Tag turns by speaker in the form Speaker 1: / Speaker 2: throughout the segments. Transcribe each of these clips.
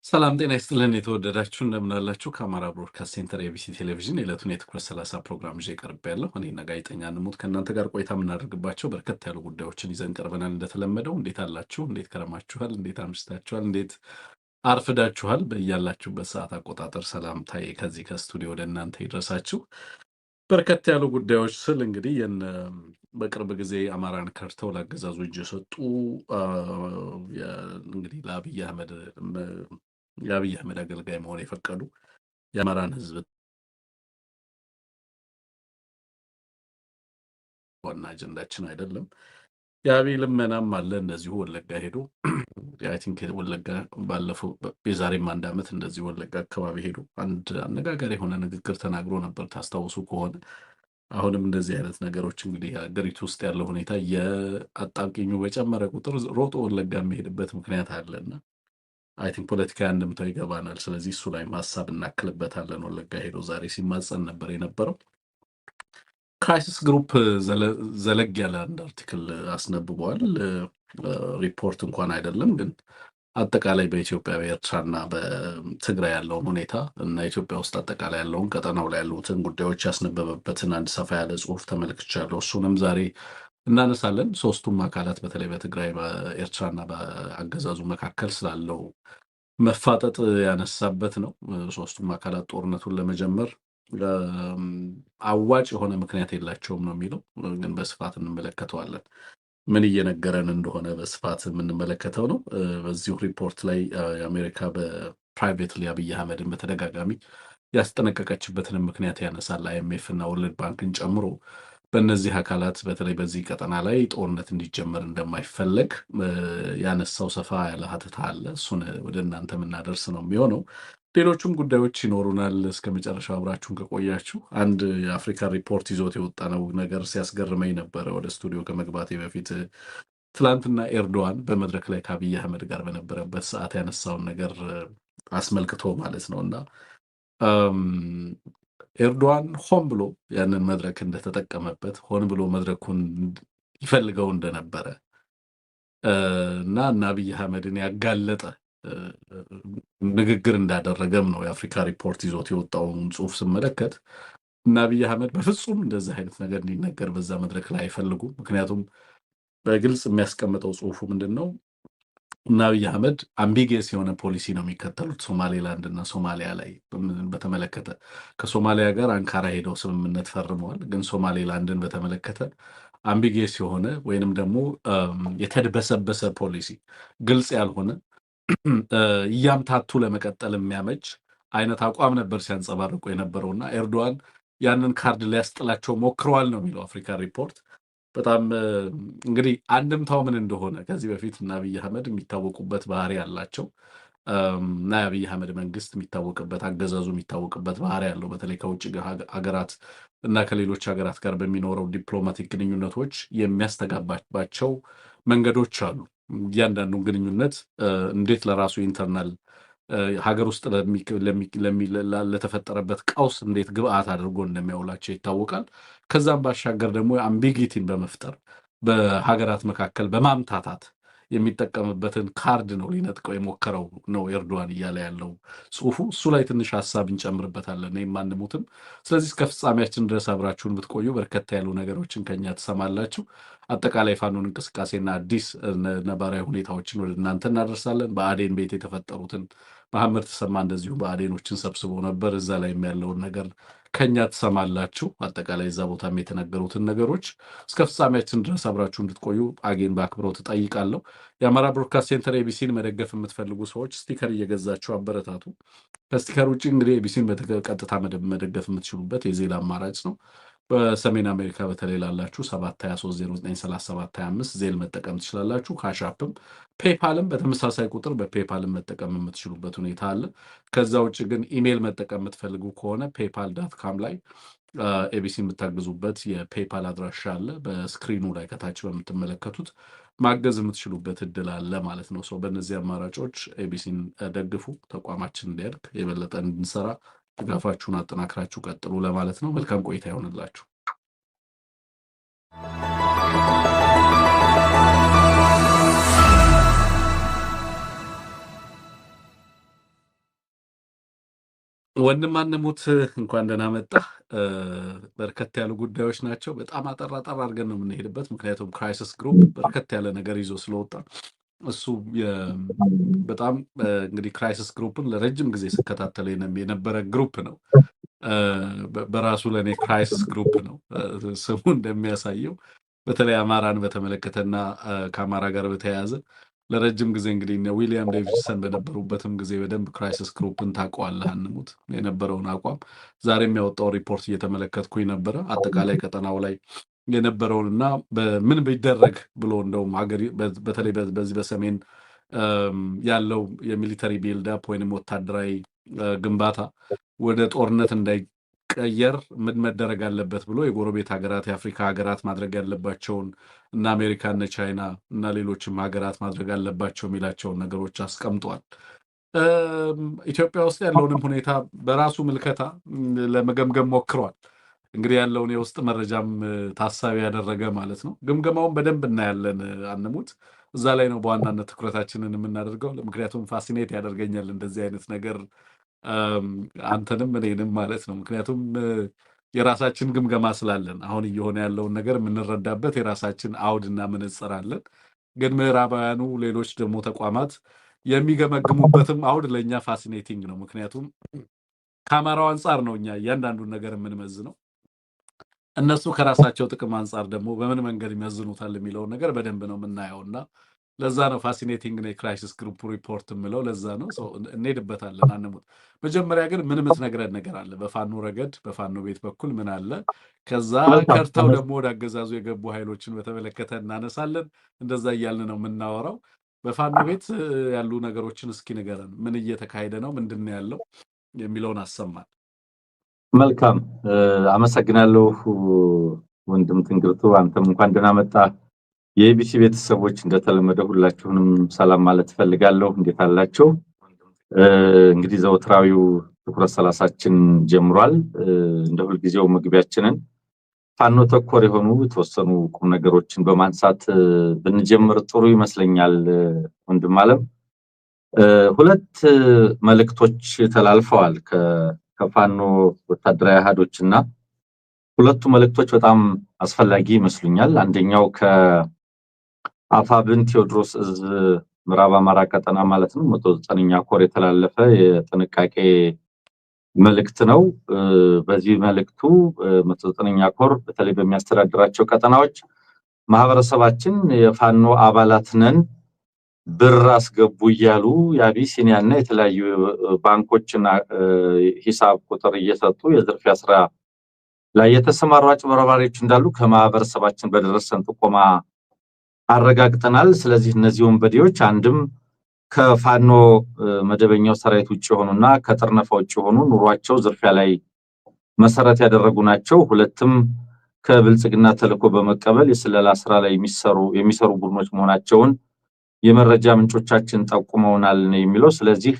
Speaker 1: ሰላም ጤና ይስጥልን የተወደዳችሁ እንደምን አላችሁ? ከአማራ ብሮድካስት ሴንተር ኤቢሲ ቴሌቪዥን የዕለቱን የትኩረት 30 ፕሮግራም ይዤ ቀርቤያለሁ። እኔና ጋዜጠኛ ንሙት ከእናንተ ጋር ቆይታ የምናደርግባቸው በርከት ያሉ ጉዳዮችን ይዘን ቀርበናል። እንደተለመደው እንዴት አላችሁ? እንዴት ከረማችኋል? እንዴት አምሽታችኋል? እንዴት አርፍዳችኋል? በያላችሁበት ሰዓት አቆጣጠር ሰላምታዬ ከዚህ ከስቱዲዮ ወደ እናንተ ይድረሳችሁ። በርከት ያሉ ጉዳዮች ስል እንግዲህ በቅርብ ጊዜ አማራን ከርተው ላገዛዙ እጅ የሰጡ እንግዲህ የአብይ አህመድ አገልጋይ መሆን የፈቀዱ የአማራን ሕዝብ ዋና አጀንዳችን አይደለም። የአብይ ልመናም አለ። እንደዚሁ ወለጋ ሄዶ አይ ቲንክ ወለጋ ባለፈው የዛሬም አንድ ዓመት እንደዚሁ ወለጋ አካባቢ ሄዶ አንድ አነጋጋሪ የሆነ ንግግር ተናግሮ ነበር ታስታውሱ ከሆነ። አሁንም እንደዚህ አይነት ነገሮች እንግዲህ ሀገሪቱ ውስጥ ያለው ሁኔታ የአጣብቂኙ በጨመረ ቁጥር ሮጦ ወለጋ የሚሄድበት ምክንያት አለና አይ ቲንክ ፖለቲካ እንደምታው ይገባናል። ስለዚህ እሱ ላይ ሀሳብ እናክልበታለን። ወለጋ ሄዶ ዛሬ ሲማጸን ነበር የነበረው። ክራይሲስ ግሩፕ ዘለግ ያለ አንድ አርቲክል አስነብቧል። ሪፖርት እንኳን አይደለም ግን አጠቃላይ በኢትዮጵያ በኤርትራና በትግራይ ያለውን ሁኔታ እና ኢትዮጵያ ውስጥ አጠቃላይ ያለውን ቀጠናው ላይ ያሉትን ጉዳዮች ያስነበበበትን አንድ ሰፋ ያለ ጽሁፍ ተመልክቻለሁ። እሱንም ዛሬ እናነሳለን። ሶስቱም አካላት በተለይ በትግራይ በኤርትራና በአገዛዙ መካከል ስላለው መፋጠጥ ያነሳበት ነው። ሶስቱም አካላት ጦርነቱን ለመጀመር አዋጭ የሆነ ምክንያት የላቸውም ነው የሚለው፣ ግን በስፋት እንመለከተዋለን። ምን እየነገረን እንደሆነ በስፋት የምንመለከተው ነው። በዚሁ ሪፖርት ላይ የአሜሪካ በፕራይቬትሊ አብይ አህመድን በተደጋጋሚ ያስጠነቀቀችበትን ምክንያት ያነሳል። አይኤምኤፍ እና ወርልድ ባንክን ጨምሮ በእነዚህ አካላት በተለይ በዚህ ቀጠና ላይ ጦርነት እንዲጀመር እንደማይፈለግ ያነሳው ሰፋ ያለ ሀተታ አለ። እሱን ወደ እናንተ የምናደርስ ነው የሚሆነው። ሌሎቹም ጉዳዮች ይኖሩናል። እስከ መጨረሻው አብራችሁን ከቆያችሁ አንድ የአፍሪካ ሪፖርት ይዞት የወጣ ነው ነገር ሲያስገርመኝ ነበረ ወደ ስቱዲዮ ከመግባቴ በፊት። ትላንትና ኤርዶዋን በመድረክ ላይ ከአብይ አህመድ ጋር በነበረበት ሰዓት ያነሳውን ነገር አስመልክቶ ማለት ነው እና ኤርዶዋን ሆን ብሎ ያንን መድረክ እንደተጠቀመበት ሆን ብሎ መድረኩን ይፈልገው እንደነበረ እና አብይ አህመድን ያጋለጠ ንግግር እንዳደረገም ነው የአፍሪካ ሪፖርት ይዞት የወጣውን ጽሁፍ ስመለከት። እና አብይ አህመድ በፍጹም እንደዚህ አይነት ነገር እንዲነገር በዛ መድረክ ላይ አይፈልጉም። ምክንያቱም በግልጽ የሚያስቀምጠው ጽሁፉ ምንድን ነው? እና አብይ አህመድ አምቢጌስ የሆነ ፖሊሲ ነው የሚከተሉት ሶማሌላንድ እና ሶማሊያ ላይ በተመለከተ። ከሶማሊያ ጋር አንካራ ሄደው ስምምነት ፈርመዋል። ግን ሶማሌላንድን በተመለከተ አምቢጌስ የሆነ ወይንም ደግሞ የተድበሰበሰ ፖሊሲ፣ ግልጽ ያልሆነ እያምታቱ ለመቀጠል የሚያመች አይነት አቋም ነበር ሲያንጸባርቁ የነበረውና ኤርዶዋን ያንን ካርድ ሊያስጥላቸው ሞክረዋል ነው የሚለው አፍሪካ ሪፖርት። በጣም እንግዲህ አንድምታው ምን እንደሆነ ከዚህ በፊት እና አብይ አህመድ የሚታወቁበት ባህሪ ያላቸው እና የአብይ አህመድ መንግስት የሚታወቅበት አገዛዙ የሚታወቅበት ባህሪ ያለው በተለይ ከውጭ ሀገራት እና ከሌሎች ሀገራት ጋር በሚኖረው ዲፕሎማቲክ ግንኙነቶች የሚያስተጋባባቸው መንገዶች አሉ። እያንዳንዱን ግንኙነት እንዴት ለራሱ ኢንተርናል ሀገር ውስጥ ለተፈጠረበት ቀውስ እንዴት ግብአት አድርጎ እንደሚያውላቸው ይታወቃል። ከዛም ባሻገር ደግሞ አምቢጊቲን በመፍጠር በሀገራት መካከል በማምታታት የሚጠቀምበትን ካርድ ነው ሊነጥቀው የሞከረው ነው ኤርዶዋን እያለ ያለው ጽሁፉ። እሱ ላይ ትንሽ ሀሳብ እንጨምርበታለን የማንሙትም። ስለዚህ እስከ ፍጻሜያችን ድረስ አብራችሁን ብትቆዩ በርከታ ያሉ ነገሮችን ከኛ ትሰማላችሁ። አጠቃላይ ፋኖን እንቅስቃሴና አዲስ ነባራዊ ሁኔታዎችን ወደ እናንተ እናደርሳለን። በአዴን ቤት የተፈጠሩትን መሐመድ ተሰማ እንደዚሁ በአዴኖችን ሰብስቦ ነበር። እዛ ላይ ያለውን ነገር ከኛ ትሰማላችሁ። አጠቃላይ እዛ ቦታም የተነገሩትን ነገሮች እስከ ፍጻሜያችን ድረስ አብራችሁ እንድትቆዩ አጌን በአክብሮት እጠይቃለሁ። የአማራ ብሮድካስት ሴንተር ኤቢሲን መደገፍ የምትፈልጉ ሰዎች ስቲከር እየገዛችሁ አበረታቱ። ከስቲከር ውጭ እንግዲህ ኤቢሲን በቀጥታ መደገፍ የምትችሉበት የዜና አማራጭ ነው። በሰሜን አሜሪካ በተለይ ላላችሁ 723093725 ዜል መጠቀም ትችላላችሁ። ካሻፕም ፔፓልም በተመሳሳይ ቁጥር በፔፓልም መጠቀም የምትችሉበት ሁኔታ አለ። ከዛ ውጭ ግን ኢሜል መጠቀም የምትፈልጉ ከሆነ ፔፓል.com ላይ ኤቢሲ የምታግዙበት የፔፓል አድራሻ አለ። በስክሪኑ ላይ ከታች በምትመለከቱት ማገዝ የምትችሉበት እድል አለ ማለት ነው። ሰው በእነዚህ አማራጮች ኤቢሲን ደግፉ። ተቋማችን እንዲያድግ የበለጠ እንድንሰራ ድጋፋችሁን አጠናክራችሁ ቀጥሉ ለማለት ነው። መልካም ቆይታ ይሆንላችሁ። ወንድም አንሙት እንኳን ደህና መጣ። በርከት ያሉ ጉዳዮች ናቸው። በጣም አጠር አድርገን ነው የምንሄድበት፣ ምክንያቱም ክራይሲስ ግሩፕ በርከት ያለ ነገር ይዞ ስለወጣ እሱ በጣም እንግዲህ ክራይሲስ ግሩፕን ለረጅም ጊዜ ስከታተል የነበረ ግሩፕ ነው። በራሱ ለእኔ ክራይሲስ ግሩፕ ነው ስሙ እንደሚያሳየው። በተለይ አማራን በተመለከተና ከአማራ ጋር በተያያዘ ለረጅም ጊዜ እንግዲህ ዊሊያም ዴቪድሰን በነበሩበትም ጊዜ በደንብ ክራይሲስ ግሩፕን ታውቀዋለህ አንሙት የነበረውን አቋም። ዛሬ የሚያወጣው ሪፖርት እየተመለከትኩኝ ነበረ። አጠቃላይ ቀጠናው ላይ የነበረውን እና በምን ቢደረግ ብሎ እንደውም በተለይ በዚህ በሰሜን ያለው የሚሊተሪ ቢልዳፕ ወይንም ወታደራዊ ግንባታ ወደ ጦርነት እንዳይቀየር ምን መደረግ አለበት ብሎ የጎረቤት ሀገራት የአፍሪካ ሀገራት ማድረግ ያለባቸውን እና አሜሪካ እነ ቻይና እና ሌሎችም ሀገራት ማድረግ አለባቸው የሚላቸውን ነገሮች አስቀምጧል። ኢትዮጵያ ውስጥ ያለውንም ሁኔታ በራሱ ምልከታ ለመገምገም ሞክሯል። እንግዲህ ያለውን የውስጥ መረጃም ታሳቢ ያደረገ ማለት ነው። ግምገማውን በደንብ እናያለን አንሙት። እዛ ላይ ነው በዋናነት ትኩረታችንን የምናደርገው። ምክንያቱም ፋሲኔት ያደርገኛል እንደዚህ አይነት ነገር አንተንም እኔንም ማለት ነው። ምክንያቱም የራሳችን ግምገማ ስላለን አሁን እየሆነ ያለውን ነገር የምንረዳበት የራሳችን አውድና መነጽር አለን። ግን ምዕራባውያኑ ሌሎች ደግሞ ተቋማት የሚገመግሙበትም አውድ ለእኛ ፋሲኔቲንግ ነው። ምክንያቱም ከአማራው አንጻር ነው እኛ እያንዳንዱን ነገር የምንመዝነው። እነሱ ከራሳቸው ጥቅም አንጻር ደግሞ በምን መንገድ ይመዝኑታል የሚለውን ነገር በደንብ ነው የምናየው እና ለዛ ነው ፋሲኔቲንግ ነው የክራይሲስ ግሩፕ ሪፖርት የምለው። ለዛ ነው እንሄድበታለን አንሙት። መጀመሪያ ግን ምን የምትነግረን ነገር አለ? በፋኖ ረገድ በፋኖ ቤት በኩል ምን አለ? ከዛ ከርተው ደግሞ ወደ አገዛዙ የገቡ ኃይሎችን በተመለከተ እናነሳለን። እንደዛ እያልን ነው የምናወራው። በፋኖ ቤት ያሉ ነገሮችን እስኪ ንገረን። ምን እየተካሄደ ነው? ምንድን ነው ያለው የሚለውን አሰማን።
Speaker 2: መልካም አመሰግናለሁ ወንድም ትንግርቱ። አንተም እንኳን ደህና መጣ። የኤቢሲ ቤተሰቦች እንደተለመደ ሁላችሁንም ሰላም ማለት ፈልጋለሁ። እንዴት አላችሁ? እንግዲህ ዘወትራዊው ትኩረት 30ችን ጀምሯል። እንደ ሁልጊዜው መግቢያችንን ፋኖ ተኮር የሆኑ የተወሰኑ ቁም ነገሮችን በማንሳት ብንጀምር ጥሩ ይመስለኛል። ወንድም አለም ሁለት መልእክቶች ተላልፈዋል ከፋኖ ወታደራዊ አሃዶችና ሁለቱ መልእክቶች በጣም አስፈላጊ ይመስሉኛል። አንደኛው ከአፋብን ቴዎድሮስ እዝ ምዕራብ አማራ ቀጠና ማለት ነው 109ኛ ኮር የተላለፈ የጥንቃቄ መልእክት ነው። በዚህ መልእክቱ 109ኛ ኮር በተለይ በሚያስተዳድራቸው ቀጠናዎች ማህበረሰባችን የፋኖ አባላት ነን ብር አስገቡ እያሉ የአቢሲኒያና የተለያዩ ባንኮችና ሂሳብ ቁጥር እየሰጡ የዝርፊያ ስራ ላይ የተሰማሩ አጭበርባሪዎች እንዳሉ ከማህበረሰባችን በደረሰን ጥቆማ አረጋግጠናል። ስለዚህ እነዚህ ወንበዴዎች አንድም ከፋኖ መደበኛው ሰራዊት ውጭ ሆኑና ከጥርነፋ ውጭ ሆኑ ኑሯቸው ዝርፊያ ላይ መሰረት ያደረጉ ናቸው። ሁለትም ከብልጽግና ተልዕኮ በመቀበል የስለላ ስራ ላይ የሚሰሩ ቡድኖች መሆናቸውን የመረጃ ምንጮቻችን ጠቁመውናል ነው የሚለው። ስለዚህ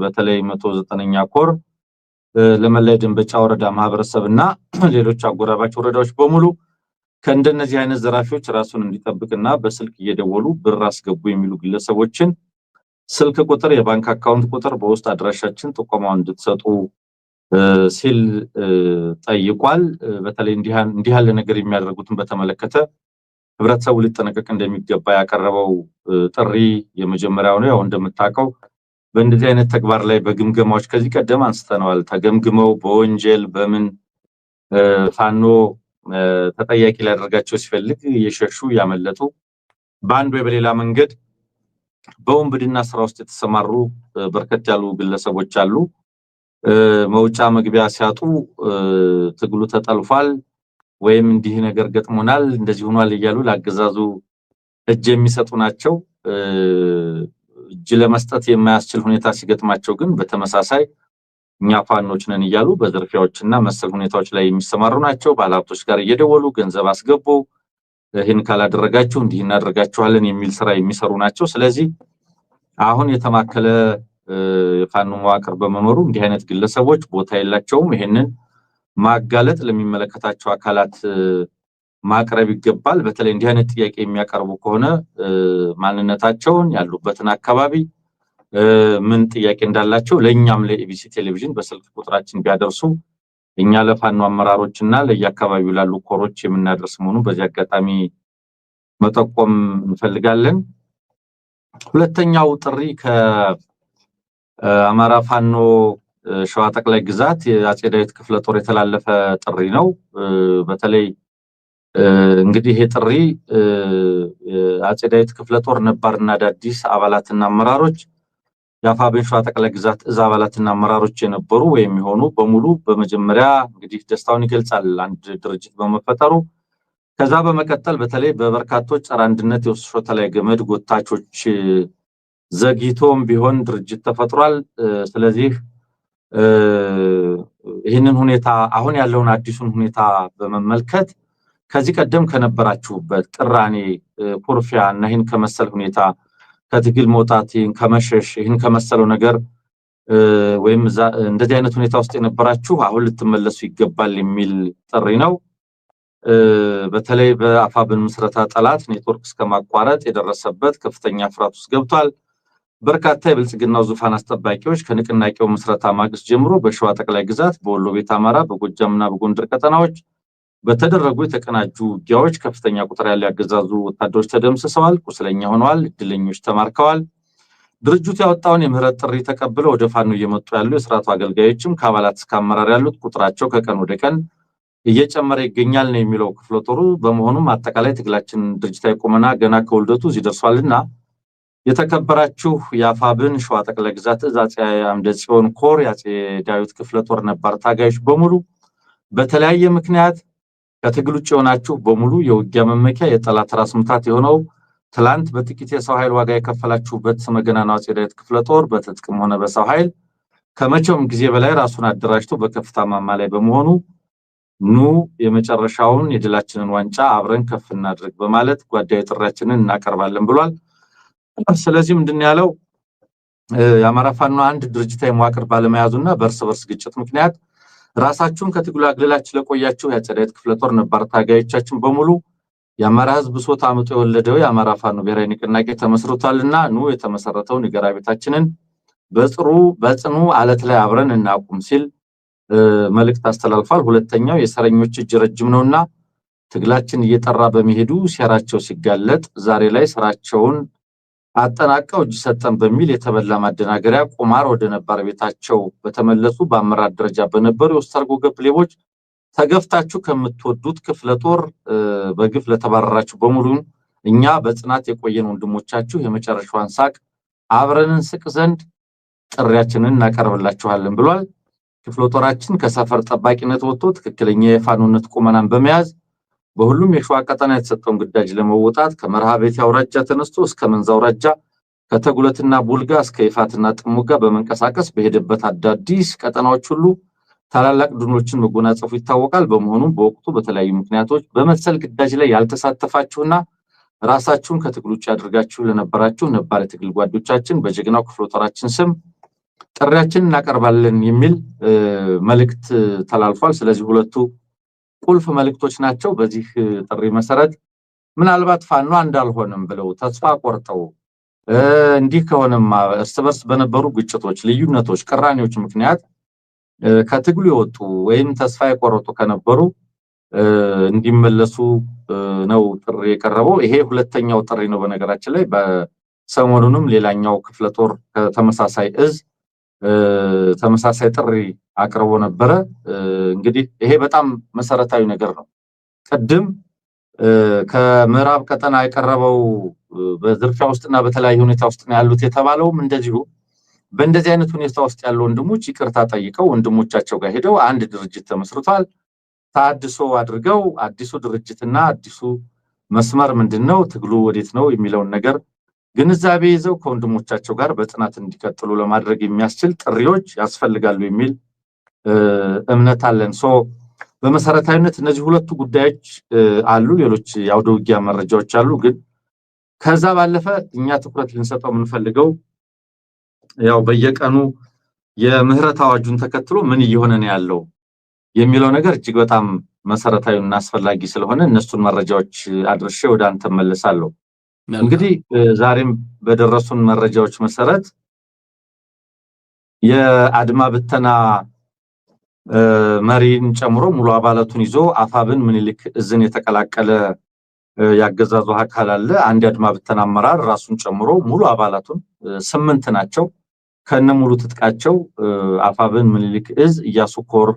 Speaker 2: በተለይ 109ኛ ኮር ለመላይ ደንበጫ ወረዳ ማህበረሰብና ሌሎች አጎራባች ወረዳዎች በሙሉ ከእንደነዚህ አይነት ዘራፊዎች ራሱን እንዲጠብቅና በስልክ እየደወሉ ብር አስገቡ የሚሉ ግለሰቦችን ስልክ ቁጥር፣ የባንክ አካውንት ቁጥር በውስጥ አድራሻችን ጥቆማውን እንድትሰጡ ሲል ጠይቋል። በተለይ እንዲህ ያለ ነገር የሚያደርጉትን በተመለከተ ህብረተሰቡ ሊጠነቀቅ እንደሚገባ ያቀረበው ጥሪ የመጀመሪያው ነው። ያው እንደምታውቀው በእንደዚህ አይነት ተግባር ላይ በግምገማዎች ከዚህ ቀደም አንስተነዋል። ተገምግመው በወንጀል በምን ፋኖ ተጠያቂ ሊያደርጋቸው ሲፈልግ እየሸሹ ያመለጡ በአንድ ወይ በሌላ መንገድ በወንብድና ስራ ውስጥ የተሰማሩ በርከት ያሉ ግለሰቦች አሉ። መውጫ መግቢያ ሲያጡ ትግሉ ተጠልፏል ወይም እንዲህ ነገር ገጥሞናል እንደዚህ ሆኗል እያሉ ለአገዛዙ እጅ የሚሰጡ ናቸው። እጅ ለመስጠት የማያስችል ሁኔታ ሲገጥማቸው ግን በተመሳሳይ እኛ ፋኖች ነን እያሉ በዝርፊያዎችና መሰል ሁኔታዎች ላይ የሚሰማሩ ናቸው። ባለሀብቶች ጋር እየደወሉ ገንዘብ አስገቡ፣ ይህን ካላደረጋችሁ እንዲህ እናደርጋችኋለን የሚል ስራ የሚሰሩ ናቸው። ስለዚህ አሁን የተማከለ የፋኖ መዋቅር በመኖሩ እንዲህ አይነት ግለሰቦች ቦታ የላቸውም። ይሄንን ማጋለጥ ለሚመለከታቸው አካላት ማቅረብ ይገባል። በተለይ እንዲህ አይነት ጥያቄ የሚያቀርቡ ከሆነ ማንነታቸውን፣ ያሉበትን አካባቢ ምን ጥያቄ እንዳላቸው ለኛም ለኢቢሲ ቴሌቪዥን በስልክ ቁጥራችን ቢያደርሱ እኛ ለፋኖ አመራሮችና ለየአካባቢው ላሉ ኮሮች የምናደርስ መሆኑን በዚህ አጋጣሚ መጠቆም እንፈልጋለን። ሁለተኛው ጥሪ ከአማራ ፋኖ ሸዋ ጠቅላይ ግዛት የአጼ ዳዊት ክፍለ ጦር የተላለፈ ጥሪ ነው። በተለይ እንግዲህ ይሄ ጥሪ አጼ ዳዊት ክፍለ ጦር ነባርና አዳዲስ አባላትና አመራሮች የአፋብን ሸዋ ጠቅላይ ግዛት እዝ አባላትና አመራሮች የነበሩ ወይም የሆኑ በሙሉ በመጀመሪያ እንግዲህ ደስታውን ይገልጻል አንድ ድርጅት በመፈጠሩ። ከዛ በመቀጠል በተለይ በበርካቶች ጸረ አንድነት የወስሾተ ላይ ገመድ ጎታቾች ዘግይቶም ቢሆን ድርጅት ተፈጥሯል። ስለዚህ ይህንን ሁኔታ አሁን ያለውን አዲሱን ሁኔታ በመመልከት ከዚህ ቀደም ከነበራችሁበት ቅራኔ ኩርፊያ እና ይህን ከመሰል ሁኔታ ከትግል መውጣት ይህን ከመሸሽ ይህን ከመሰለው ነገር ወይም እንደዚህ አይነት ሁኔታ ውስጥ የነበራችሁ አሁን ልትመለሱ ይገባል የሚል ጥሪ ነው። በተለይ በአፋብን ምስረታ ጠላት ኔትወርክ እስከማቋረጥ የደረሰበት ከፍተኛ ፍርሃት ውስጥ ገብቷል። በርካታ የብልጽግናው ዙፋን አስጠባቂዎች ከንቅናቄው ምስረታ ማግስት ጀምሮ በሸዋ ጠቅላይ ግዛት በወሎ ቤት አማራ በጎጃምና በጎንደር ቀጠናዎች በተደረጉ የተቀናጁ ውጊያዎች ከፍተኛ ቁጥር ያለው ያገዛዙ ወታደሮች ተደምስሰዋል፣ ቁስለኛ ሆነዋል፣ እድለኞች ተማርከዋል። ድርጅቱ ያወጣውን የምህረት ጥሪ ተቀብለው ወደ ፋኖ እየመጡ ያሉ የስርዓቱ አገልጋዮችም ከአባላት እስከ አመራር ያሉት ቁጥራቸው ከቀን ወደ ቀን እየጨመረ ይገኛል ነው የሚለው ክፍለ ጦሩ። በመሆኑም አጠቃላይ ትግላችን ድርጅታዊ ቁመና ገና ከውልደቱ እዚህ ደርሷልና የተከበራችሁ የአፋብን ሸዋ ጠቅላይ ግዛት እዝ አፄ አምደ ጽዮን ኮር የአፄ ዳዊት ክፍለ ጦር ነባር ታጋዮች በሙሉ በተለያየ ምክንያት ከትግል ውጭ የሆናችሁ በሙሉ የውጊያ መመኪያ የጠላት ራስ ምታት የሆነው ትላንት በጥቂት የሰው ኃይል ዋጋ የከፈላችሁበት ስመገናናው አፄ ዳዊት ክፍለ ጦር በትጥቅም ሆነ በሰው ኃይል ከመቼውም ጊዜ በላይ ራሱን አደራጅቶ በከፍታ ማማ ላይ በመሆኑ ኑ የመጨረሻውን የድላችንን ዋንጫ አብረን ከፍ እናድርግ በማለት ጓዳዊ ጥሪያችንን እናቀርባለን ብሏል። ስለዚህ ምንድነው ያለው? የአማራ ፋኖ አንድ ድርጅታዊ መዋቅር ባለመያዙና በእርስ በርስ ግጭት ምክንያት ራሳችሁን ከትግሉ አግልላችሁ ለቆያችሁ የአፄ ዳዊት ክፍለ ጦር ነባር ታጋዮቻችን በሙሉ የአማራ ህዝብ ብሶት አምጦ የወለደው የአማራ ፋኖ ብሔራዊ ንቅናቄ ተመስርቷልና ኑ የተመሰረተውን የጋራ ቤታችንን በጽኑ አለት ላይ አብረን እናቁም ሲል መልእክት አስተላልፏል። ሁለተኛው የሰረኞች እጅ ረጅም ነውና ትግላችን እየጠራ በመሄዱ ሴራቸው ሲጋለጥ ዛሬ ላይ ስራቸውን አጠናቀው እጅ ሰጠን በሚል የተበላ ማደናገሪያ ቁማር ወደ ነባር ቤታቸው በተመለሱ በአመራር ደረጃ በነበሩ የወስተርጎ ገብ ሌቦች ተገፍታችሁ ከምትወዱት ክፍለ ጦር በግፍ ለተባረራችሁ በሙሉ እኛ በጽናት የቆየን ወንድሞቻችሁ የመጨረሻውን ሳቅ አብረንን ስቅ ዘንድ ጥሪያችንን እናቀርብላችኋለን ብሏል። ክፍለ ጦራችን ከሰፈር ጠባቂነት ወጥቶ ትክክለኛ የፋኖነት ቁመናን በመያዝ በሁሉም የሸዋ ቀጠና የተሰጠውን ግዳጅ ለመወጣት ከመርሃ ቤት አውራጃ ተነስቶ እስከ መንዛ አውራጃ ከተጉለትና ቡልጋ እስከ ይፋትና ጥሙጋ በመንቀሳቀስ በሄደበት አዳዲስ ቀጠናዎች ሁሉ ታላላቅ ድሎችን መጎናጸፉ ይታወቃል። በመሆኑም በወቅቱ በተለያዩ ምክንያቶች በመሰል ግዳጅ ላይ ያልተሳተፋችሁና ራሳችሁን ከትግል ውጭ አድርጋችሁ ለነበራችሁ ነባር የትግል ጓዶቻችን በጀግናው ክፍለ ጦራችን ስም ጥሪያችንን እናቀርባለን የሚል መልእክት ተላልፏል። ስለዚህ ሁለቱ ቁልፍ መልእክቶች ናቸው። በዚህ ጥሪ መሰረት ምናልባት ፋኖ እንዳልሆነም ብለው ተስፋ ቆርጠው እንዲህ ከሆነማ እርስ በርስ በነበሩ ግጭቶች፣ ልዩነቶች፣ ቅራኔዎች ምክንያት ከትግሉ የወጡ ወይም ተስፋ የቆረጡ ከነበሩ እንዲመለሱ ነው ጥሪ የቀረበው። ይሄ ሁለተኛው ጥሪ ነው። በነገራችን ላይ በሰሞኑንም ሌላኛው ክፍለ ጦር ተመሳሳይ እዝ ተመሳሳይ ጥሪ አቅርቦ ነበረ። እንግዲህ ይሄ በጣም መሰረታዊ ነገር ነው። ቅድም ከምዕራብ ቀጠና የቀረበው በዝርፊያ ውስጥና በተለያየ ሁኔታ ውስጥ ነው ያሉት የተባለውም እንደዚሁ በእንደዚህ አይነት ሁኔታ ውስጥ ያሉ ወንድሞች ይቅርታ ጠይቀው ወንድሞቻቸው ጋር ሄደው አንድ ድርጅት ተመስርቷል። ታድሶ አድርገው አዲሱ ድርጅትና አዲሱ መስመር ምንድነው፣ ትግሉ ወዴት ነው የሚለውን ነገር ግንዛቤ ይዘው ከወንድሞቻቸው ጋር በጽናት እንዲቀጥሉ ለማድረግ የሚያስችል ጥሪዎች ያስፈልጋሉ የሚል እምነት አለን። በመሰረታዊነት እነዚህ ሁለቱ ጉዳዮች አሉ። ሌሎች የአውደ ውጊያ መረጃዎች አሉ። ግን ከዛ ባለፈ እኛ ትኩረት ልንሰጠው የምንፈልገው ያው በየቀኑ የምህረት አዋጁን ተከትሎ ምን እየሆነ ነው ያለው የሚለው ነገር እጅግ በጣም መሰረታዊና አስፈላጊ ስለሆነ እነሱን መረጃዎች አድርሼ ወደ አንተ መለሳለሁ። እንግዲህ ዛሬም በደረሱን መረጃዎች መሰረት የአድማ ብተና መሪን ጨምሮ ሙሉ አባላቱን ይዞ አፋብን ምኒልክ እዝን የተቀላቀለ ያገዛዙ አካል አለ። አንድ የአድማ ብተና አመራር ራሱን ጨምሮ ሙሉ አባላቱን 8 ናቸው ከነ ሙሉ ትጥቃቸው አፋብን ምኒልክ እዝ ኢያሱ ኮር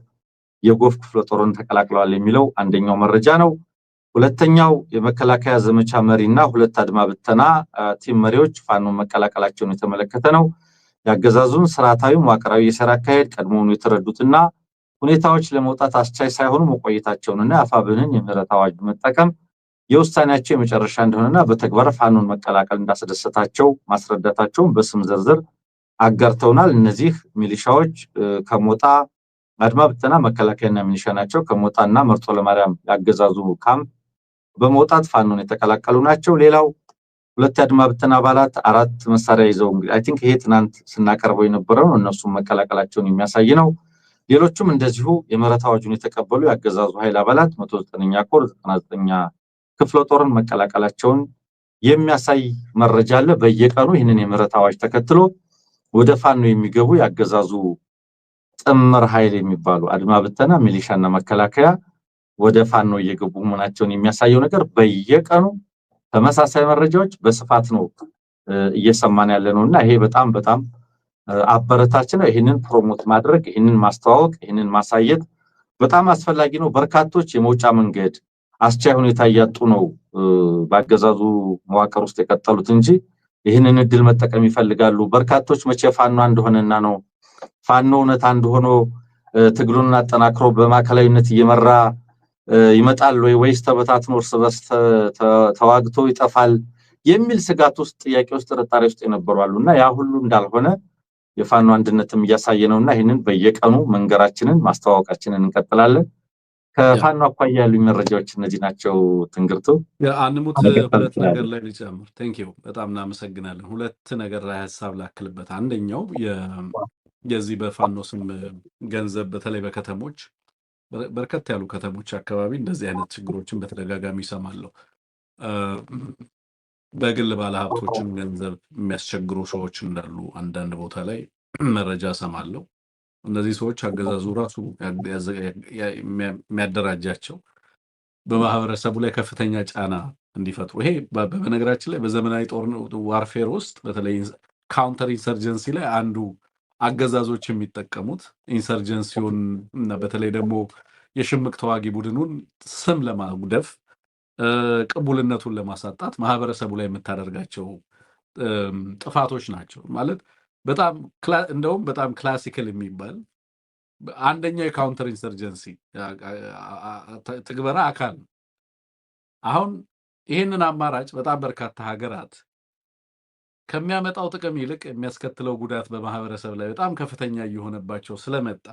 Speaker 2: የጎፍ ክፍለ ጦርን ተቀላቅለዋል የሚለው አንደኛው መረጃ ነው። ሁለተኛው የመከላከያ ዘመቻ መሪና 2 አድማ ብተና ቲም መሪዎች ፋኖ መቀላቀላቸውን የተመለከተ ነው። ያገዛዙን ስርዓታዊ መዋቅራዊ የሰራ አካሄድ ቀድሞውኑ የተረዱትና ሁኔታዎች ለመውጣት አስቻይ ሳይሆኑ መቆየታቸውንና አፋብንን የምህረት አዋጅ መጠቀም የውሳኔያቸው የመጨረሻ እንደሆነና በተግባር ፋኖን መቀላቀል እንዳስደሰታቸው ማስረዳታቸውን በስም ዝርዝር አጋርተውናል። እነዚህ ሚሊሻዎች ከሞጣ አድማ ብተና መከላከያና ሚሊሻ ናቸው። ከሞጣና መርጦ ለማርያም ያገዛዙ ካምፕ በመውጣት ፋኖን የተቀላቀሉ ናቸው። ሌላው 2 አድማ ብተና አባላት 4 መሳሪያ ይዘው እንግዲህ አይ ቲንክ ይሄ ትናንት ስናቀርበው የነበረው እነሱም መቀላቀላቸውን የሚያሳይ ነው። ሌሎችም እንደዚሁ የምህረት አዋጁን የተቀበሉ ያገዛዙ ኃይል አባላት 109ኛ ኮር 99ኛ ክፍለ ጦርን መቀላቀላቸውን የሚያሳይ መረጃ አለ። በየቀኑ ይህንን የምህረት አዋጅ ተከትሎ ወደ ፋኖ የሚገቡ ያገዛዙ ጥምር ኃይል የሚባሉ አድማ ብተና ሚሊሻና መከላከያ ወደ ፋኖ እየገቡ መሆናቸውን የሚያሳየው ነገር በየቀኑ ተመሳሳይ መረጃዎች በስፋት ነው እየሰማን ያለነውና ይሄ በጣም በጣም አበረታች ነው። ይሄንን ፕሮሞት ማድረግ ይሄንን ማስተዋወቅ ይሄንን ማሳየት በጣም አስፈላጊ ነው። በርካቶች የመውጫ መንገድ አስቻይ ሁኔታ ያጡ ነው ባገዛዙ መዋቅር ውስጥ የቀጠሉት እንጂ ይሄንን እድል መጠቀም ይፈልጋሉ። በርካቶች መቼ ፋኖ እንደሆነና ነው ፋኖ እውነት አንድ ሆኖ ትግሉን አጠናክሮ በማከላዊነት እየመራ ይመጣል ወይስ ተበታትኖ እርስ በርስ ተዋግቶ ይጠፋል የሚል ስጋት ውስጥ ጥያቄ ውስጥ ጥርጣሬ ውስጥ የነበሩ አሉና ያ ሁሉ እንዳልሆነ የፋኖ አንድነትም እያሳየ ነውና ይሄንን በየቀኑ መንገራችንን ማስተዋወቃችንን እንቀጥላለን። ከፋኖ አኳያ ያሉ መረጃዎች እነዚህ ናቸው። ትንግርቱ
Speaker 1: አንሙት 2 ነገር ላይ ልጨምር። ቴንክ ዩ በጣም እናመሰግናለን። 2 ነገር ላይ ሐሳብ ላክልበት። አንደኛው የዚህ በፋኖ ስም ገንዘብ በተለይ በከተሞች በርከት ያሉ ከተሞች አካባቢ እንደዚህ አይነት ችግሮችን በተደጋጋሚ ይሰማለሁ። በግል ባለሀብቶችን ገንዘብ የሚያስቸግሩ ሰዎች እንዳሉ አንዳንድ ቦታ ላይ መረጃ ሰማለሁ። እነዚህ ሰዎች አገዛዙ ራሱ የሚያደራጃቸው በማህበረሰቡ ላይ ከፍተኛ ጫና እንዲፈጥሩ ይሄ በነገራችን ላይ በዘመናዊ ጦርነት ዋርፌር ውስጥ በተለይ ካውንተር ኢንሰርጀንሲ ላይ አንዱ አገዛዞች የሚጠቀሙት ኢንሰርጀንሲውን እና በተለይ ደግሞ የሽምቅ ተዋጊ ቡድኑን ስም ለማጉደፍ ቅቡልነቱን ለማሳጣት ማህበረሰቡ ላይ የምታደርጋቸው ጥፋቶች ናቸው። ማለት በጣም እንደውም በጣም ክላሲካል የሚባል አንደኛው የካውንተር ኢንሰርጀንሲ ትግበራ አካል ነው። አሁን ይህንን አማራጭ በጣም በርካታ ሀገራት ከሚያመጣው ጥቅም ይልቅ የሚያስከትለው ጉዳት በማህበረሰብ ላይ በጣም ከፍተኛ እየሆነባቸው ስለመጣ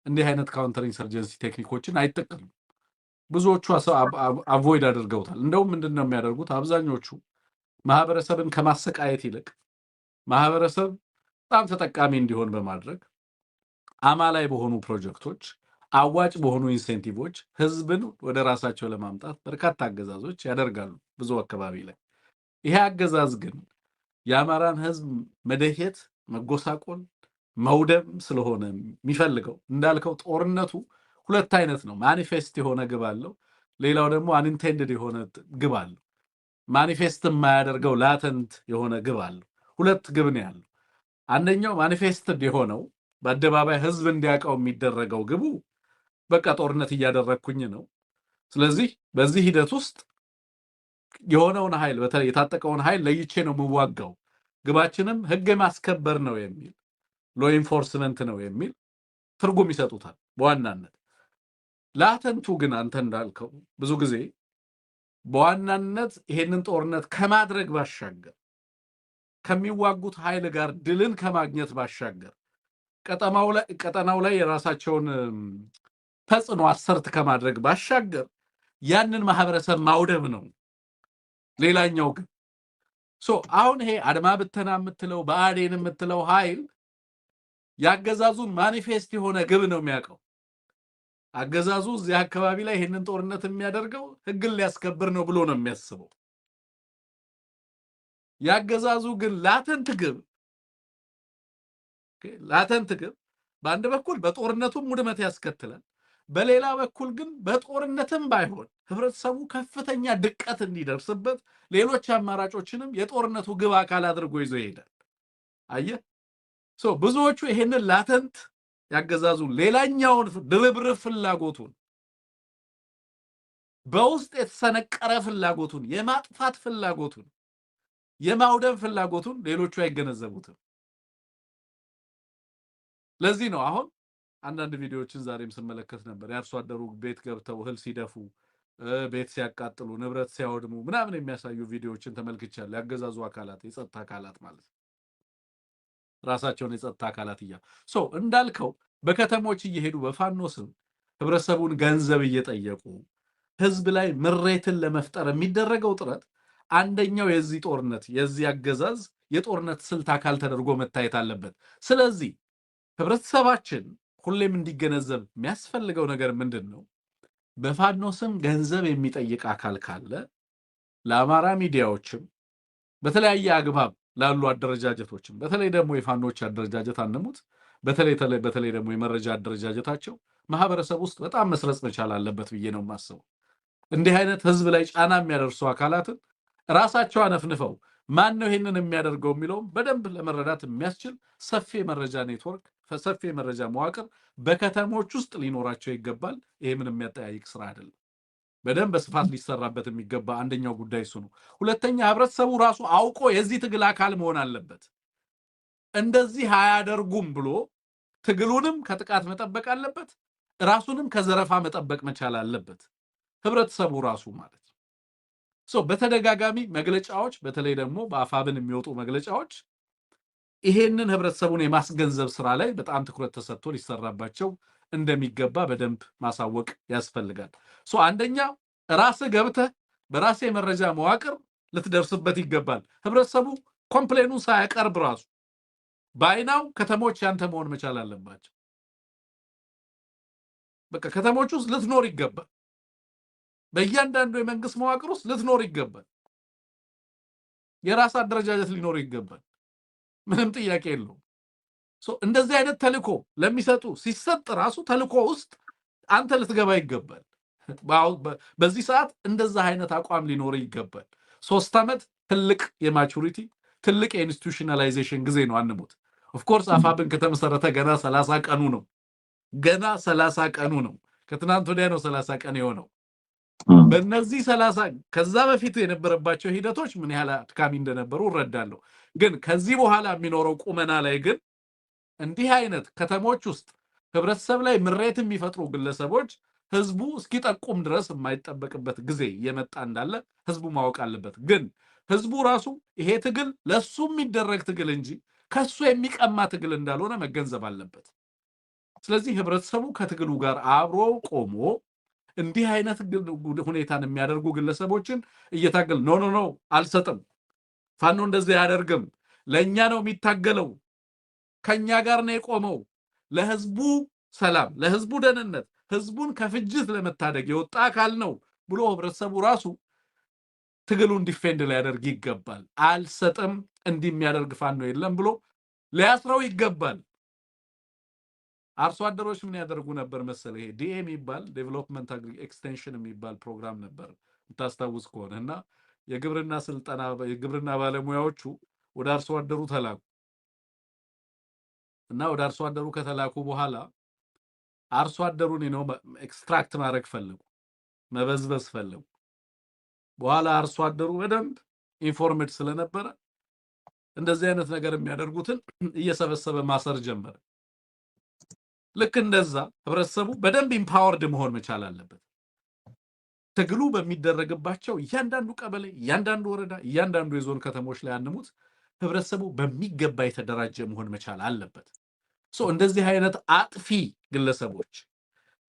Speaker 1: እንዲህ አይነት ካውንተር ኢንሰርጀንሲ ቴክኒኮችን አይጠቀሙም። ብዙዎቹ አቮይድ አድርገውታል። እንደውም ምንድነው የሚያደርጉት? አብዛኞቹ ማህበረሰብን ከማሰቃየት ይልቅ ማህበረሰብ በጣም ተጠቃሚ እንዲሆን በማድረግ አማላይ በሆኑ ፕሮጀክቶች አዋጭ በሆኑ ኢንሴንቲቮች ህዝብን ወደ ራሳቸው ለማምጣት በርካታ አገዛዞች ያደርጋሉ ብዙ አካባቢ ላይ። ይሄ አገዛዝ ግን የአማራን ህዝብ መደሄት፣ መጎሳቆል፣ መውደም ስለሆነ የሚፈልገው እንዳልከው ጦርነቱ 2 አይነት ነው። ማኒፌስት የሆነ ግብ አለው፣ ሌላው ደግሞ አንኢንቴንድድ የሆነ ግብ አለው። ማኒፌስት የማያደርገው ላተንት የሆነ ግብ አለው። 2 ግብ ነው ያለው። አንደኛው ማኒፌስትድ የሆነው በአደባባይ ህዝብ እንዲያውቀው የሚደረገው ግቡ በቃ ጦርነት እያደረግኩኝ ነው፣ ስለዚህ በዚህ ሂደት ውስጥ የሆነውን ኃይል በተለይ የታጠቀውን ኃይል ለይቼ ነው የምዋጋው፣ ግባችንም ህግ ማስከበር ነው የሚል ሎ ኢንፎርስመንት ነው የሚል ትርጉም ይሰጡታል በዋናነት። ላተንቱ ግን አንተ እንዳልከው ብዙ ጊዜ በዋናነት ይሄንን ጦርነት ከማድረግ ባሻገር ከሚዋጉት ኃይል ጋር ድልን ከማግኘት ባሻገር ቀጠናው ላይ የራሳቸውን ተጽዕኖ አሰርት ከማድረግ ባሻገር ያንን ማህበረሰብ ማውደም ነው ሌላኛው ግን። አሁን ይሄ አድማ ብተና የምትለው በአዴን የምትለው ኃይል ያገዛዙን ማኒፌስት የሆነ ግብ ነው የሚያውቀው። አገዛዙ እዚህ አካባቢ ላይ ይሄንን ጦርነት የሚያደርገው ህግን ሊያስከብር ነው ብሎ ነው የሚያስበው። ያገዛዙ ግን ላተንት ግብ ላተንት ግብ በአንድ በኩል በጦርነቱም ውድመት ያስከትላል፣ በሌላ በኩል ግን በጦርነትም ባይሆን ህብረተሰቡ ከፍተኛ ድቀት እንዲደርስበት ሌሎች አማራጮችንም የጦርነቱ ግብ አካል አድርጎ ይዞ ይሄዳል። አየህ ብዙዎቹ ይሄንን ላተንት ያገዛዙ ሌላኛውን ድርብርብ ፍላጎቱን በውስጥ የተሰነቀረ ፍላጎቱን የማጥፋት ፍላጎቱን የማውደም ፍላጎቱን ሌሎቹ አይገነዘቡትም። ለዚህ ነው አሁን አንዳንድ ቪዲዮዎችን ዛሬም ስመለከት ነበር የአርሶ አደሩ ቤት ገብተው እህል ሲደፉ ቤት ሲያቃጥሉ ንብረት ሲያወድሙ ምናምን የሚያሳዩ ቪዲዮዎችን ተመልክቻለሁ። ያገዛዙ አካላት የጸጥታ አካላት ማለት ራሳቸውን የጸጥታ አካላት እንዳልከው በከተሞች እየሄዱ በፋኖ ስም ህብረተሰቡን ገንዘብ እየጠየቁ ህዝብ ላይ ምሬትን ለመፍጠር የሚደረገው ጥረት አንደኛው የዚህ ጦርነት የዚህ አገዛዝ የጦርነት ስልት አካል ተደርጎ መታየት አለበት። ስለዚህ ህብረተሰባችን ሁሌም እንዲገነዘብ የሚያስፈልገው ነገር ምንድነው? በፋኖ ስም ገንዘብ የሚጠይቅ አካል ካለ ለአማራ ሚዲያዎችም በተለያየ አግባብ ላሉ አደረጃጀቶችም በተለይ ደግሞ የፋኖች አደረጃጀት አንሙት በተለይ ደግሞ የመረጃ አደረጃጀታቸው ማህበረሰብ ውስጥ በጣም መስረጽ መቻል አለበት ብዬ ነው የማስበው። እንዲህ አይነት ህዝብ ላይ ጫና የሚያደርሱ አካላትን ራሳቸው አነፍንፈው ማን ነው ይሄንን የሚያደርገው የሚለውም በደንብ ለመረዳት የሚያስችል ሰፊ የመረጃ ኔትወርክ ሰፊ የመረጃ መዋቅር በከተሞች ውስጥ ሊኖራቸው ይገባል። ይሄ ምንም የሚያጠያይቅ ስራ አይደለም። በደንብ በስፋት ሊሰራበት የሚገባ አንደኛው ጉዳይ እሱ ነው። ሁለተኛ ህብረተሰቡ ራሱ አውቆ የዚህ ትግል አካል መሆን አለበት። እንደዚህ አያደርጉም ብሎ ትግሉንም ከጥቃት መጠበቅ አለበት፣ ራሱንም ከዘረፋ መጠበቅ መቻል አለበት ህብረተሰቡ ራሱ ማለት ነው። በተደጋጋሚ መግለጫዎች በተለይ ደግሞ በአፋብን የሚወጡ መግለጫዎች ይሄንን ህብረተሰቡን የማስገንዘብ ስራ ላይ በጣም ትኩረት ተሰጥቶ ሊሰራባቸው እንደሚገባ በደንብ ማሳወቅ ያስፈልጋል። አንደኛ ራስህ ገብተህ በራሴ መረጃ መዋቅር ልትደርስበት ይገባል። ህብረተሰቡ ኮምፕሌኑን ሳያቀርብ ራሱ ባይናው ከተሞች ያንተ መሆን መቻል አለባቸው። በቃ ከተሞች ውስጥ ልትኖር ይገባል። በእያንዳንዱ የመንግስት መዋቅር ውስጥ ልትኖር ይገባል። የራስ አደረጃጀት ሊኖር ይገባል። ምንም ጥያቄ የለውም። እንደዚህ አይነት ተልኮ ለሚሰጡ ሲሰጥ ራሱ ተልኮ ውስጥ አንተ ልትገባ ይገባል። በዚህ ሰዓት እንደዛ አይነት አቋም ሊኖር ይገባል። 3 ዓመት ትልቅ የማቹሪቲ ትልቅ የኢንስቲቱሽናላይዜሽን ጊዜ ነው። አንሙት ኦፍ ኮርስ አፋብን ከተመሰረተ ገና 30 ቀኑ ነው። ገና 30 ቀኑ ነው። ከትናንት ወዲያ ነው 30 ቀን የሆነው። በእነዚህ 30 ከዛ በፊት የነበረባቸው ሂደቶች ምን ያህል አድካሚ እንደነበሩ እረዳለሁ። ግን ከዚህ በኋላ የሚኖረው ቁመና ላይ ግን እንዲህ አይነት ከተሞች ውስጥ ህብረተሰብ ላይ ምሬት የሚፈጥሩ ግለሰቦች ህዝቡ እስኪጠቁም ድረስ የማይጠበቅበት ጊዜ እየመጣ እንዳለ ህዝቡ ማወቅ አለበት። ግን ህዝቡ ራሱ ይሄ ትግል ለሱ የሚደረግ ትግል እንጂ ከሱ የሚቀማ ትግል እንዳልሆነ መገንዘብ አለበት። ስለዚህ ህብረተሰቡ ከትግሉ ጋር አብሮ ቆሞ እንዲህ አይነት ሁኔታን የሚያደርጉ ግለሰቦችን እየታገል ኖ አልሰጥም፣ ፋኖ እንደዚህ አያደርግም፣ ለኛ ነው የሚታገለው፣ ከኛ ጋር ነው የቆመው፣ ለህዝቡ ሰላም፣ ለህዝቡ ደህንነት፣ ህዝቡን ከፍጅት ለመታደግ የወጣ አካል ነው ብሎ ህብረተሰቡ ራሱ ትግሉን ዲፌንድ ሊያደርግ ይገባል። አልሰጥም፣ እንዲህ የሚያደርግ ፋኖ የለም ብሎ ሊያስረው ይገባል። አርሶ አደሮች ምን ያደርጉ ነበር መሰለ? ይሄ ዲኤ የሚባል ዴቨሎፕመንት ኤክስቴንሽን የሚባል ፕሮግራም ነበር የምታስታውስ ከሆነ እና የግብርና ስልጠና የግብርና ባለሙያዎቹ ወደ አርሶ አደሩ ተላኩ እና ወደ አርሶ አደሩ ከተላኩ በኋላ አርሶ አደሩን ነው ኤክስትራክት ማድረግ ፈለጉ፣ መበዝበዝ ፈለጉ። በኋላ አርሶ አደሩ በደንብ ኢንፎርሜድ ስለነበረ እንደዚህ አይነት ነገር የሚያደርጉትን እየሰበሰበ ማሰር ጀመረ። ልክ እንደዛ ህብረተሰቡ በደንብ ኢምፓወርድ መሆን መቻል አለበት። ትግሉ በሚደረግባቸው እያንዳንዱ ቀበሌ፣ እያንዳንዱ ወረዳ፣ እያንዳንዱ የዞን ከተሞች ላይ አንሙት ህብረተሰቡ በሚገባ የተደራጀ መሆን መቻል አለበት። እንደዚህ አይነት አጥፊ ግለሰቦች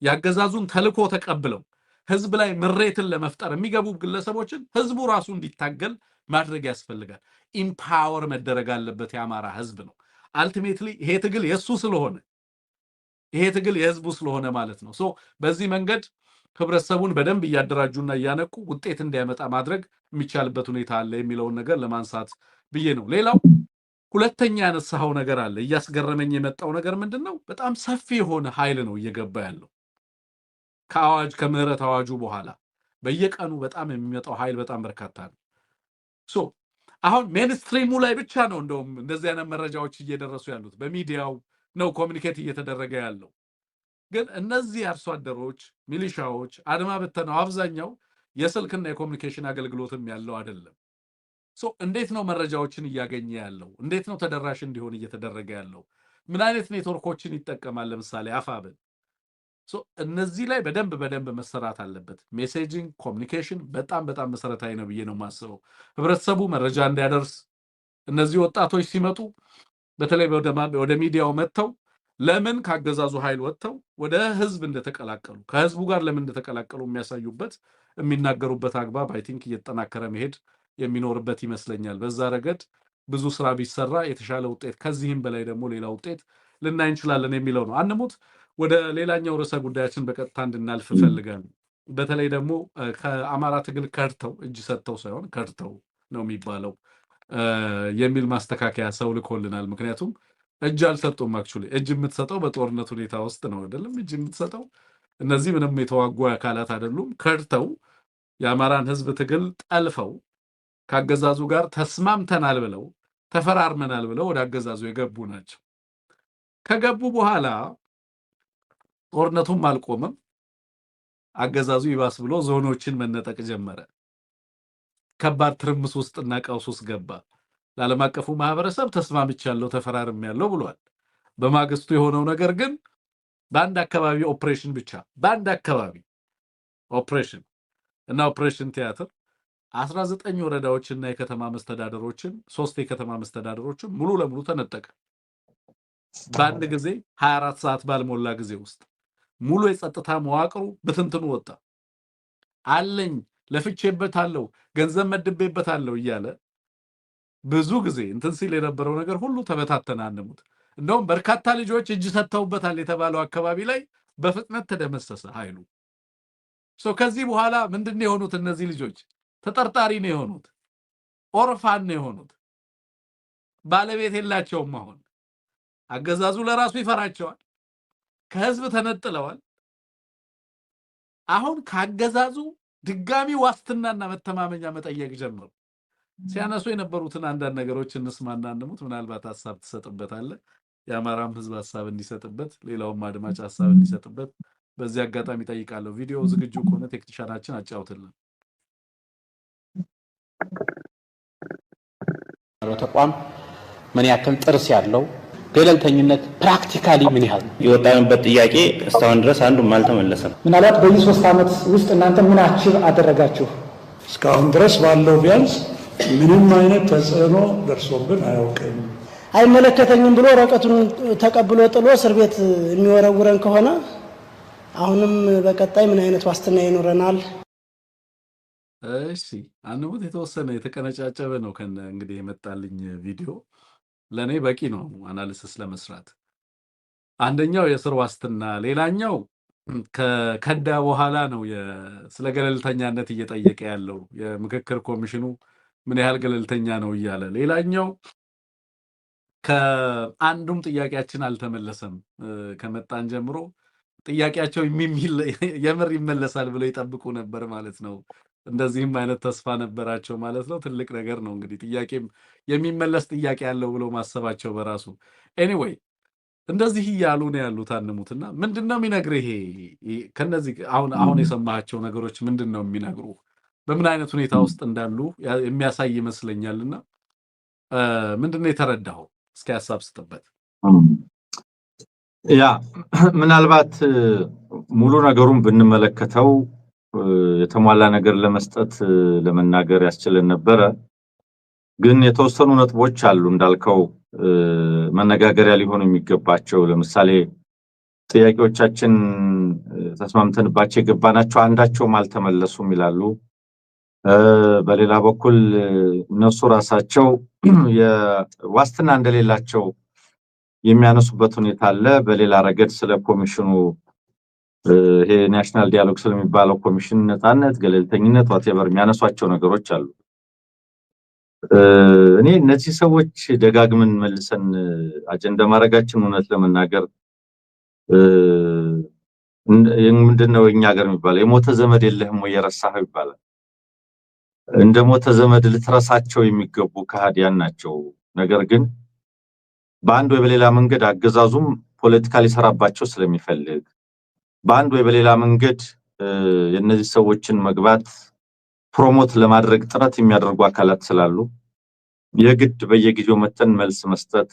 Speaker 1: ያገዛዙን ተልኮ ተቀብለው ህዝብ ላይ ምሬትን ለመፍጠር የሚገቡ ግለሰቦችን ህዝቡ ራሱ እንዲታገል ማድረግ ያስፈልጋል። ኢምፓወር መደረግ አለበት የአማራ ህዝብ ነው። አልቲሜትሊ ይሄ ትግል የሱ ስለሆነ ይሄ ትግል የህዝቡ ስለሆነ ማለት ነው። በዚህ መንገድ ህብረተሰቡን በደንብ እያደራጁና እያነቁ ውጤት እንዲያመጣ ማድረግ የሚቻልበት ሁኔታ አለ የሚለውን ነገር ለማንሳት ብዬ ነው። ሌላው ሁለተኛ ያነሳው ነገር አለ እያስገረመኝ የመጣው ነገር ምንድነው በጣም ሰፊ የሆነ ኃይል ነው እየገባ ያለው ከአዋጅ ከምህረት አዋጁ በኋላ በየቀኑ በጣም የሚመጣው ኃይል በጣም በርካታ ነው ሶ አሁን ሜንስትሪሙ ላይ ብቻ ነው እንደውም እንደዚህ አይነት መረጃዎች እየደረሱ ያሉት በሚዲያው ነው ኮሙኒኬት እየተደረገ ያለው ግን እነዚህ አርሶ አደሮች ሚሊሻዎች አድማ በተናው አብዛኛው የስልክና የኮሙኒኬሽን አገልግሎትም ያለው አይደለም ሶ እንዴት ነው መረጃዎችን እያገኘ ያለው እንዴት ነው ተደራሽ እንዲሆን እየተደረገ ያለው ምን አይነት ኔትወርኮችን ይጠቀማል ለምሳሌ አፋብን ሶ እነዚህ ላይ በደንብ መሰራት አለበት ሜሴጂንግ ኮሙኒኬሽን በጣም መሰረታዊ ነው ብዬ ነው ማስበው ህብረተሰቡ መረጃ እንዲያደርስ እነዚህ ወጣቶች ሲመጡ በተለይ ወደ ሚዲያው መጥተው ለምን ካገዛዙ ኃይል ወጥተው ወደ ህዝብ እንደተቀላቀሉ ከህዝቡ ጋር ለምን እንደተቀላቀሉ የሚያሳዩበት የሚናገሩበት አግባብ አይ ቲንክ እየተጠናከረ መሄድ የሚኖርበት ይመስለኛል በዛ ረገድ ብዙ ስራ ቢሰራ የተሻለ ውጤት ከዚህም በላይ ደግሞ ሌላ ውጤት ልናይ እንችላለን የሚለው ነው አንሙት ወደ ሌላኛው ርዕሰ ጉዳያችን በቀጥታ እንድናልፍ ፈልጋለሁ በተለይ ደግሞ ከአማራ ትግል ከርተው እጅ ሰጥተው ሳይሆን ከርተው ነው የሚባለው የሚል ማስተካከያ ሰው ልኮልናል ምክንያቱም እጅ አልሰጡም አክቹሊ እጅ የምትሰጠው በጦርነት ሁኔታ ውስጥ ነው አይደለም እጅ የምትሰጠው እነዚህ ምንም የተዋጉ አካላት አይደሉም ከርተው የአማራን ህዝብ ትግል ጠልፈው ካገዛዙ ጋር ተስማምተናል ብለው ተፈራርመናል ብለው ወደ አገዛዙ የገቡ ናቸው ከገቡ በኋላ ጦርነቱም አልቆመም አገዛዙ ይባስ ብሎ ዞኖችን መነጠቅ ጀመረ ከባድ ትርምስ ውስጥና ቀውስ ውስጥ ገባ ለዓለም አቀፉ ማህበረሰብ ተስማምቻለሁ ተፈራርሜያለሁ ብሏል በማግስቱ የሆነው ነገር ግን በአንድ አካባቢ ኦፕሬሽን ብቻ በአንድ አካባቢ ኦፕሬሽን እና ኦፕሬሽን ቲያትር 19 ወረዳዎችና የከተማ መስተዳደሮችን 3 የከተማ መስተዳደሮችን ሙሉ ለሙሉ ተነጠቀ በአንድ ጊዜ 24 ሰዓት ባልሞላ ጊዜ ውስጥ ሙሉ የጸጥታ መዋቅሩ በትንትኑ ወጣ አለኝ ለፍቼበታለሁ ገንዘብ መድቤበታለሁ እያለ ብዙ ጊዜ እንትን ሲል የነበረው ነገር ሁሉ ተበታተነ አንሙት እንደውም በርካታ ልጆች እጅ ሰጥተውበታል የተባለው አካባቢ ላይ በፍጥነት ተደመሰሰ ኃይሉ ሶ ከዚህ በኋላ ምንድነው የሆኑት እነዚህ ልጆች ተጠርጣሪ ነው የሆኑት ኦርፋን ነው የሆኑት ባለቤት የላቸውም አሁን አገዛዙ ለራሱ ይፈራቸዋል ከህዝብ ተነጥለዋል አሁን ካገዛዙ ድጋሚ ዋስትናና መተማመኛ መጠየቅ ጀመሩ ሲያነሱ የነበሩትን አንዳንድ ነገሮች እንስማና እንሙት ምናልባት ሐሳብ ተሰጥበታል የአማራም ህዝብ ሐሳብ እንዲሰጥበት ሌላውም አድማጭ ሐሳብ እንዲሰጥበት በዚህ አጋጣሚ ጠይቃለሁ ቪዲዮ ዝግጁ ከሆነ ቴክኒሻናችን አጫውትልን
Speaker 3: ተቋም ምን ያክል ጥርስ ያለው ገለልተኝነት ፕራክቲካሊ ምን ያህል
Speaker 4: የወጣንበት ጥያቄ እስካሁን ድረስ አንዱም አልተመለሰም
Speaker 5: ምናልባት በዚህ 3 ዓመት ውስጥ እናንተ ምን አቺቭ አደረጋችሁ
Speaker 6: እስካሁን ድረስ ባለው ቢያንስ ምንም አይነት ተጽዕኖ ደርሶብን አያውቅም
Speaker 5: አይመለከተኝም ብሎ ወረቀቱን ተቀብሎ ጥሎ እስር ቤት የሚወረውረን ከሆነ አሁንም በቀጣይ ምን አይነት ዋስትና ይኖረናል
Speaker 1: እሺ አንሙት የተወሰነ የተቀነጫጨበ ነው ከነ እንግዲህ የመጣልኝ ቪዲዮ ለኔ በቂ ነው አናሊሲስ ለመስራት አንደኛው የስር ዋስትና ሌላኛው ከከዳ በኋላ ነው ስለ ገለልተኛነት እየጠየቀ ያለው የምክክር ኮሚሽኑ ምን ያህል ገለልተኛ ነው ይያለ ሌላኛው ከአንዱም ጥያቄያችን አልተመለሰም ከመጣን ጀምሮ ጥያቄያቸው የምር ይመለሳል ብለው ይጠብቁ ነበር ማለት ነው እንደዚህም አይነት ተስፋ ነበራቸው ማለት ነው ትልቅ ነገር ነው እንግዲህ ጥያቄም የሚመለስ ጥያቄ ያለው ብለው ማሰባቸው በራሱ ኤኒዌይ እንደዚህ ይያሉ ነው ያሉት አንሙትና ምንድነው የሚነግርህ ይሄ ከነዚህ አሁን የሰማሃቸው ነገሮች ምንድነው የሚነግሩ በምን አይነት ሁኔታ ውስጥ እንዳሉ የሚያሳይ ይመስለኛልና ምንድነው የተረዳው እስኪ ሐሳብ ስጥበት
Speaker 2: ያ ምናልባት ሙሉ ነገሩን ብንመለከተው የተሟላ ነገር ለመስጠት ለመናገር ያስችለን ነበር ግን የተወሰኑ ነጥቦች አሉ እንዳልከው መነጋገሪያ ሊሆኑ የሚገባቸው ለምሳሌ ጥያቄዎቻችን ተስማምተንባቸው የገባናቸው አንዳቸውም አልተመለሱም ይላሉ በሌላ በኩል እነሱ ራሳቸው የዋስትና እንደሌላቸው የሚያነሱበት ሁኔታ አለ በሌላ ረገድ ስለ ኮሚሽኑ ይሄ ናሽናል ዲያሎግ ስለሚባለው ኮሚሽን ነፃነት ገለልተኝነት whatever የሚያነሷቸው ነገሮች አሉ እኔ እነዚህ ሰዎች ደጋግመን መልሰን አጀንዳ ማድረጋችን እውነት ለመናገር ምንድነው እኛ ሀገር የሚባለው የሞተ ዘመድ የለህም ወይ የረሳኸው ይባላል። እንደ ሞተ ዘመድ ልትረሳቸው የሚገቡ ከሃዲያን ናቸው። ነገር ግን በአንድ ወይ በሌላ መንገድ አገዛዙም ፖለቲካሊ ሰራባቸው ስለሚፈልግ በአንድ ወይ በሌላ መንገድ የነዚህ ሰዎችን መግባት ፕሮሞት ለማድረግ ጥረት የሚያደርጉ አካላት ስላሉ የግድ በየጊዜው መተን መልስ መስጠት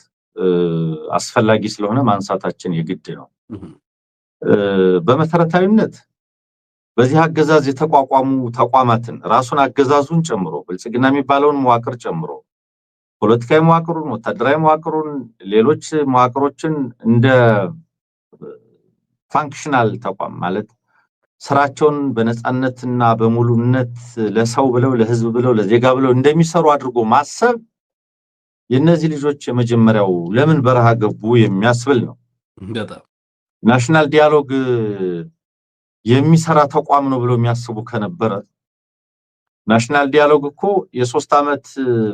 Speaker 2: አስፈላጊ ስለሆነ ማንሳታችን የግድ ነው። በመሰረታዊነት በዚህ አገዛዝ የተቋቋሙ ተቋማትን ራሱን አገዛዙን ጨምሮ ብልጽግና የሚባለውን መዋቅር ጨምሮ ፖለቲካዊ መዋቅሩን፣ ወታደራዊ መዋቅሩን፣ ሌሎች መዋቅሮችን እንደ ፋንክሽናል ተቋም ማለት ስራቸውን በነፃነትና በሙሉነት ለሰው ብለው ለህዝብ ብለው ለዜጋ ብለው እንደሚሰሩ አድርጎ ማሰብ የነዚህ ልጆች የመጀመሪያው ለምን በረሃ ገቡ የሚያስብል ነው። ናሽናል ዲያሎግ የሚሰራ ተቋም ነው ብለው የሚያስቡ ከነበረ ናሽናል ዲያሎግ እኮ የ3 ዓመት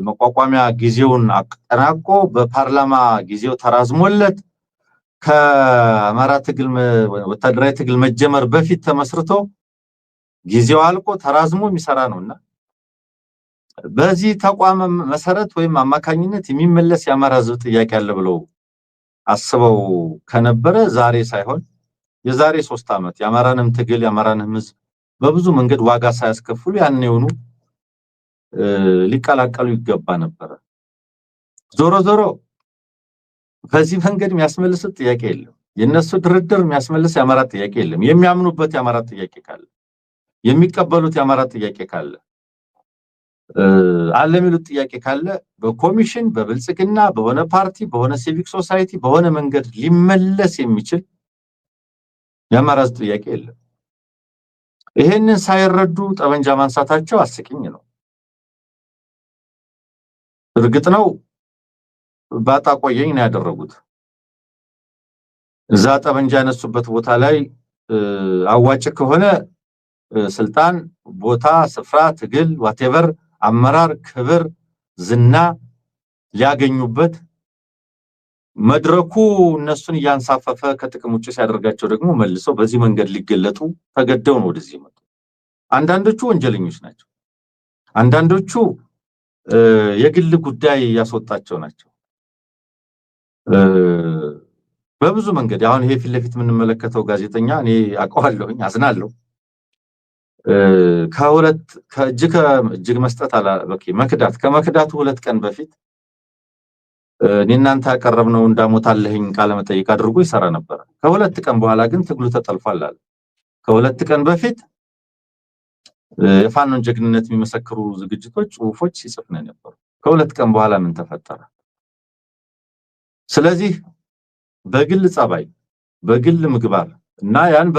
Speaker 2: መቋቋሚያ ጊዜውን አጠናቆ በፓርላማ ጊዜው ተራዝሞለት ከአማራ ትግል ወታደራዊ ትግል መጀመር በፊት ተመስርቶ ጊዜው አልቆ ተራዝሞ የሚሰራ ነውና በዚህ ተቋም መሰረት ወይም አማካኝነት የሚመለስ የአማራ ህዝብ ጥያቄ አለ ብለው አስበው ከነበረ ዛሬ ሳይሆን የዛሬ 3 ዓመት የአማራንም ትግል የአማራንም ህዝብ በብዙ መንገድ ዋጋ ሳያስከፍሉ ያን የሆኑ ሊቀላቀሉ ይገባ ነበር። ዞሮ ዞሮ በዚህ መንገድ የሚያስመልሱት ጥያቄ የለም። የነሱ ድርድር የሚያስመልስ የአማራ ጥያቄ የለም። የሚያምኑበት የአማራ ጥያቄ ካለ የሚቀበሉት የአማራ ጥያቄ ካለ አለ የሚሉት ጥያቄ ካለ በኮሚሽን በብልጽግና በሆነ ፓርቲ በሆነ ሲቪክ ሶሳይቲ በሆነ መንገድ ሊመለስ የሚችል የአማራ ጥያቄ የለም። ይሄንን ሳይረዱ ጠበንጃ ማንሳታቸው አስቂኝ ነው። እርግጥ ነው ባጣ ቆየኝ ነው ያደረጉት። እዛ ጠበንጃ ያነሱበት ቦታ ላይ አዋጭ ከሆነ ስልጣን፣ ቦታ፣ ስፍራ፣ ትግል ዋቴቨር አመራር፣ ክብር፣ ዝና ሊያገኙበት መድረኩ እነሱን ያንሳፈፈ ከጥቅም ውጭ ሲያደርጋቸው ደግሞ መልሰው በዚህ መንገድ ሊገለጡ ተገደው ነው ወደዚህ መጡ። አንዳንዶቹ ወንጀለኞች ናቸው። አንዳንዶቹ የግል ጉዳይ ያስወጣቸው ናቸው። በብዙ መንገድ አሁን ይሄ ፊት ለፊት የምንመለከተው ጋዜጠኛ እኔ አውቀዋለሁኝ፣ አዝናለሁ። ከእጅግ መስጠት አላበቂ መክዳት ከመክዳቱ 2 ቀን በፊት እኔናንተ ያቀረብነው እንዳሞታለህኝ ቃለ መጠይቅ አድርጎ ይሰራ ነበር። ከ2 ቀን በኋላ ግን ትግሉ ተጠልፏል አለ። ከ2 ቀን በፊት የፋኖን ጀግንነት የሚመሰክሩ ዝግጅቶች ጽሁፎች ሲጽፍ ነበር። ከ2 ቀን በኋላ ምን ተፈጠረ? ስለዚህ በግል ጸባይ በግል ምግባር እና ያን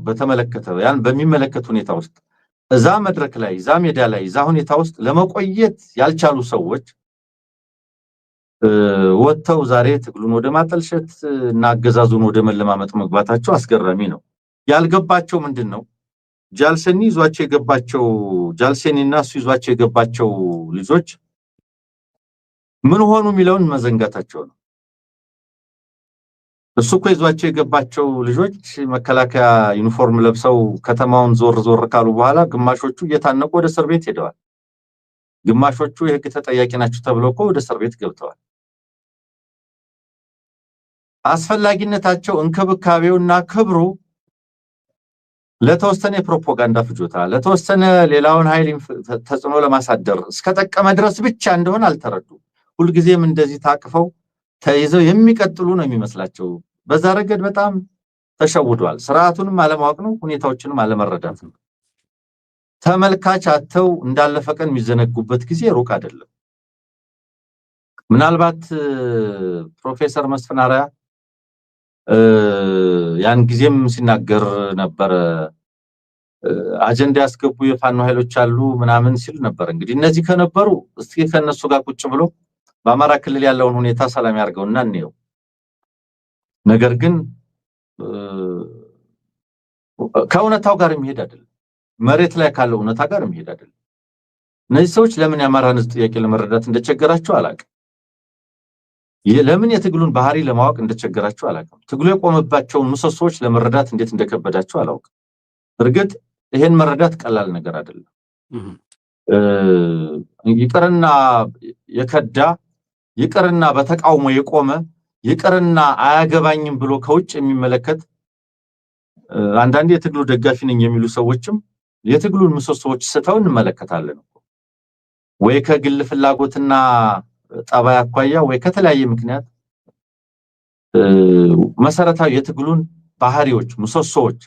Speaker 2: በተመለከተ ያን በሚመለከት ሁኔታ ውስጥ እዛ መድረክ ላይ እዛ ሜዳ ላይ እዛ ሁኔታ ውስጥ ለመቆየት ያልቻሉ ሰዎች ወጥተው ዛሬ ትግሉን ወደ ማጠልሸት እና አገዛዙን ወደ መለማመጥ መግባታቸው አስገራሚ ነው። ያልገባቸው ምንድነው? ጃልሰኒ ይዟቸው የገባቸው ጃልሰኒና እሱ ይዟቸው የገባቸው ልጆች ምን ሆኑ የሚለውን መዘንጋታቸው ነው። እሱ እኮ ይዟቸው የገባቸው ልጆች መከላከያ ዩኒፎርም ለብሰው ከተማውን ዞር ካሉ በኋላ ግማሾቹ እየታነቁ ወደ እስር ቤት ሄደዋል። ግማሾቹ የህግ ተጠያቂ ናቸው ተብለው እኮ ወደ እስር ቤት ገብተዋል። አስፈላጊነታቸው እንክብካቤውና ክብሩ ለተወሰነ የፕሮፓጋንዳ ፍጆታ ለተወሰነ ሌላውን ኃይል ተጽዕኖ ለማሳደር እስከጠቀመ ድረስ ብቻ እንደሆነ አልተረዱ። ሁልጊዜም እንደዚህ ታቅፈው ተይዘው የሚቀጥሉ ነው የሚመስላቸው። በዛ ረገድ በጣም ተሸውዷል። ስርዓቱንም አለማወቅ ነው፣ ሁኔታዎችንም አለመረዳት ነው። ተመልካች አተው እንዳለፈ ቀን የሚዘነጉበት ጊዜ ሩቅ አይደለም። ምናልባት ፕሮፌሰር መስፍን አርአያ ያን ጊዜም ሲናገር ነበር አጀንዳ ያስገቡ የፋኖ ኃይሎች አሉ ምናምን ሲል ነበር። እንግዲህ እነዚህ ከነበሩ እስኪ ከነሱ ጋር ቁጭ ብሎ በአማራ ክልል ያለውን ሁኔታ ሰላም ያርገውና እንየው። ነገር ግን ከእውነታው ጋር የሚሄድ አይደለም። መሬት ላይ ካለው እውነታ ጋር የሚሄድ አይደለም። እነዚህ ሰዎች ለምን ያማራን ህዝብ ጥያቄ ለመረዳት እንደቸገራቸው አላውቅም። ለምን የትግሉን ባህሪ ለማወቅ እንደቸገራቸው አላውቅም። ትግሉ የቆመባቸውን ምሰሶዎች ለመረዳት እንዴት እንደከበዳቸው አላውቅም። እርግጥ ይሄን መረዳት ቀላል ነገር አይደለም። ይቅርና የከዳ ይቅርና በተቃውሞ የቆመ ይቅርና አያገባኝም ብሎ ከውጭ የሚመለከት አንዳንድ የትግሉ ደጋፊ ነኝ የሚሉ ሰዎችም የትግሉን ምሰሶዎች ስተው እንመለከታለን። ወይ ከግል ፍላጎትና ጠባይ አኳያ ወይ ከተለያየ ምክንያት መሰረታዊ የትግሉን ባህሪዎች ምሰሶዎች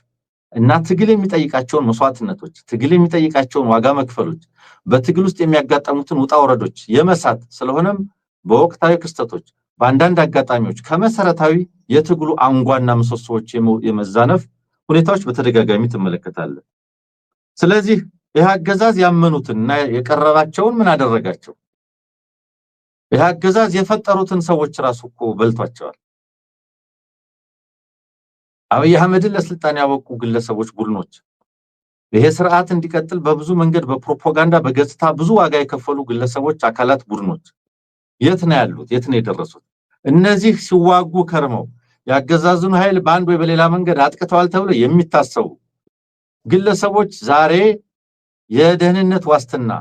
Speaker 2: እና ትግል የሚጠይቃቸውን መስዋዕትነቶች ትግል የሚጠይቃቸውን ዋጋ መክፈሎች በትግል ውስጥ የሚያጋጥሙትን ውጣ ወረዶች የመሳት ስለሆነም በወቅታዊ ክስተቶች በአንዳንድ አጋጣሚዎች ከመሰረታዊ የትግሉ አንጓና ምሰሶዎች የመዛነፍ ሁኔታዎች በተደጋጋሚ ተመለከታለን። ስለዚህ ይህ አገዛዝ ያመኑትና የቀረባቸውን ምን አደረጋቸው? ይህ አገዛዝ የፈጠሩትን ሰዎች ራሱ እኮ በልቷቸዋል። አብይ አህመድን ለስልጣን ያበቁ ግለሰቦች ቡድኖች ይሄ ስርዓት እንዲቀጥል በብዙ መንገድ በፕሮፓጋንዳ በገጽታ ብዙ ዋጋ የከፈሉ ግለሰቦች አካላት ቡድኖች የት ነው ያሉት? የት ነው የደረሱት? እነዚህ ሲዋጉ ከርመው ያገዛዙን ኃይል በአንድ ወይ በሌላ መንገድ አጥቅተዋል ተብሎ የሚታሰቡ ግለሰቦች ዛሬ የደህንነት ዋስትና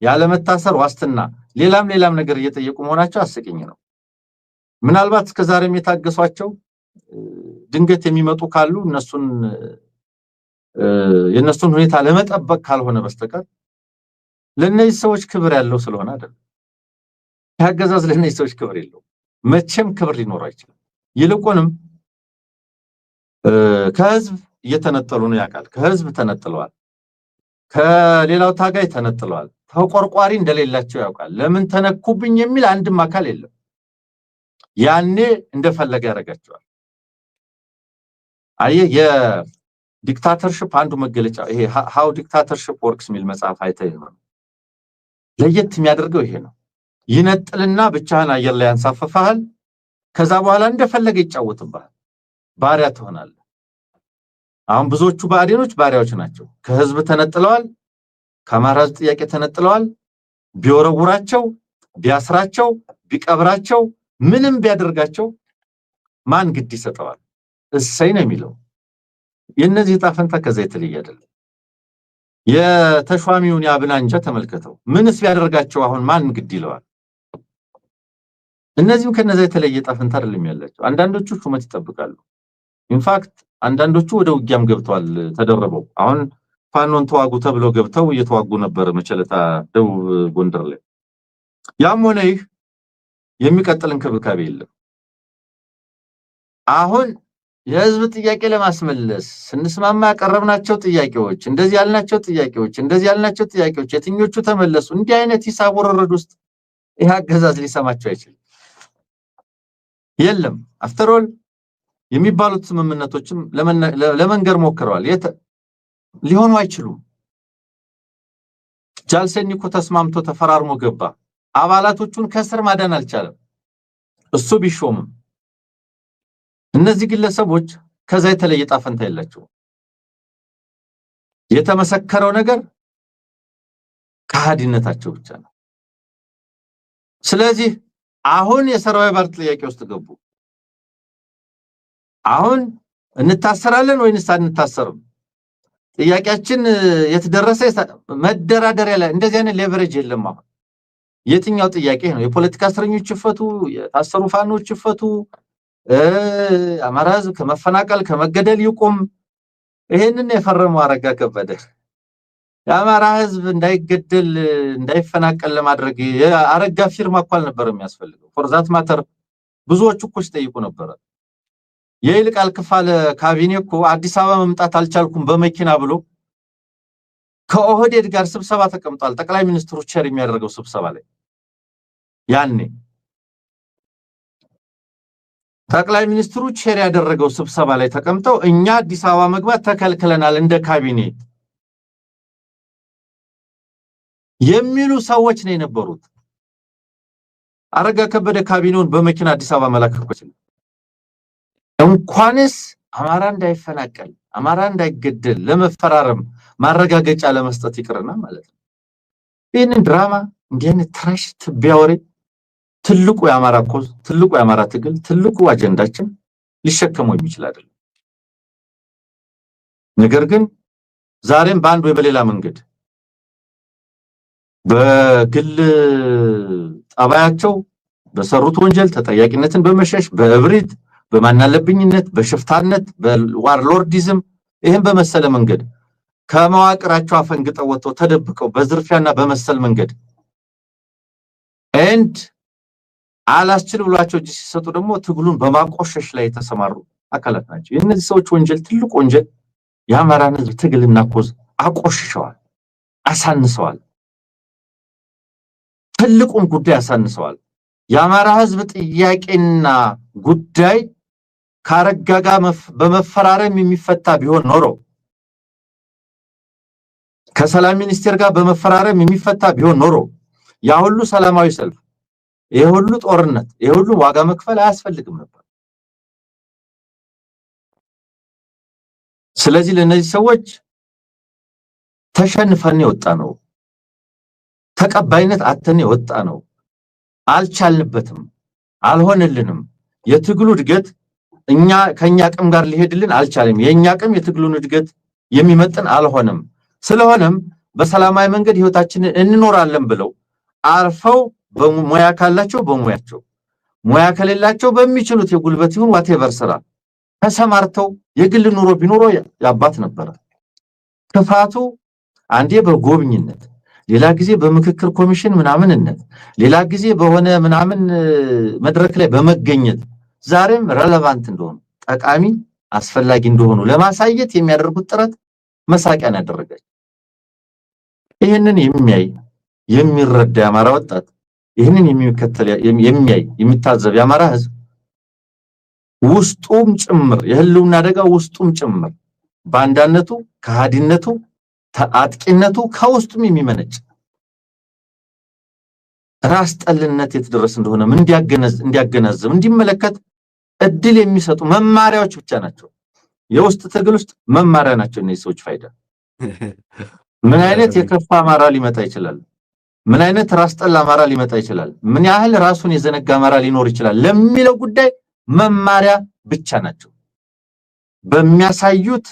Speaker 2: ያለመታሰር ዋስትና ሌላም ነገር እየጠየቁ መሆናቸው አስቂኝ ነው። ምናልባት እስከዛሬም የታገሷቸው ድንገት የሚመጡ ካሉ የነሱን ሁኔታ ለመጠበቅ ካልሆነ በስተቀር ለነዚህ ሰዎች ክብር ያለው ስለሆነ አይደለም። ያገዛዝ ለነዚህ ሰዎች ክብር የለው፣ መቼም ክብር ሊኖር አይችልም። ይልቁንም ከህዝብ እየተነጠሉ ነው ያውቃል። ከህዝብ ተነጥለዋል፣ ከሌላው ታጋይ ተነጥለዋል። ተቆርቋሪ እንደሌላቸው ያውቃል። ለምን ተነኩብኝ የሚል አንድም አካል የለም። ያኔ እንደፈለገ ያደርጋቸዋል። አየ የዲክታተርሺፕ አንዱ መገለጫ ይሄ how dictatorship works የሚል መጽሐፍ አይተህ ይሆናል። ለየት የሚያደርገው ይሄ ነው። ይነጥልና ብቻህን አየር ላይ ያንሳፈፋል። ከዛ በኋላ እንደፈለገ ይጫወትብሃል። ባሪያ ትሆናለህ። አሁን ብዙዎቹ ባዕዴኖች ባሪያዎች ናቸው። ከህዝብ ተነጥለዋል፣ ከአማራ ህዝብ ጥያቄ ተነጥለዋል። ቢወረውራቸው፣ ቢያስራቸው፣ ቢቀብራቸው፣ ምንም ቢያደርጋቸው ማን ግድ ይሰጠዋል? እሰይ ነው የሚለው። የነዚህ ጣፈንታ ከዛ የተለየ አይደለም። የተሿሚውን ያብናንጃ ተመልከተው። ምንስ ቢያደርጋቸው አሁን ማን ግድ ይለዋል? እነዚህም ከነዛ የተለየ ጣፈንታ አይደለም ያላቸው። አንዳንዶቹ ሹመት ይጠብቃሉ። ኢንፋክት አንዳንዶቹ ወደ ውጊያም ገብተዋል ተደረበው። አሁን ፋኖን ተዋጉ ተብለው ገብተው እየተዋጉ ነበር መቸለታ ደቡብ ጎንደር ላይ። ያም ሆነ ይህ የሚቀጥል እንክብካቤ የለም። አሁን የህዝብ ጥያቄ ለማስመለስ ስንስማማ ያቀረብናቸው ጥያቄዎች እንደዚህ ያልናቸው ጥያቄዎች የትኞቹ ተመለሱ? እንዲህ አይነት ሂሳብ ወረረድ ውስጥ ይህ አገዛዝ ሊሰማቸው አይችልም። የለም አፍተር ኦል የሚባሉት ስምምነቶችም ለመንገር ሞክረዋል። ሊሆኑ አይችሉም። ጃልሰኒ እኮ ተስማምቶ ተፈራርሞ ገባ። አባላቶቹን ከስር ማዳን አልቻለም። እሱ ቢሾምም እነዚህ ግለሰቦች ከዛ የተለየ ጣፈንታ የላቸውም። የተመሰከረው ነገር ከሃዲነታቸው ብቻ ነው። ስለዚህ አሁን የሰራዊ ባርት ጥያቄ ውስጥ ገቡ። አሁን እንታሰራለን ወይንስ አንታሰርም? ጥያቄያችን የተደረሰ መደራደሪያ ላይ እንደዚህ አይነት ሌቨሬጅ የለም። አሁን የትኛው ጥያቄ ነው? የፖለቲካ እስረኞች ይፈቱ፣ የታሰሩ ፋኖች ይፈቱ፣ አማራ ህዝብ ከመፈናቀል ከመገደል ይቆም። ይሄንን የፈረመው አረጋ ከበደ የአማራ ህዝብ እንዳይገደል እንዳይፈናቀል ለማድረግ አረጋ ፊርማ እኮ አልነበረም የሚያስፈልገው። ፎርዛት ማተር ብዙዎቹ እኮ ሲጠይቁ ነበር። የይልቃል ክፋለ ካቢኔ እኮ አዲስ አበባ መምጣት አልቻልኩም በመኪና ብሎ ከኦህዴድ ጋር ስብሰባ ተቀምጧል። ጠቅላይ ሚኒስትሩ ቸር የሚያደርገው ስብሰባ ላይ ያኔ ጠቅላይ ሚኒስትሩ ቸር ያደረገው ስብሰባ ላይ ተቀምጠው እኛ አዲስ አበባ መግባት ተከልክለናል እንደ ካቢኔ የሚሉ ሰዎች ነው የነበሩት። አረጋ ከበደ ካቢኔውን በመኪና አዲስ አበባ መላክ ይችላል። እንኳንስ አማራ እንዳይፈናቀል አማራ እንዳይገደል ለመፈራረም ማረጋገጫ ለመስጠት ይቅርና ማለት ነው። ይህንን ድራማ እንዲህ አይነት ትራሽ ትቢያወሬ ትልቁ የአማራ ኮዝ ትልቁ የአማራ ትግል ትልቁ አጀንዳችን ሊሸከመው የሚችል አይደለም። ነገር ግን ዛሬም በአንድ ወይ በሌላ መንገድ በግል ጠባያቸው በሰሩት ወንጀል ተጠያቂነትን በመሸሽ በእብሪት በማናለብኝነት በሽፍታነት በዋርሎርዲዝም ይሄን በመሰለ መንገድ ከመዋቅራቸው አፈንግጠው ወጥተው ተደብቀው በዝርፊያና በመሰል መንገድ ኤንድ አላስችል ብሏቸው እጅ ሲሰጡ ደግሞ ትግሉን በማቆሸሽ ላይ የተሰማሩ አካላት ናቸው። የእነዚህ ሰዎች ወንጀል ትልቁ ወንጀል የአማራን ህዝብ ትግልና ኮዝ አቆሽሸዋል፣ አሳንሰዋል። ትልቁን ጉዳይ አሳንሰዋል። የአማራ ህዝብ ጥያቄና ጉዳይ ካረጋጋ በመፈራረም የሚፈታ ቢሆን ኖሮ ከሰላም ሚኒስቴር ጋር በመፈራረም የሚፈታ ቢሆን ኖሮ ያ ሁሉ ሰላማዊ ሰልፍ፣ ይሄ ሁሉ ጦርነት፣ ይሄ ሁሉ ዋጋ መክፈል አያስፈልግም ነበር። ስለዚህ ለነዚህ ሰዎች ተሸንፈን የወጣ ነው፣ ተቀባይነት አተን የወጣ ነው፣ አልቻልንበትም፣ አልሆነልንም። የትግሉ እድገት ከኛ አቅም ጋር ሊሄድልን አልቻለም። የኛ አቅም የትግሉን እድገት የሚመጥን አልሆነም። ስለሆነም በሰላማዊ መንገድ ህይወታችንን እንኖራለን ብለው አርፈው በሙያ ካላቸው በሙያቸው ሙያ ከሌላቸው በሚችሉት የጉልበት ይሁን ዋቴቨር ስራ ተሰማርተው የግል ኑሮ ቢኖሩ ያባት ነበር። ክፋቱ አንዴ በጎብኝነት ሌላ ጊዜ በምክክር ኮሚሽን ምናምንነት ሌላ ጊዜ በሆነ ምናምን መድረክ ላይ በመገኘት ዛሬም ሬሌቫንት እንደሆኑ ጠቃሚ አስፈላጊ እንደሆኑ ለማሳየት የሚያደርጉት ጥረት መሳቂያን ያደረጋቸው። ይሄንን የሚያይ የሚረዳ የአማራ ወጣት ይሄንን የሚከተል የሚያይ የሚታዘብ የአማራ ህዝብ ውስጡም ጭምር የህልውና አደጋ ውስጡም ጭምር ባንዳነቱ ከሃዲነቱ ተአጥቂነቱ ከውስጡም የሚመነጭ ራስ ጠልነት የተደረሰ እንደሆነ እንዲያገናዝብ እንዲመለከት እድል የሚሰጡ መማሪያዎች ብቻ ናቸው። የውስጥ ትግል ውስጥ መማሪያ ናቸው እነዚህ ሰዎች ፋይዳ። ምን አይነት የከፋ አማራ ሊመጣ ይችላል? ምን አይነት ራስ ጠል አማራ ሊመጣ ይችላል? ምን ያህል ራሱን የዘነጋ አማራ ሊኖር ይችላል ለሚለው ጉዳይ መማሪያ ብቻ ናቸው። በሚያሳዩት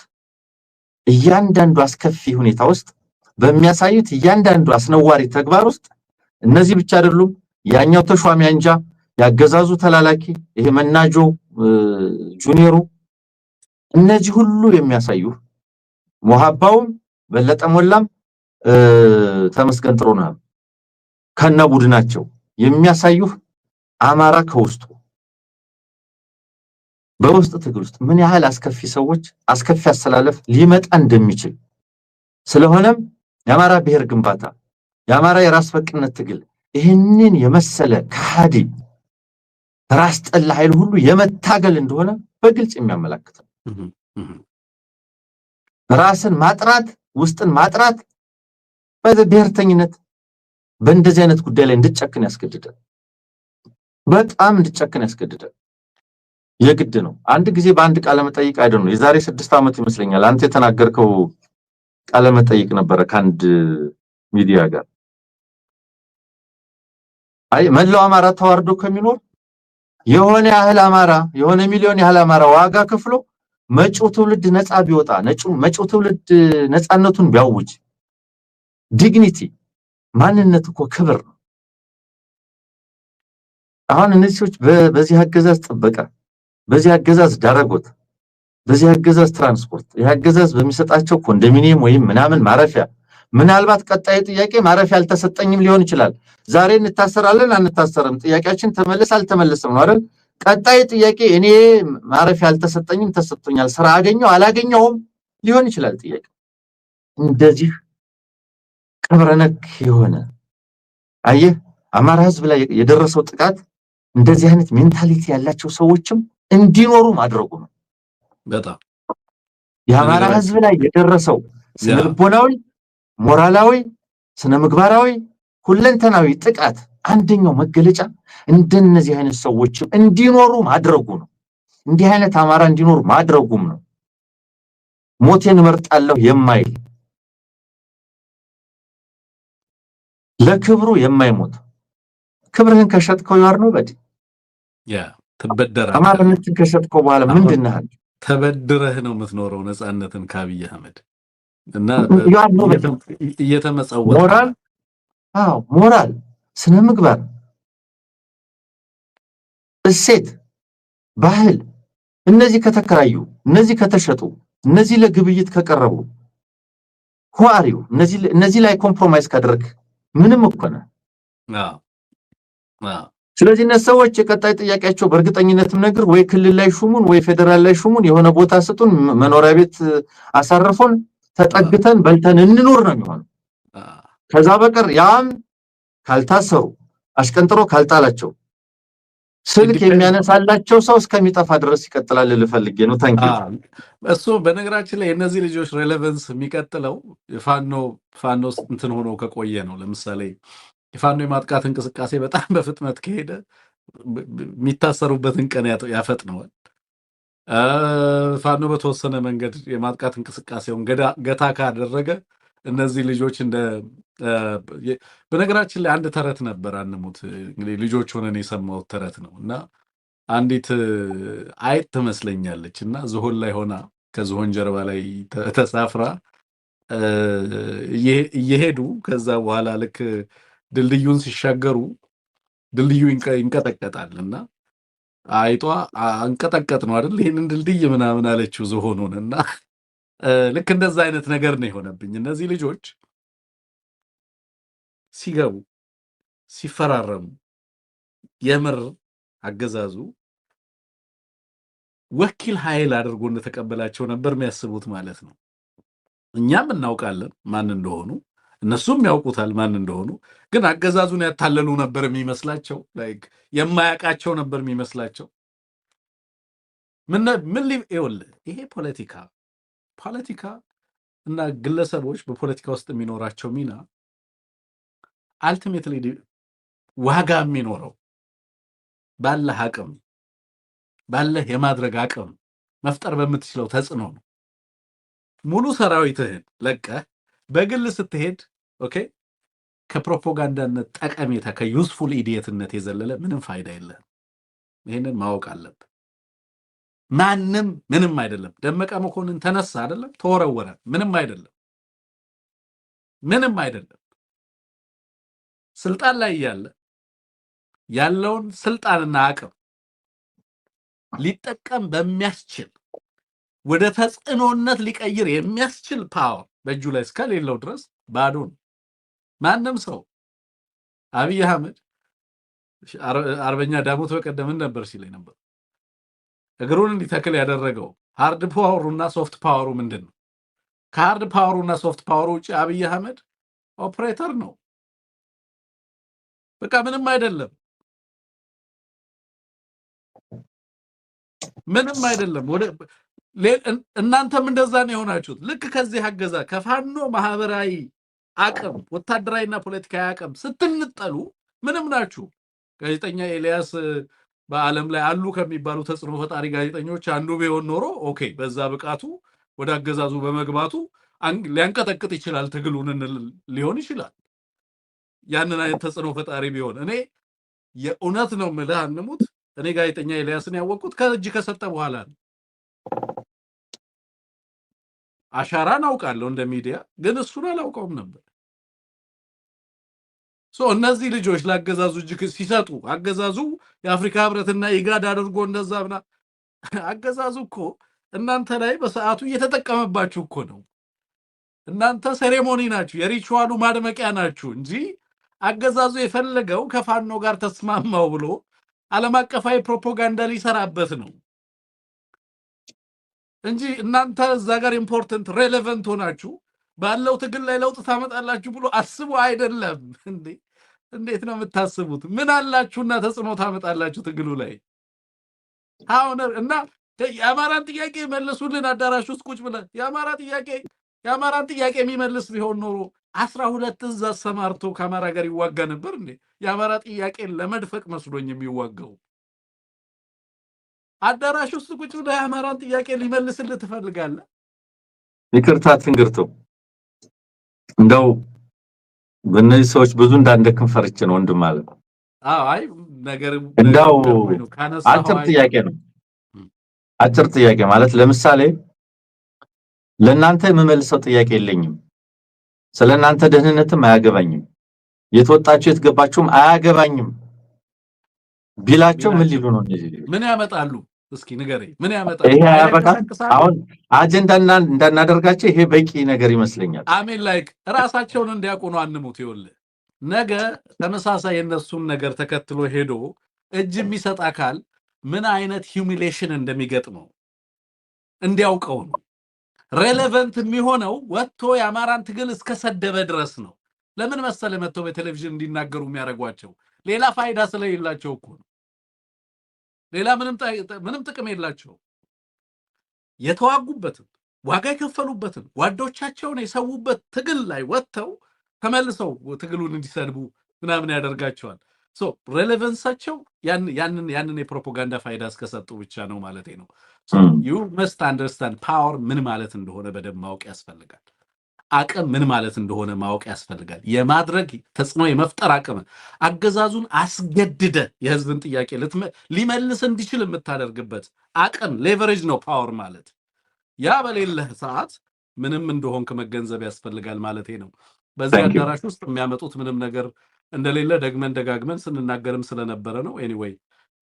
Speaker 2: እያንዳንዱ አስከፊ ሁኔታ ውስጥ በሚያሳዩት እያንዳንዱ አስነዋሪ ተግባር ውስጥ እነዚህ ብቻ አይደሉም። ያኛው ተሿሚ አንጃ ያገዛዙ ተላላኪ ይሄ መናጆ ጁኒየሩ እነዚህ ሁሉ የሚያሳዩ ሙሐባውም በለጠ ሞላም ተመስገን ጥሩነህ ከነቡድናቸው የሚያሳዩ አማራ ከውስጡ በውስጥ ትግል ውስጥ ምን ያህል አስከፊ ሰዎች አስከፊ አስተላለፍ ሊመጣ እንደሚችል ስለሆነም የአማራ ብሔር ግንባታ የአማራ የራስ በቅነት ትግል ይህንን የመሰለ ከሃዲ ራስ ጠል ኃይል ሁሉ የመታገል እንደሆነ በግልጽ የሚያመለክት ነው። ራስን ማጥራት ውስጥን ማጥራት በብሔርተኝነት በእንደዚህ አይነት ጉዳይ ላይ እንድትጨክን ያስገድዳል። በጣም እንድትጨክን ያስገድዳል። የግድ ነው። አንድ ጊዜ በአንድ ቃለ መጠይቅ አይደለም የዛሬ 6 ዓመት ይመስለኛል አንተ የተናገርከው ቃለ መጠይቅ ነበር ከአንድ ሚዲያ ጋር አይ መላው አማራ ተዋርዶ ከሚኖር የሆነ ያህል አማራ የሆነ ሚሊዮን ያህል አማራ ዋጋ ከፍሎ መጪው ትውልድ ነፃ ቢወጣ መጪው ትውልድ ነፃነቱን ቢያውጅ ዲግኒቲ ማንነት እኮ ክብር ነው። አሁን እነዚህ ሰዎች በዚህ አገዛዝ ጥበቃ በዚህ አገዛዝ ዳረጎት በዚህ አገዛዝ ትራንስፖርት ያገዛዝ በሚሰጣቸው ኮንዶሚኒየም ወይም ምናምን ማረፊያ ምናልባት ቀጣይ ጥያቄ ማረፊያ አልተሰጠኝም ሊሆን ይችላል። ዛሬ እንታሰራለን አንታሰርም ጥያቄያችን ተመለስ አልተመለሰም ነው አይደል? ቀጣይ ጥያቄ እኔ ማረፊያ አልተሰጠኝም ተሰጥቶኛል ስራ አገኘው አላገኘውም ሊሆን ይችላል ጥያቄ። እንደዚህ ቀብረነክ የሆነ አየህ አማራ ህዝብ ላይ የደረሰው ጥቃት እንደዚህ አይነት ሜንታሊቲ ያላቸው ሰዎችም እንዲኖሩ ማድረጉ ነው።
Speaker 1: በጣም
Speaker 2: የአማራ ህዝብ ላይ የደረሰው ስነልቦናዊ ሞራላዊ ስነምግባራዊ ሁለንተናዊ ጥቃት አንደኛው መገለጫ እንደነዚህ አይነት ሰዎች እንዲኖሩ ማድረጉ ነው። እንዲህ አይነት አማራ እንዲኖር ማድረጉም ነው። ሞቴን መርጣለሁ የማይል ለክብሩ የማይሞት ክብርህን ከሸጥከው ያር ነው በዲ
Speaker 1: ያ ተበደራ
Speaker 2: አማራነትን ከሸጥከው በኋላ ምንድነው
Speaker 1: ተበድረህ ነው የምትኖረው ነፃነትን ከአብይ አህመድ እና እየተመጸወተ
Speaker 2: ሞራል ስነ ምግባር እሴት ባህል እነዚህ ከተከራዩ እነዚህ ከተሸጡ እነዚህ ለግብይት ከቀረቡ ሆአሪው እነዚህ ላይ ኮምፕሮማይዝ ካደረክ ምንም እኮ ነው ስለዚህ እነዚህ ሰዎች የቀጣይ ጥያቄያቸው በእርግጠኝነትም ነገር ወይ ክልል ላይ ሹሙን ወይ ፌደራል ላይ ሹሙን የሆነ ቦታ ስጡን መኖሪያ ቤት አሳርፎን ተጠግተን በልተን እንኑር ነው የሚሆነው ከዛ በቀር ያም ካልታሰሩ አሽቀንጥሮ ካልጣላቸው ስልክ የሚያነሳላቸው ሰው እስከሚጠፋ ድረስ ይቀጥላል ልፈልጌ ነው ታንኪ
Speaker 1: እሱ በነገራችን ላይ እነዚህ ልጆች ሬሌቫንስ የሚቀጥለው ፋኖ እንትን ሆኖ ከቆየ ነው ለምሳሌ የፋኖ የማጥቃት እንቅስቃሴ በጣም በፍጥነት ከሄደ የሚታሰሩበትን ቀን ያፈጥነዋል ፋኖ በተወሰነ መንገድ የማጥቃት እንቅስቃሴውን ገታ ካደረገ እነዚህ ልጆች እንደ በነገራችን ላይ አንድ ተረት ነበር አንሙት እንግዲህ ልጆች ሆነን የሰማው ተረት ነውና አንዲት አይጥ ትመስለኛለችና ዝሆን ላይ ሆና ከዝሆን ጀርባ ላይ ተሳፍራ እየሄዱ ከዛ በኋላ ልክ ድልድዩን ሲሻገሩ ድልድዩ ይንቀጠቀጣልና አይጧ አንቀጠቀጥ ነው አይደል ይሄንን ድልድይ ምናምን አለችው ዝሆኑንና ልክ እንደዛ አይነት ነገር ነው የሆነብኝ እነዚህ ልጆች ሲገቡ ሲፈራረሙ የምር አገዛዙ ወኪል ኃይል አድርጎ እንደተቀበላቸው ነበር የሚያስቡት ማለት ነው እኛም እናውቃለን ማን እንደሆኑ እነሱም ያውቁታል ማን እንደሆኑ ግን አገዛዙን ያታለሉ ነበር የሚመስላቸው ላይክ የማያቃቸው ነበር የሚመስላቸው ምን ይሄ ፖለቲካ እና ግለሰቦች በፖለቲካ ውስጥ የሚኖራቸው ሚና አልቲሜትሊ ዋጋ የሚኖረው ባለህ አቅም ባለህ የማድረግ አቅም መፍጠር በምትችለው ተጽዕኖ ነው ሙሉ ሰራዊትህን ለቀህ በግል ስትሄድ ኦኬ ከፕሮፓጋንዳነት ጠቀሜታ ከዩዝፉል ኢዲየትነት የዘለለ ምንም ፋይዳ የለህም ይሄንን ማወቅ አለብህ ማንም ምንም አይደለም ደመቀ መኮንን ተነሳ አይደለም ተወረወረ ምንም አይደለም ስልጣን ላይ ያለውን ስልጣንና አቅም ሊጠቀም በሚያስችል ወደ ተጽዕኖነት ሊቀይር የሚያስችል ፓወር በእጁ ላይ እስከሌለው ድረስ ባዶን ማንም ሰው አብይ አህመድ አርበኛ ዳሞት በቀደም ነበር ሲለኝ ነበር እግሩን እንዲተክል ያደረገው ሃርድ ፓወሩና ሶፍት ፓወሩ ምንድነው ከሃርድ ፓወሩና ሶፍት ፓወሩ ውጪ አብይ አህመድ ኦፕሬተር ነው በቃ ምንም አይደለም ወደ እናንተም እንደዛ ነው የሆናችሁት ልክ ከዚህ አገዛ ከፋኖ ማህበራዊ አቅም ወታደራዊና ፖለቲካዊ አቅም ስትንጠሉ ምንም ናችሁ ጋዜጠኛ ኤልያስ በአለም ላይ አሉ ከሚባሉ ተጽዕኖ ፈጣሪ ጋዜጠኞች አንዱ ቢሆን ኖሮ ኦኬ በዛ ብቃቱ ወደ አገዛዙ በመግባቱ ሊያንቀጠቅጥ ይችላል ትግሉን ሊሆን ይችላል ያንን አይነት ተጽዕኖ ፈጣሪ ቢሆን እኔ የእውነት ነው ማለት አንሙት እኔ ጋዜጠኛ ኤልያስን ያወቅኩት ከእጅ ከሰጠ በኋላ አሻራን አውቃለሁ እንደ ሚዲያ ግን እሱን አላውቀውም ነበር እነዚህ ልጆች ለአገዛዙ እጅ ሲሰጡ አገዛዙ የአፍሪካ ህብረትና ኢጋድ አድርጎ እንደዛብና አገዛዙ እኮ እናንተ ላይ በሰዓቱ እየተጠቀመባችሁ እኮ ነው እናንተ ሴሬሞኒ ናችሁ የሪቹዋሉ ማድመቂያ ናችሁ እንጂ አገዛዙ የፈለገው ከፋኖ ጋር ተስማማው ብሎ ዓለም አቀፋዊ ፕሮፓጋንዳ ሊሰራበት ነው እንጂ እናንተ እዛ ጋር ኢምፖርታንት ሬሌቫንት ሆናችሁ ባለው ትግል ላይ ለውጥ ታመጣላችሁ ብሎ አስቡ አይደለም እንዴት ነው የምታስቡት ምን አላችሁና ተጽዕኖ ታመጣላችሁ ትግሉ ላይ አሁን እና የአማራን ጥያቄ መልሱልን አዳራሽ ውስጥ ቁጭ ብለን የአማራን ጥያቄ የሚመልስ ቢሆን ኖሮ 12 እዛ ሰማርቶ ከአማራ ጋር ይዋጋ ነበር እንዴ የአማራ ጥያቄ ለመድፈቅ መስሎኝ የሚዋጋው አዳራሽ ውስጥ ቁጭ ብለን የአማራን ጥያቄ ሊመልስልህ ትፈልጋለህ
Speaker 2: ይቅርታ ትንግርቱ እንደው በእነዚህ ሰዎች ብዙ እንዳንደክም ፈርቼ ነው ወንድም ማለት ነው።
Speaker 1: አይ ነገር
Speaker 2: እንዳው
Speaker 1: ካነሳው
Speaker 2: አጭር ጥያቄ ነው። አጭር ጥያቄ ማለት ለምሳሌ ለእናንተ የምመልሰው ጥያቄ የለኝም። ስለናንተ ደህንነትም አያገባኝም። የተወጣችሁ የተገባችሁም አያገባኝም ቢላቸው ምን ሊሉ ነው?
Speaker 1: ምን ያመጣሉ? እስኪ ንገረኝ። ምን ያመጣሉ?
Speaker 2: ይሄ አያበቃም። አሁን አጀንዳ እንዳናደርጋቸው ይሄ በቂ ነገር ይመስለኛል።
Speaker 1: አሜን ላይክ ራሳቸውን እንዲያውቁ ነው። አንሙት ይኸውልህ ነገ ተመሳሳይ የነሱን ነገር ተከትሎ ሄዶ እጅ የሚሰጥ አካል ምን አይነት ሂዩሚሌሽን እንደሚገጥመው እንዲያውቀው ነው። ሬሌቫንት የሚሆነው ወጥቶ የአማራን ትግል እስከሰደበ ድረስ ነው። ለምን መሰለ መጥተው በቴሌቪዥን እንዲናገሩ የሚያደርጓቸው ሌላ ፋይዳ ስለሌላቸው እኮ ነው። ሌላ ምንም ጥቅም የላቸው። የተዋጉበትን ዋጋ የከፈሉበትን ጓዶቻቸውን የሰዉበት ትግል ላይ ወጥተው ተመልሰው ትግሉን እንዲሰድቡ ምናምን ያደርጋቸዋል። ሶ ሬሌቫንሳቸው ያንን የፕሮፓጋንዳ ፋይዳ እስከሰጡ ብቻ ነው ማለት ነው። ሶ ዩ መስት አንደርስታንድ ፓወር ምን ማለት እንደሆነ በደንብ ማወቅ ያስፈልጋል። አቅም ምን ማለት እንደሆነ ማወቅ ያስፈልጋል። የማድረግ ተጽዕኖ የመፍጠር አቅም አገዛዙን አስገድደ የህዝብን ጥያቄ ሊመልስ እንዲችል የምታደርግበት አቅም ሌቨሬጅ ነው ፓወር ማለት። ያ በሌለህ ሰዓት ምንም እንደሆንክ መገንዘብ ያስፈልጋል ማለት ነው። በዚህ አዳራሽ ውስጥ የሚያመጡት ምንም ነገር እንደሌለ ደግመን ደጋግመን ስንናገርም ስለነበረ ነው። ኤኒዌይ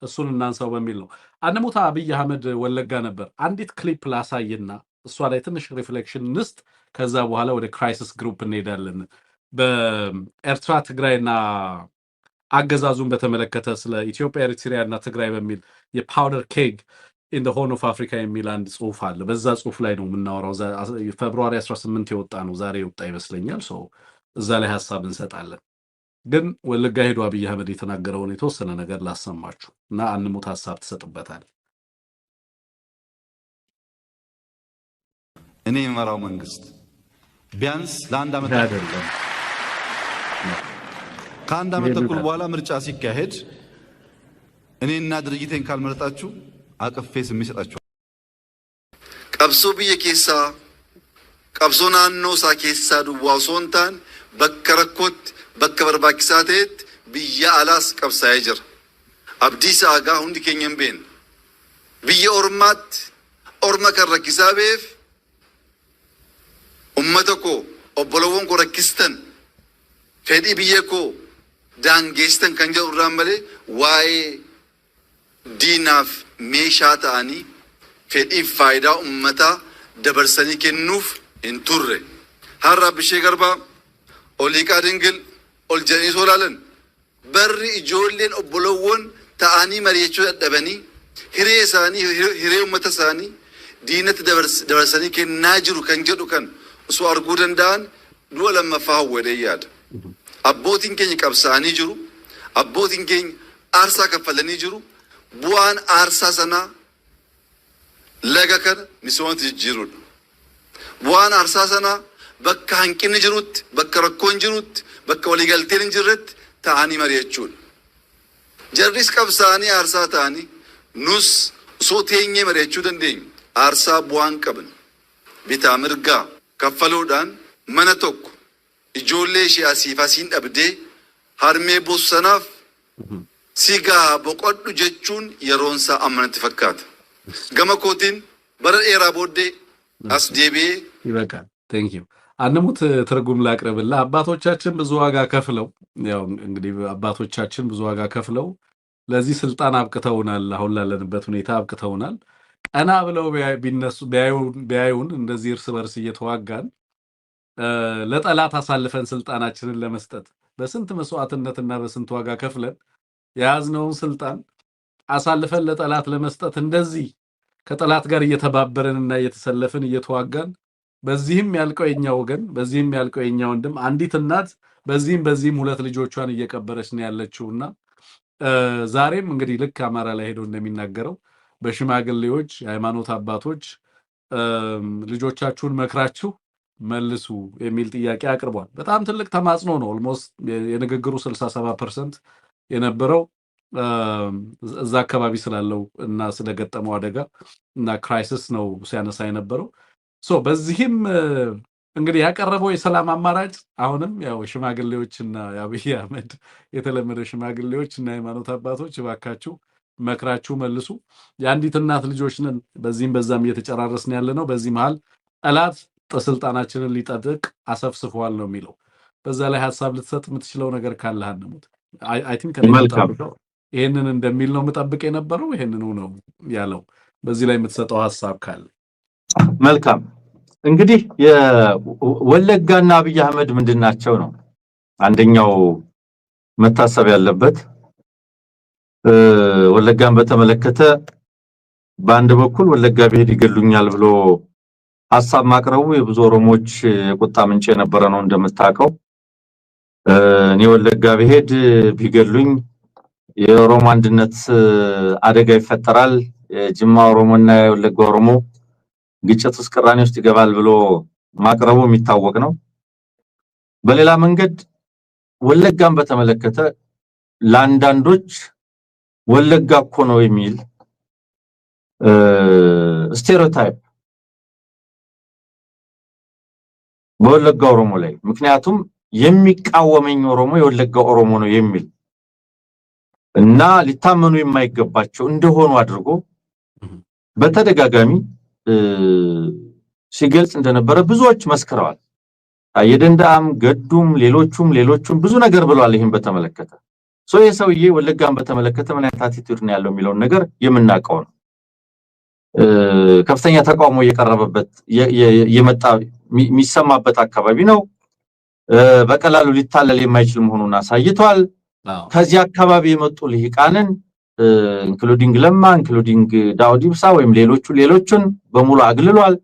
Speaker 1: እሱን እናንሳው በሚል ነው። አንሙት አብይ አህመድ ወለጋ ነበር። አንዲት ክሊፕ ላሳይና እሷ ላይ ትንሽ ሪፍሌክሽን ንስጥ። ከዛ በኋላ ወደ ክራይሲስ ግሩፕ እንሄዳለን። በኤርትራ ትግራይና አገዛዙን በተመለከተ ስለ ኢትዮጵያ ኤሪትሪያና ትግራይ በሚል የፓውደር ኬግ ኢን ዘ ሆርን ኦፍ አፍሪካ የሚል አንድ ጽሁፍ አለ። በዛ ጽሁፍ ላይ ነው የምናወራው። ፌብሩዋሪ 18 የወጣ ነው፣ ዛሬ የወጣ ይመስለኛል። እዛ ላይ ሀሳብ እንሰጣለን። ግን ወለጋ ሄዶ አብይ አህመድ የተናገረውን የተወሰነ ነገር ላሰማችሁ እና አንሙት ሀሳብ ትሰጥበታል።
Speaker 7: እኔ የመራው መንግስት ቢያንስ ለአንድ ዓመት
Speaker 1: አይደለም
Speaker 7: ከአንድ ዓመት ተኩል በኋላ ምርጫ ሲካሄድ እኔና ድርጅቴን ካልመረጣችሁ አቅፌ ስም ይሰጣችሁ።
Speaker 8: ቀብሶ ብየ ኬሳ ቀብሶ ናኖ ሳ ኬሳ ዱዋው ሶንታን በከረኮት በከበርባኪሳቴት ብየ አላስ ቀብሳ ይጅር አብዲስ አጋ ሁንዲ ኬኘን ቤን ብየ ኦርማት ኦርማ ከረኪሳቤፍ ኡመተኮ ኦቦሎወን ኮ ረኪስተን ፌዲ ብየኮ ዳንጌስተን ከንጀ ኡራመሌ ዋይ ዲናፍ ሜሻ ta'ani fedhi faayidaa ummata dabarsanii kennuuf hin turre har'a bishee garba oliiqaa dingil ol jedhanii solaalan barri ijoolleen obbolowwan ta'anii mari'achuu dadhabanii hiree isaanii hiree ummata isaanii diinatti dabarsanii kennaa jiru kan jedhu kan osoo arguu danda'an du'a lammaffaa hawwadee yaada. Abbootiin keenya qabsaa'anii jiru. Abbootiin keenya aarsaa kaffalanii jiru. Bu'aan aarsaa sanaa laga kana misoomatti jijjiirudha. Bu'aan aarsaa sanaa bakka hanqinni jirutti, bakka rakkoon jirutti, bakka waliigalteen hin jirretti ta'anii mari'achuudha. Jarris qabsaa'anii aarsaa ta'anii nus osoo teenyee mari'achuu dandeenyu aarsaa bu'aan qaban bitaa mirgaa kaffaluudhaan mana tokko ijoollee ishee asiif asiin dhabdee harmee bossanaaf sigaa boqodhu jechuun yeroonsaa ammanatti fakkaata. Gama kootiin bara dheeraa booddee as deebi'ee
Speaker 1: ይበቃል። ቴንክ ዩ አንሙት ትርጉም ላቅርብላ። አባቶቻችን ብዙ ዋጋ ከፍለው ያው እንግዲህ አባቶቻችን ብዙ ዋጋ ከፍለው ለዚህ ስልጣን አብቅተውናል። አሁን ላለንበት ሁኔታ አብቅተውናል። ቀና ብለው ቢነሱ ቢያዩን እንደዚህ እርስ በርስ እየተዋጋን ለጠላት አሳልፈን ስልጣናችንን ለመስጠት በስንት መስዋዕትነትና በስንት ዋጋ ከፍለን የያዝነውን ስልጣን አሳልፈን ለጠላት ለመስጠት እንደዚህ ከጠላት ጋር እየተባበረንና እየተሰለፍን እየተዋጋን በዚህም ያልቀው የኛ ወገን በዚህም ያልቀው የኛ ወንድም አንዲት እናት በዚህም ሁለት ልጆቿን እየቀበረች ነው ያለችውና ዛሬም እንግዲህ ልክ አማራ ላይ ሄዶ እንደሚናገረው በሽማግሌዎች የሃይማኖት አባቶች ልጆቻችሁን መክራችሁ መልሱ የሚል ጥያቄ አቅርቧል። በጣም ትልቅ ተማጽኖ ነው። ኦልሞስት የንግግሩ 67% የነበረው እዛ አካባቢ ስላለው እና ስለገጠመው አደጋ እና ክራይሲስ ነው ሲያነሳ የነበረው። በዚህም እንግዲህ ያቀረበው የሰላም አማራጭ አሁንም ያው ሽማግሌዎችና የአብይ አህመድ የተለመደ ሽማግሌዎችና ሃይማኖት አባቶች እባካችሁ መክራችሁ መልሱ። የአንዲት እናት ልጆች ነን፣ በዚህም በዛም እየተጨራረስን ያለ ነው። በዚህ መሃል ጠላት ስልጣናችንን ሊጠብቅ አሰፍስፏል ነው የሚለው። በዛ ላይ ሐሳብ ልትሰጥ የምትችለው ነገር ካለ አንሙት። አይ ቲንክ ይሄንን እንደሚል ነው የምጠብቅ የነበረው። ይሄንን ነው ያለው። በዚህ ላይ የምትሰጠው ሐሳብ ካለ
Speaker 2: መልካም። እንግዲህ የወለጋና አብይ አህመድ ምንድናቸው ነው አንደኛው መታሰብ ያለበት። ወለጋን በተመለከተ በአንድ በኩል ወለጋ ብሄድ ይገሉኛል ብሎ ሐሳብ ማቅረቡ የብዙ ኦሮሞዎች የቁጣ ምንጭ የነበረ ነው እንደምታውቀው። እኔ ወለጋ ብሄድ ቢገሉኝ የኦሮሞ አንድነት አደጋ ይፈጠራል፣ የጅማ ኦሮሞና የወለጋ ኦሮሞ ግጭት ውስጥ ቅራኔ ውስጥ ይገባል ብሎ ማቅረቡ የሚታወቅ ነው። በሌላ መንገድ ወለጋን በተመለከተ ለአንዳንዶች ወለጋ እኮ ነው የሚል ስቴሪዮታይፕ በወለጋ ኦሮሞ ላይ፣ ምክንያቱም የሚቃወመኝ ኦሮሞ የወለጋ ኦሮሞ ነው የሚል እና ሊታመኑ የማይገባቸው እንደሆኑ አድርጎ በተደጋጋሚ ሲገልጽ እንደነበረ ብዙዎች መስክረዋል። የደንዳም ገዱም ሌሎቹም ብዙ ነገር ብለዋል። ይሄን በተመለከተ የሰውዬ ወለጋን በተመለከተ ምን አይነት አቲቲዩድ ነው ያለው የሚለውን ነገር የምናውቀው ነው። ከፍተኛ ተቃውሞ እየቀረበበት የመጣ የሚሰማበት አካባቢ ነው። በቀላሉ ሊታለል የማይችል መሆኑን አሳይቷል። ከዚህ አካባቢ የመጡ ልሂቃንን ኢንክሉዲንግ ለማ ኢንክሉዲንግ ዳውድ ኢብሳ ወይም ሌሎቹን በሙሉ አግልሏል።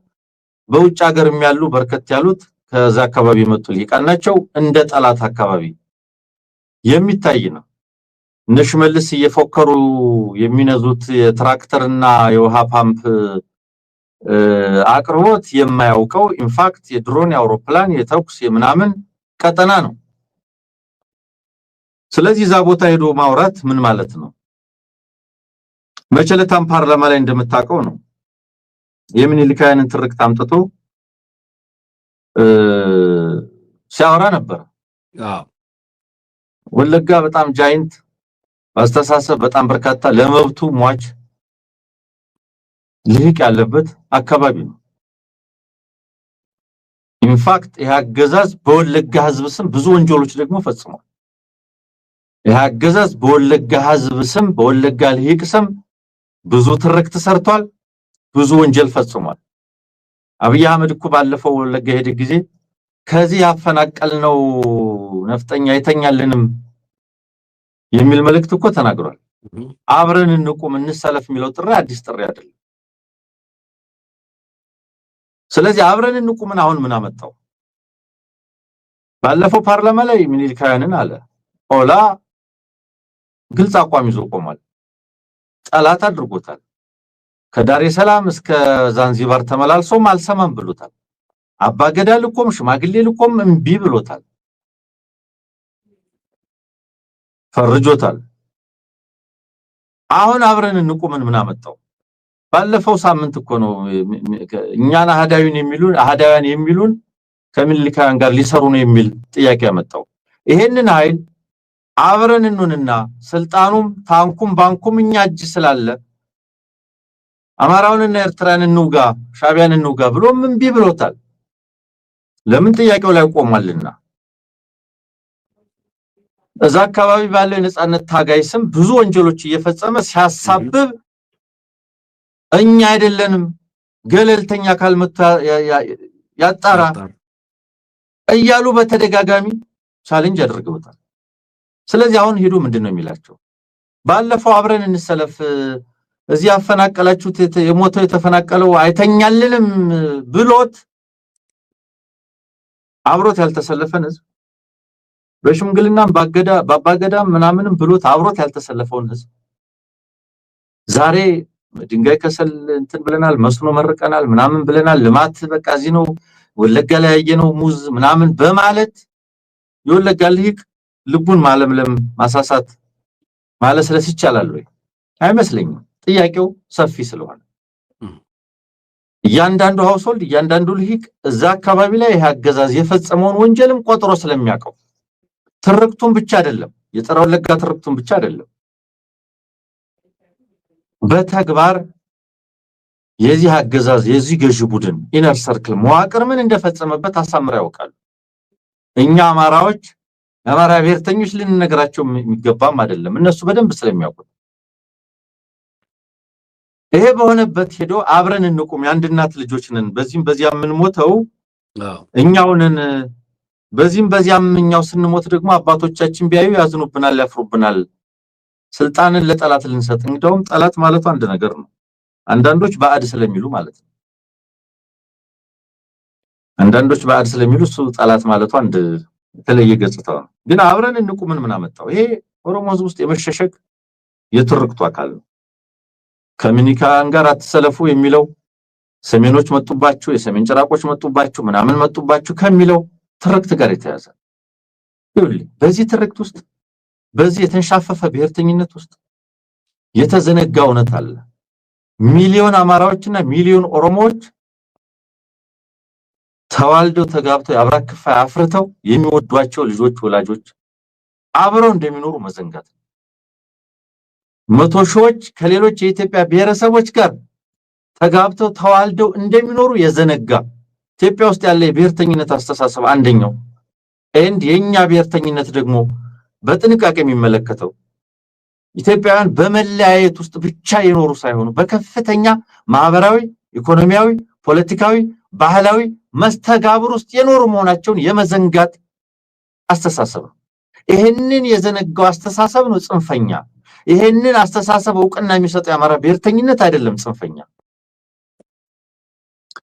Speaker 2: በውጭ ሀገር የሚያሉ በርከት ያሉት ከዛ አካባቢ የመጡ ልሂቃን ናቸው። እንደ ጠላት አካባቢ የሚታይ ነው። ነሽመልስ እየፎከሩ የሚነዙት የትራክተርና የውሃ ፓምፕ አቅርቦት የማያውቀው ኢንፋክት የድሮን የአውሮፕላን የተኩስ የምናምን ቀጠና ነው። ስለዚህ ዛ ቦታ ሄዶ ማውራት ምን ማለት ነው? መቸለታም ፓርላማ ላይ እንደምታውቀው ነው የሚኒልካያንን ትርክት አምጥቶ ሲያወራ ነበር። ወለጋ በጣም ጃይንት አስተሳሰብ በጣም በርካታ ለመብቱ ሟች ልሂቅ ያለበት አካባቢ ነው። ኢንፋክት ይሄ አገዛዝ በወለጋ ህዝብ ስም ብዙ ወንጀሎች ደግሞ ፈጽሟል። ይሄ አገዛዝ በወለጋ ህዝብ ስም በወለጋ ልሂቅ ስም ብዙ ትርክት ሰርቷል፣ ብዙ ወንጀል ፈጽሟል። አብይ አህመድ እኮ ባለፈው ወለጋ ሄደ ጊዜ ከዚህ ያፈናቀልነው ነፍጠኛ አይተኛልንም የሚል መልእክት እኮ ተናግሯል። አብረን እንቁም እንሰለፍ የሚለው ጥሪ አዲስ ጥሪ አይደለም። ስለዚህ አብረን እንቁምን አሁን ምን አመጣው? ባለፈው ፓርላማ ላይ ሚኒልካያንን አለ ኦላ ግልጽ አቋም ይዞ ቆሟል። ጠላት አድርጎታል። ከዳሬ ሰላም እስከ ዛንዚባር ተመላልሶም አልሰማም ብሎታል። አባገዳ ልቆም ሽማግሌ ልቆም እምቢ ብሎታል፣ ፈርጆታል። አሁን አብረን እንቁምን ምን አመጣው? ባለፈው ሳምንት እኮ ነው እኛና አህዳውያን የሚሉን ከሚኒልካያን ጋር ሊሰሩ ነው የሚል ጥያቄ ያመጣው። ይሄንን ኃይል አብረን እንኑንና ስልጣኑም ታንኩም ባንኩም እኛ እጅ ስላለ አማራውንና ኤርትራን እንውጋ ሻቢያን እንውጋ ብሎ እምቢ ብሎታል። ለምን? ጥያቄው ላይ ቆሟልና። እዛ አካባቢ ባለው የነጻነት ታጋይ ስም ብዙ ወንጀሎች እየፈጸመ ሲያሳብብ እኛ አይደለንም ገለልተኛ ካልመጣ ያጣራ እያሉ በተደጋጋሚ ቻሌንጅ ያደርገውታል። ስለዚህ አሁን ሄዶ ምንድነው የሚላቸው? ባለፈው አብረን እንሰለፍ እዚህ ያፈናቀላችሁት የሞተው የተፈናቀለው አይተኛልንም ብሎት አብሮት ያልተሰለፈን ህዝብ በሽምግልናም ባባገዳም ምናምንም ብሎት አብሮት ያልተሰለፈውን ህዝብ ዛሬ ድንጋይ ከሰል እንትን ብለናል፣ መስኖ መርቀናል፣ ምናምን ብለናል፣ ልማት በቃ እዚህ ነው ወለጋ ላይ ያየነው ሙዝ ምናምን በማለት የወለጋ ልሂቅ ልቡን ማለምለም ማሳሳት ማለስለስ ይቻላል ወይ? አይመስለኝም። ጥያቄው ሰፊ ስለሆነ እያንዳንዱ ሃውስሆልድ እያንዳንዱ ልሂቅ እዛ አካባቢ ላይ ይሄ አገዛዝ የፈጸመውን ወንጀልም ቆጥሮ ስለሚያውቀው ትርክቱን ብቻ አይደለም የጸረ ወለጋ ትርክቱን ብቻ አይደለም በተግባር የዚህ አገዛዝ የዚህ ገዢ ቡድን ኢነር ሰርክል መዋቅር ምን እንደፈጸመበት አሳምረው ያውቃሉ እኛ አማራዎች አማራ ብሔርተኞች ልንነግራቸው የሚገባም አይደለም እነሱ በደንብ ስለሚያውቁት ይሄ በሆነበት ሄዶ አብረን እንቁም የአንድ እናት ልጆች ነን በዚህም በዚያም ምን ሞተው እኛውንን በዚህም በዚያም እኛው ስንሞት ደግሞ አባቶቻችን ቢያዩ ያዝኑብናል ያፍሩብናል ስልጣንን ለጠላት ልንሰጥ እንደውም ጠላት ማለቱ አንድ ነገር ነው አንዳንዶች ባዕድ ስለሚሉ ማለት ነው አንዳንዶች ባዕድ ስለሚሉ እሱ ጠላት ማለቱ አንድ የተለየ ገጽታው ነው ግን አብረን እንቁም ምን አመጣው ይሄ ኦሮሞ ህዝብ ውስጥ የመሸሸግ የትርክቱ አካል ነው ከሚኒካን ጋር አትሰለፉ የሚለው ሰሜኖች መጡባችሁ የሰሜን ጭራቆች መጡባችሁ ምናምን መጡባችሁ ከሚለው ትርክት ጋር የተያዘ ይኸውልህ በዚህ ትርክት ውስጥ በዚህ የተንሻፈፈ ብሔርተኝነት ውስጥ የተዘነጋ እውነት አለ ሚሊዮን አማራዎችና ሚሊዮን ኦሮሞዎች ተዋልደው ተጋብተው ያብራክፋ አፍርተው የሚወዷቸው ልጆች ወላጆች አብረው እንደሚኖሩ መዘንጋት መቶ ሺዎች ከሌሎች የኢትዮጵያ ብሔረሰቦች ጋር ተጋብተው ተዋልደው እንደሚኖሩ የዘነጋ ኢትዮጵያ ውስጥ ያለ የብሔርተኝነት አስተሳሰብ አንደኛው እንድ የኛ ብሔርተኝነት ደግሞ በጥንቃቄ የሚመለከተው ኢትዮጵያውያን በመለያየት ውስጥ ብቻ የኖሩ ሳይሆኑ በከፍተኛ ማህበራዊ ኢኮኖሚያዊ ፖለቲካዊ ባህላዊ መስተጋብር ውስጥ የኖሩ መሆናቸውን የመዘንጋት አስተሳሰብ ይሄንን የዘነጋው አስተሳሰብ ነው ጽንፈኛ ይሄንን አስተሳሰብ ዕውቅና የሚሰጥ የአማራ ብሔርተኝነት አይደለም ጽንፈኛ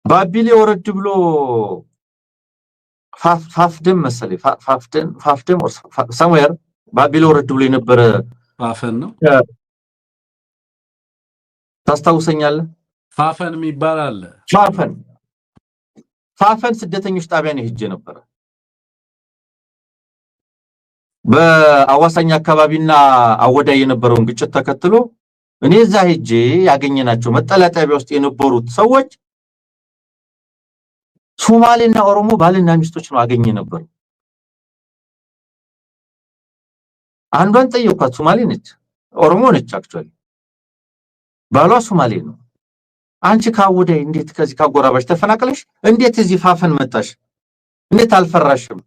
Speaker 2: ባቢሌ ወረድ ብሎ ፋፍደም መሰለ ፋፍደም somewhere ባቢሌ ወረድ ብሎ የነበረ
Speaker 1: ፋፈን ነው
Speaker 2: ታስታውሰኛለህ
Speaker 1: ፋፈን የሚባል አለ
Speaker 2: ፋፈን ስደተኞች ጣቢያ ነው ሄጄ ነበር በአዋሳኝ አካባቢና አወዳይ የነበረውን ግጭት ተከትሎ እኔ እዛ ሄጄ ያገኘናቸው መጠለያ ጣቢያ ውስጥ የነበሩት ሰዎች ሶማሌና ኦሮሞ ባልና ሚስቶች ነው አገኘ ነበር አንዷን ጠየኳት ሶማሌ ነች ኦሮሞ ነች አክቹአሊ ባሏ ሶማሌ ነው አንቺ ካወዳይ እንዴት ከዚህ ካጎራባሽ ተፈናቅለሽ እንዴት እዚህ ፋፈን መጣሽ እንዴት አልፈራሽም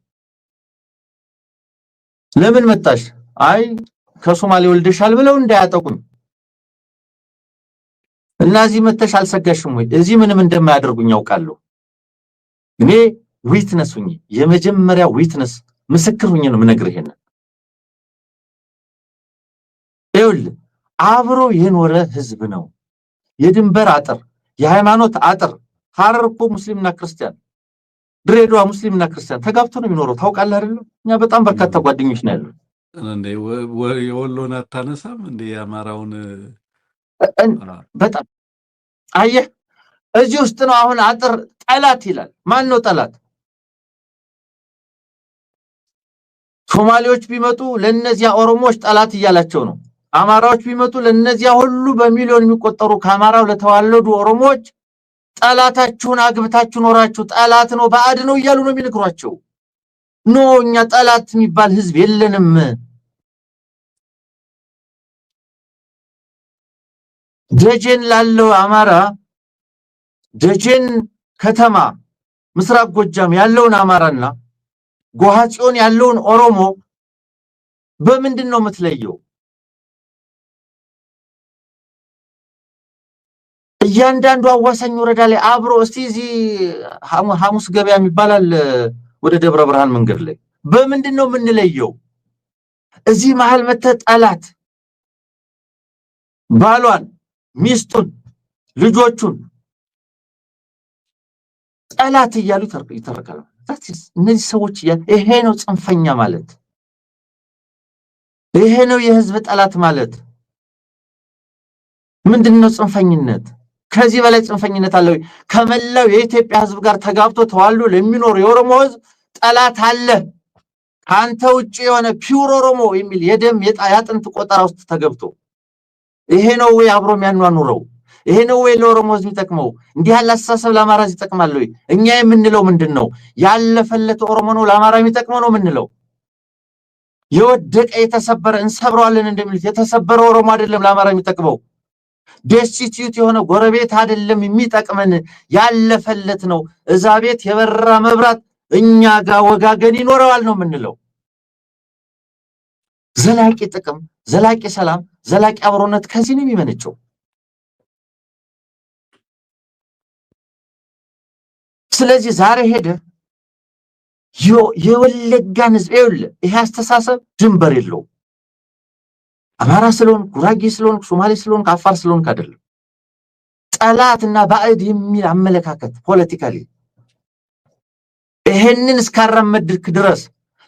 Speaker 2: ለምን መጣሽ አይ ከሶማሌ ወልደሻል ብለው እንዳያጠቁኝ እና እዚህ መተሽ አልሰጋሽም ወይ እዚህ ምንም እንደማያደርጉኝ ያውቃለሁ እኔ ዊትነስ ሁኚ የመጀመሪያ ዊትነስ ምስክር ሁኚ ነው ምነግርህ ይሄን ይኸውልህ አብሮ የኖረ ህዝብ ነው የድንበር አጥር የሃይማኖት አጥር ሐረር እኮ ሙስሊምና ክርስቲያን ድሬዳዋ ሙስሊምና ክርስቲያን ተጋብተው ነው የሚኖረው ታውቃለህ አይደል እኛ በጣም በርካታ ጓደኞች ነው ያሉት
Speaker 1: እንዴ የወሎን አታነሳም እንዴ ያማራውን
Speaker 2: በጣም አየህ እዚህ ውስጥ ነው አሁን አጥር ጠላት ይላል ማን ነው ጠላት ሶማሌዎች ቢመጡ ለነዚያ ኦሮሞዎች ጠላት ይያላቸው ነው አማራዎች ቢመጡ ለነዚያ ሁሉ በሚሊዮን የሚቆጠሩ ከአማራው ለተዋለዱ ኦሮሞዎች ጠላታችሁን አግብታችሁ ኖራችሁ ጠላት ነው ባዕድ ነው ይያሉ ነው የሚነግሯቸው ኖ እኛ ጠላት የሚባል ህዝብ የለንም ደጀን ላለው አማራ ደጀን ከተማ ምስራቅ ጎጃም ያለውን አማራና ጎሃጽዮን ያለውን ኦሮሞ በምንድነው የምትለየው እያንዳንዱ አዋሳኝ ወረዳ ላይ አብሮ እስቲ እዚህ ሐሙስ ገበያ የሚባላል ወደ ደብረ ብርሃን መንገድ ላይ በምንድነው የምንለየው እዚህ መሃል መተ ጠላት ባሏን ሚስቱን ልጆቹን ጠላት ይያሉ ይተርካሉ እነዚህ ሰዎች ይሄ ነው ጽንፈኛ ማለት ይሄ ነው የህዝብ ጠላት ማለት ምንድነው ጽንፈኝነት ከዚህ በላይ ጽንፈኝነት አለው ከመላው የኢትዮጵያ ህዝብ ጋር ተጋብቶ ተዋልዶ ለሚኖር የኦሮሞ ህዝብ ጠላት አለ ካንተ ውጪ የሆነ ፒውር ኦሮሞ የሚል የደም ያጥንት ቆጠራ ውስጥ ተገብቶ ይሄ ነው ወይ አብሮ የሚያኗኑረው ይሄ ነው ወይ ለኦሮሞ ህዝብ ይጠቅመው? እንዲህ ያለ አስተሳሰብ ለአማራ ህዝብ ይጠቅማል ወይ? እኛ የምንለው ምንድነው? ያለፈለት ኦሮሞ ነው ለአማራ የሚጠቅመው ነው ምንለው? የወደቀ የተሰበረ እንሰብረዋለን እንደሚሉት የተሰበረ ኦሮሞ አይደለም ለአማራ የሚጠቅመው። ዴስቲቲዩት የሆነ ጎረቤት አይደለም የሚጠቅመን፣ ያለፈለት ነው። እዛ ቤት የበራ መብራት እኛ ጋር ወጋገን ይኖረዋል ነው ምንለው። ዘላቂ ጥቅም፣ ዘላቂ ሰላም፣ ዘላቂ አብሮነት ከዚህ ነው የሚመነጨው። ስለዚህ ዛሬ ሄደ የወለጋን ህዝብ ይሄ አስተሳሰብ ድንበር የለው። አማራ ስለሆን፣ ጉራጌ ስለሆን፣ ሶማሌ ስለሆን፣ አፋር ስለሆን አይደለም። ጠላትና ባዕድ የሚል አመለካከት ፖለቲካሊ ይሄንን እስካረመድክ ድረስ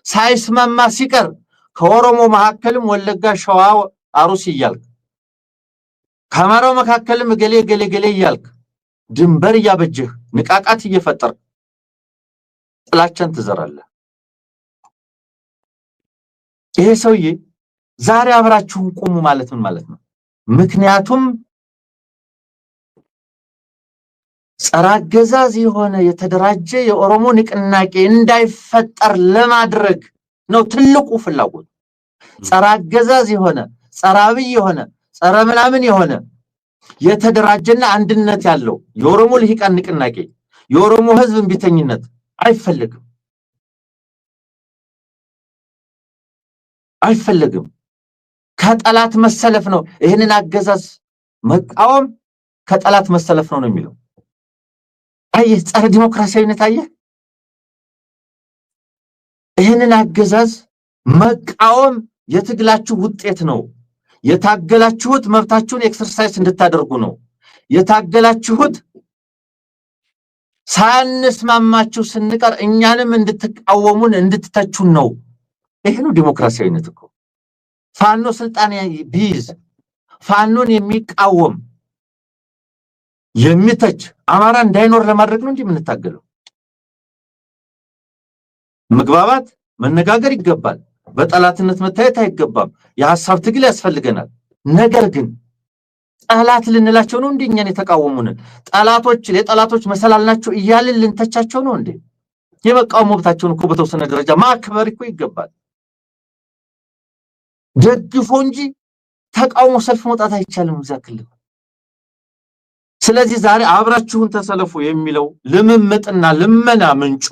Speaker 2: ሳይስማማ ሲቀር ከኦሮሞ መካከልም ወለጋ፣ ሸዋ፣ አሩሲ እያልክ ከአማራው መካከልም ገሌ ገሌ ገሌ እያልክ ድንበር እያበጀህ ንቃቃት እየፈጠር ጥላቻን ትዘራለህ። ይሄ ሰውዬ ዛሬ አብራችሁን ቆሙ ማለት ምን ማለት ነው? ምክንያቱም ጸረ አገዛዝ የሆነ የተደራጀ የኦሮሞ ንቅናቄ እንዳይፈጠር ለማድረግ ነው ትልቁ ፍላጎት። ጸረ አገዛዝ የሆነ ጸረ አብይ የሆነ ጸረ ምናምን የሆነ የተደራጀና አንድነት ያለው የኦሮሞ ልሂቃን ንቅናቄ የኦሮሞ ህዝብ እንቢተኝነት አይፈልግም። ከጠላት መሰለፍ ነው። ይሄንን አገዛዝ መቃወም ከጠላት መሰለፍ ነው የሚለው። አየህ ጸረ ዲሞክራሲያዊነት አየህ። ይሄንን አገዛዝ መቃወም የትግላችሁ ውጤት ነው። የታገላችሁት መብታችሁን ኤክሰርሳይዝ እንድታደርጉ ነው። የታገላችሁት ሳንስማማችሁ ስንቀር እኛንም እንድትቃወሙን እንድትተቹን ነው። ይሄ ነው ዲሞክራሲያዊነት እኮ። ፋኖ ስልጣን ቢይዝ ፋኖን የሚቃወም የሚተች አማራ እንዳይኖር ለማድረግ ነው እንጂ የምንታገለው። መግባባት መነጋገር ይገባል። በጠላትነት መታየት አይገባም። የሐሳብ ትግል ያስፈልገናል። ነገር ግን ጠላት ልንላቸው ነው እንደኛን የተቃወሙንን ጠላቶች ለጠላቶች መሰላል ናቸው እያልን ልንተቻቸው ነው እንዴ? የመቃወም መብታቸውን እኮ በተወሰነ ደረጃ ማክበር እኮ ይገባል። ደግፎ እንጂ ተቃውሞ ሰልፍ መውጣት አይቻልም እዛ ክልል። ስለዚህ ዛሬ አብራችሁን ተሰለፉ የሚለው ልምምጥና ልመና ምንጩ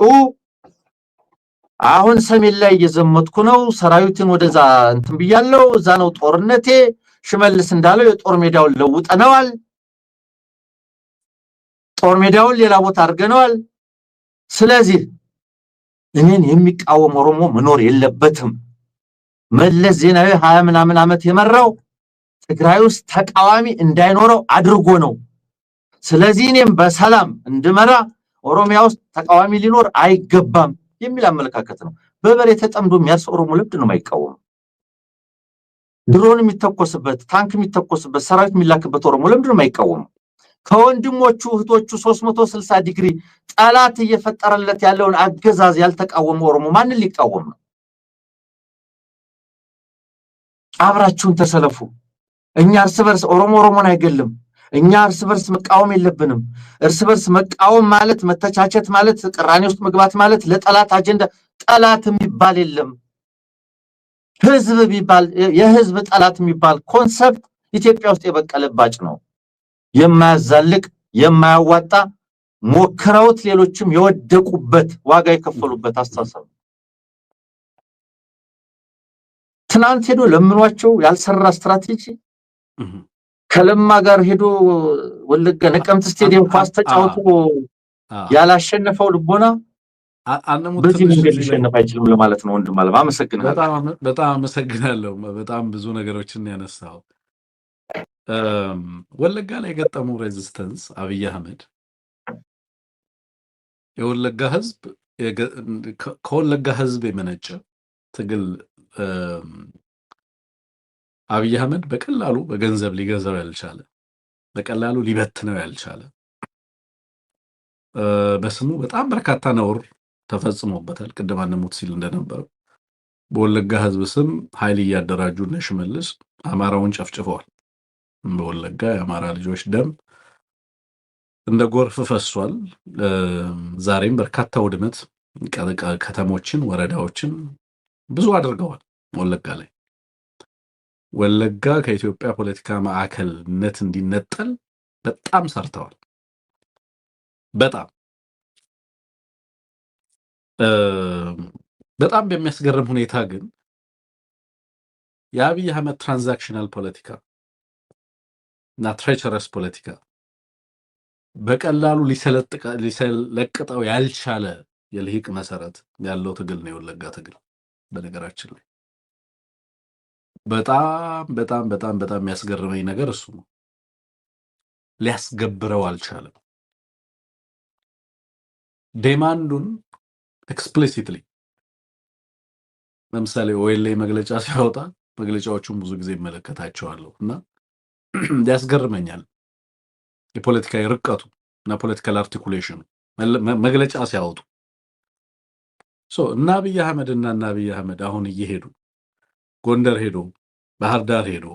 Speaker 2: አሁን ሰሜን ላይ እየዘመትኩ ነው፣ ሰራዊትን ወደዛ እንትን ብያለሁ፣ እዛ ነው ጦርነቴ፣ ሽመልስ እንዳለው የጦር ሜዳውን ለውጠነዋል፣ ጦር ሜዳውን ሌላ ቦታ አድርገነዋል። ስለዚህ እኔን የሚቃወም ኦሮሞ መኖር የለበትም። መለስ ዜናዊ 20 ምናምን ዓመት የመራው ትግራይ ውስጥ ተቃዋሚ እንዳይኖረው አድርጎ ነው። ስለዚህ እኔም በሰላም እንድመራ ኦሮሚያ ውስጥ ተቃዋሚ ሊኖር አይገባም የሚል አመለካከት ነው። በበሬ ተጠምዶ የሚያርስ ኦሮሞ ልብድ ነው የማይቃወም። ድሮን የሚተኮስበት ታንክ የሚተኮስበት ሰራዊት የሚላክበት ኦሮሞ ልብድ ነው የማይቃወም። ከወንድሞቹ እህቶቹ 360 ዲግሪ ጠላት እየፈጠረለት ያለውን አገዛዝ ያልተቃወመ ኦሮሞ ማንን ሊቃወም ነው? አብራችሁን ተሰለፉ። እኛ እርስ በርስ ኦሮሞን አይገልም። እኛ እርስ በርስ መቃወም የለብንም። እርስ በርስ መቃወም ማለት መተቻቸት ማለት ቅራኔ ውስጥ መግባት ማለት ለጠላት አጀንዳ ጠላት የሚባል የለም። ህዝብ ቢባል የህዝብ ጠላት የሚባል ኮንሰፕት ኢትዮጵያ ውስጥ የበቀለባጭ ነው። የማያዛልቅ የማያዋጣ ሞክረውት ሌሎችም የወደቁበት ዋጋ የከፈሉበት አስተሳሰብ። ትናንት ሄዶ ለምኗቸው ያልሰራ ስትራቴጂ ከለማ ጋር ሄዶ ወለጋ ነቀምት ስቴዲየም ኳስ ተጫውቶ ያላሸነፈው ልቦና በዚህ መንገድ ሊሸነፍ አይችልም ለማለት ነው። ወንድም አለም አመሰግናለሁ።
Speaker 1: በጣም አመሰግናለሁ። በጣም ብዙ ነገሮችን ያነሳው ወለጋ ላይ የገጠመው ሬዚስተንስ አብይ አህመድ የወለጋ ህዝብ ከወለጋ ህዝብ የመነጨ ትግል አብይ አህመድ በቀላሉ በገንዘብ ሊገዛው ያልቻለ በቀላሉ ሊበትነው ያልቻለ በስሙ በጣም በርካታ ነውር ተፈጽሞበታል። ቅድም አንሙት ሲል እንደነበረው በወለጋ ህዝብ ስም ኃይል እያደራጁ እነ ሽመልስ አማራውን ጨፍጭፈዋል። በወለጋ የአማራ ልጆች ደም እንደ ጎርፍ ፈሷል። ዛሬም በርካታ ውድመት ከተሞችን፣ ወረዳዎችን ብዙ አድርገዋል ወለጋ ላይ። ወለጋ ከኢትዮጵያ ፖለቲካ ማዕከልነት እንዲነጠል በጣም ሰርተዋል። በጣም በሚያስገርም ሁኔታ ግን የአብይ አህመድ ትራንዛክሽናል ፖለቲካ እና ትሬቸረስ ፖለቲካ በቀላሉ ሊሰለቅጠው ያልቻለ የልሂቅ መሰረት ያለው ትግል ነው የወለጋ ትግል። በነገራችን ላይ በጣም የሚያስገርመኝ ነገር እሱ ነው። ሊያስገብረው አልቻለም። ዴማንዱን ኤክስፕሊሲትሊ ለምሳሌ ኦኤልኤ መግለጫ ሲያወጣ መግለጫዎቹን ብዙ ጊዜ እመለከታቸዋለሁ እና ያስገርመኛል የፖለቲካ ርቀቱ እና ፖለቲካል አርቲኩሌሽኑ መግለጫ ሲያወጡ እና አብይ አህመድ አሁን እየሄዱ ጎንደር ሄዶ ባህር ዳር ሄዶ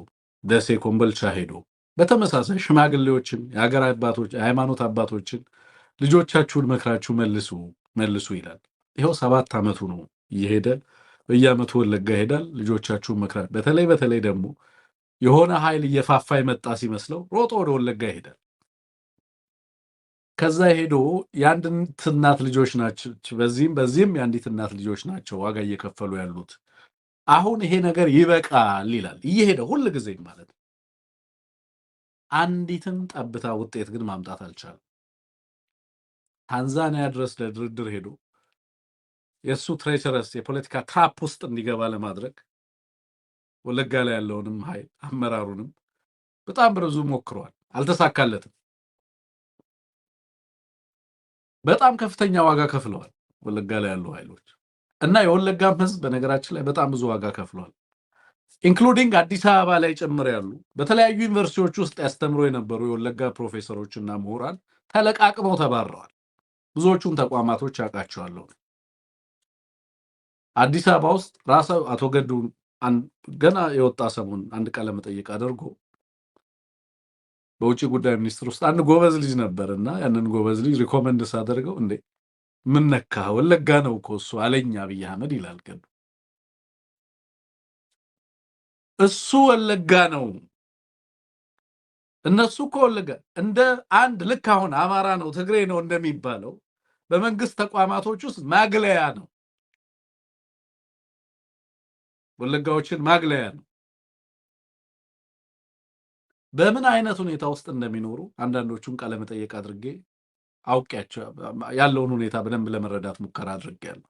Speaker 1: ደሴ ኮምቦልቻ ሄዶ በተመሳሳይ ሽማግሌዎችን የሀገር አባቶች የሃይማኖት አባቶችን ልጆቻችሁን መክራችሁ መልሱ ይላል። ይሄው 7 ዓመቱ ነው እየሄደ በየዓመቱ ወለጋ ይሄዳል። ልጆቻችሁን መክራችሁ በተለይ ደግሞ የሆነ ኃይል እየፋፋ የመጣ ሲመስለው ሮጦ ወደ ወለጋ ይሄዳል። ከዛ ሄዶ የአንዲት እናት ልጆች ናቸው፣ በዚህም የአንዲት እናት ልጆች ናቸው ዋጋ እየከፈሉ ያሉት። አሁን ይሄ ነገር ይበቃል ይላል እየሄደ ሁሉ ጊዜ ማለት ነው። አንዲትን ጠብታ ውጤት ግን ማምጣት አልቻለም። ታንዛኒያ ድረስ ለድርድር ሄዶ የሱ ትሬቸረስ የፖለቲካ ትራፕ ውስጥ እንዲገባ ለማድረግ ወለጋ ላይ ያለውንም ኃይል አመራሩንም በጣም ብዙ ሞክሯል፣ አልተሳካለትም። በጣም ከፍተኛ ዋጋ ከፍለዋል ወለጋ ላይ ያሉ ኃይሎች እና የወለጋም ህዝብ በነገራችን ላይ በጣም ብዙ ዋጋ ከፍለዋል። ኢንክሉዲንግ አዲስ አበባ ላይ ጭምር ያሉ በተለያዩ ዩኒቨርሲቲዎች ውስጥ ያስተምሩ የነበሩ የወለጋ ፕሮፌሰሮችና ምሁራን ተለቃቅመው ተባረዋል። ብዙዎቹን ተቋማቶች ያውቃቸዋለሁ። አዲስ አበባ ውስጥ ራሱ አቶ ገዱ ገና የወጣ ሰሞን አንድ ቃለ መጠይቅ አድርጎ በውጭ ጉዳይ ሚኒስትር ውስጥ አንድ ጎበዝ ልጅ ነበርና ያንን ጎበዝ ልጅ ሪኮመንድ ሳደርገው እንዴ ምን ነካ ወለጋ ነው እኮ እሱ አለኝ አብይ አህመድ ይላል። ገዱ እሱ ወለጋ ነው፣ እነሱ እኮ ወለጋ እንደ አንድ ልክ አሁን አማራ ነው ትግሬ ነው እንደሚባለው በመንግስት ተቋማቶች ውስጥ ማግለያ ነው፣ ወለጋዎችን ማግለያ ነው። በምን አይነት ሁኔታ ውስጥ እንደሚኖሩ አንዳንዶቹን ቃለ መጠይቅ አድርጌ አውቄያቸው ያለውን ሁኔታ በደንብ ለመረዳት ሙከራ አድርጌያለሁ።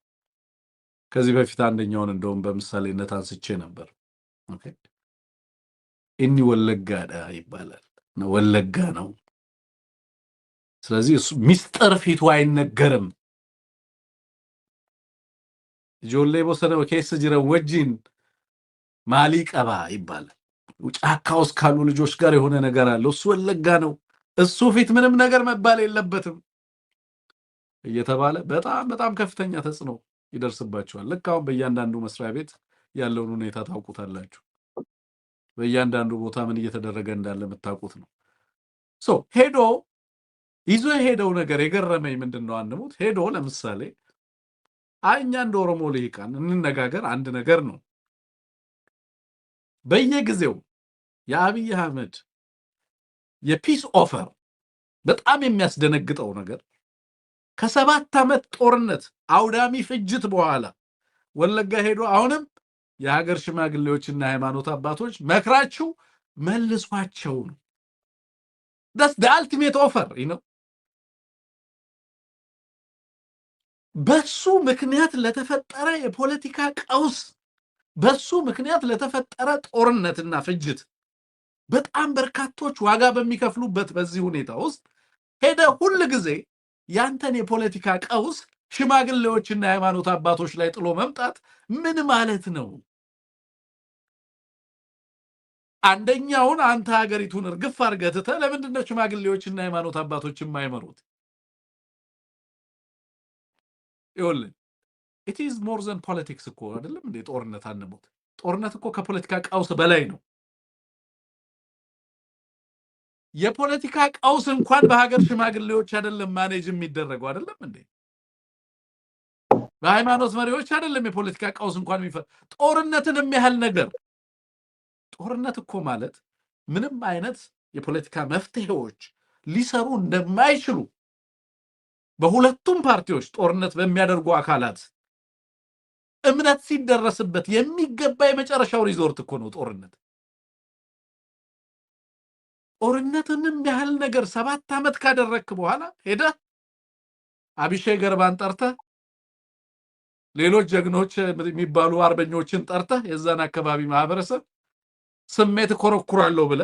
Speaker 1: ከዚህ በፊት አንደኛውን እንደውም በምሳሌነት አንስቼ ነበር። ኦኬ እኒ ወለጋ ይባላል ነው ወለጋ ነው። ስለዚህ እሱ ሚስጥር ፊቱ አይነገርም። ጆሌ ቦሰነ ወኬስ ጅረ ወጂን ማሊ ቀባ ይባላል። ጫካ ውስጥ ካሉ ልጆች ጋር የሆነ ነገር አለ። እሱ ወለጋ ነው፣ እሱ ፊት ምንም ነገር መባል የለበትም እየተባለ በጣም ከፍተኛ ተጽዕኖ ይደርስባቸዋል። ልክ አሁን በእያንዳንዱ መስሪያ ቤት ያለውን ሁኔታ ታውቁታላችሁ። በእያንዳንዱ ቦታ ምን እየተደረገ እንዳለ የምታውቁት ነው። ሄዶ ይዞ የሄደው ነገር የገረመኝ ምንድነው? አንሙት ሄዶ ለምሳሌ እኛ እንደ ኦሮሞ ልሂቃን እንነጋገር አንድ ነገር ነው። በየጊዜው የአብይ አህመድ የፒስ ኦፈር በጣም የሚያስደነግጠው ነገር ከ7 ዓመት ጦርነት አውዳሚ ፍጅት በኋላ ወለጋ ሄዶ አሁንም የሀገር ሽማግሌዎችና ሃይማኖት አባቶች መክራችሁ መልሷቸው ነው። that's the ultimate offer ነው። በሱ ምክንያት ለተፈጠረ የፖለቲካ ቀውስ፣ በሱ ምክንያት ለተፈጠረ ጦርነትና ፍጅት በጣም በርካቶች ዋጋ በሚከፍሉበት በዚህ ሁኔታ ውስጥ ሄደ ሁሉ ጊዜ ያንተን የፖለቲካ ቀውስ ሽማግሌዎችና ሃይማኖት አባቶች ላይ ጥሎ መምጣት ምን ማለት ነው? አንደኛውን አንተ ሀገሪቱን እርግፍ አድርገህ ትተህ ለምንድን ነው ሽማግሌዎችና ሃይማኖት አባቶች የማይመሩት? ይኸውልህ it is more than politics እኮ አይደለም እንዴ? ጦርነት አንሞት። ጦርነት እኮ ከፖለቲካ ቀውስ በላይ ነው። የፖለቲካ ቀውስ እንኳን በሀገር ሽማግሌዎች አይደለም ማኔጅ የሚደረገው አይደለም እንዴ? በሃይማኖት መሪዎች አይደለም የፖለቲካ ቀውስ እንኳን ጦርነትን የሚያህል ነገር ጦርነት እኮ ማለት ምንም አይነት የፖለቲካ መፍትሄዎች ሊሰሩ እንደማይችሉ በሁለቱም ፓርቲዎች ጦርነት በሚያደርጉ አካላት እምነት ሲደረስበት የሚገባ የመጨረሻው ሪዞርት እኮ ነው ጦርነት። ጦርነትንም ያህል ነገር 7 ዓመት ካደረክ በኋላ ሄደ አቢሼ ገርባን ጠርተህ ሌሎች ጀግኖች የሚባሉ አርበኞችን ጠርተህ የዛን አካባቢ ማህበረሰብ ስሜት ኮረኩራለሁ ብለ